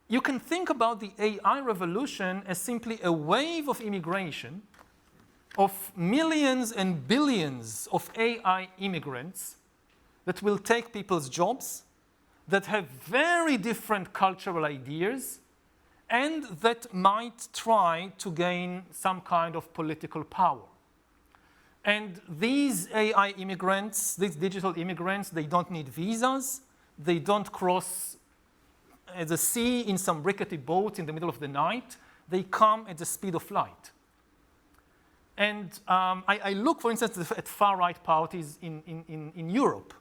you can think about the AI revolution as simply a wave of immigration of millions and billions of AI immigrants that will take people's jobs, that have very different cultural ideas, and that might try to gain some kind of political power. And these AI immigrants, these digital immigrants, they don't need visas. They don't cross the sea in some rickety boat in the middle of the night. They come at the speed of light. And I look, for instance, at far-right parties in Europe.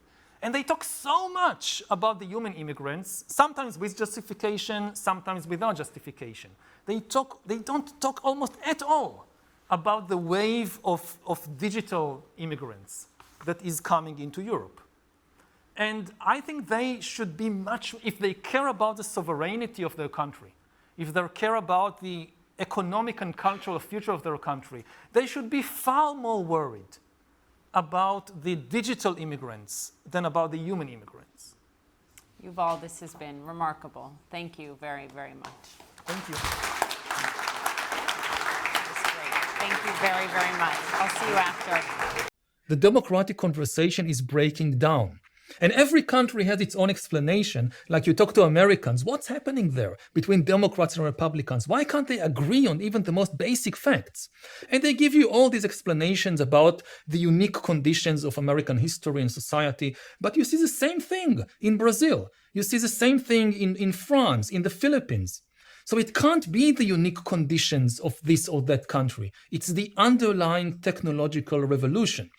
And they talk so much about the human immigrants, sometimes with justification, sometimes without justification. They don't talk almost at all about the wave of digital immigrants that is coming into Europe. And I think they should be if they care about the sovereignty of their country, if they care about the economic and cultural future of their country, they should be far more worried about the digital immigrants than about the human immigrants. Yuval, this has been remarkable. Thank you very, very much. Thank you. That's great. Thank you very, very much. I'll see you after. The democratic conversation is breaking down. And every country has its own explanation. Like you talk to Americans, what's happening there between Democrats and Republicans? Why can't they agree on even the most basic facts? And they give you all these explanations about the unique conditions of American history and society. But you see the same thing in Brazil. You see the same thing in France, in the Philippines. So it can't be the unique conditions of this or that country. It's the underlying technological revolution.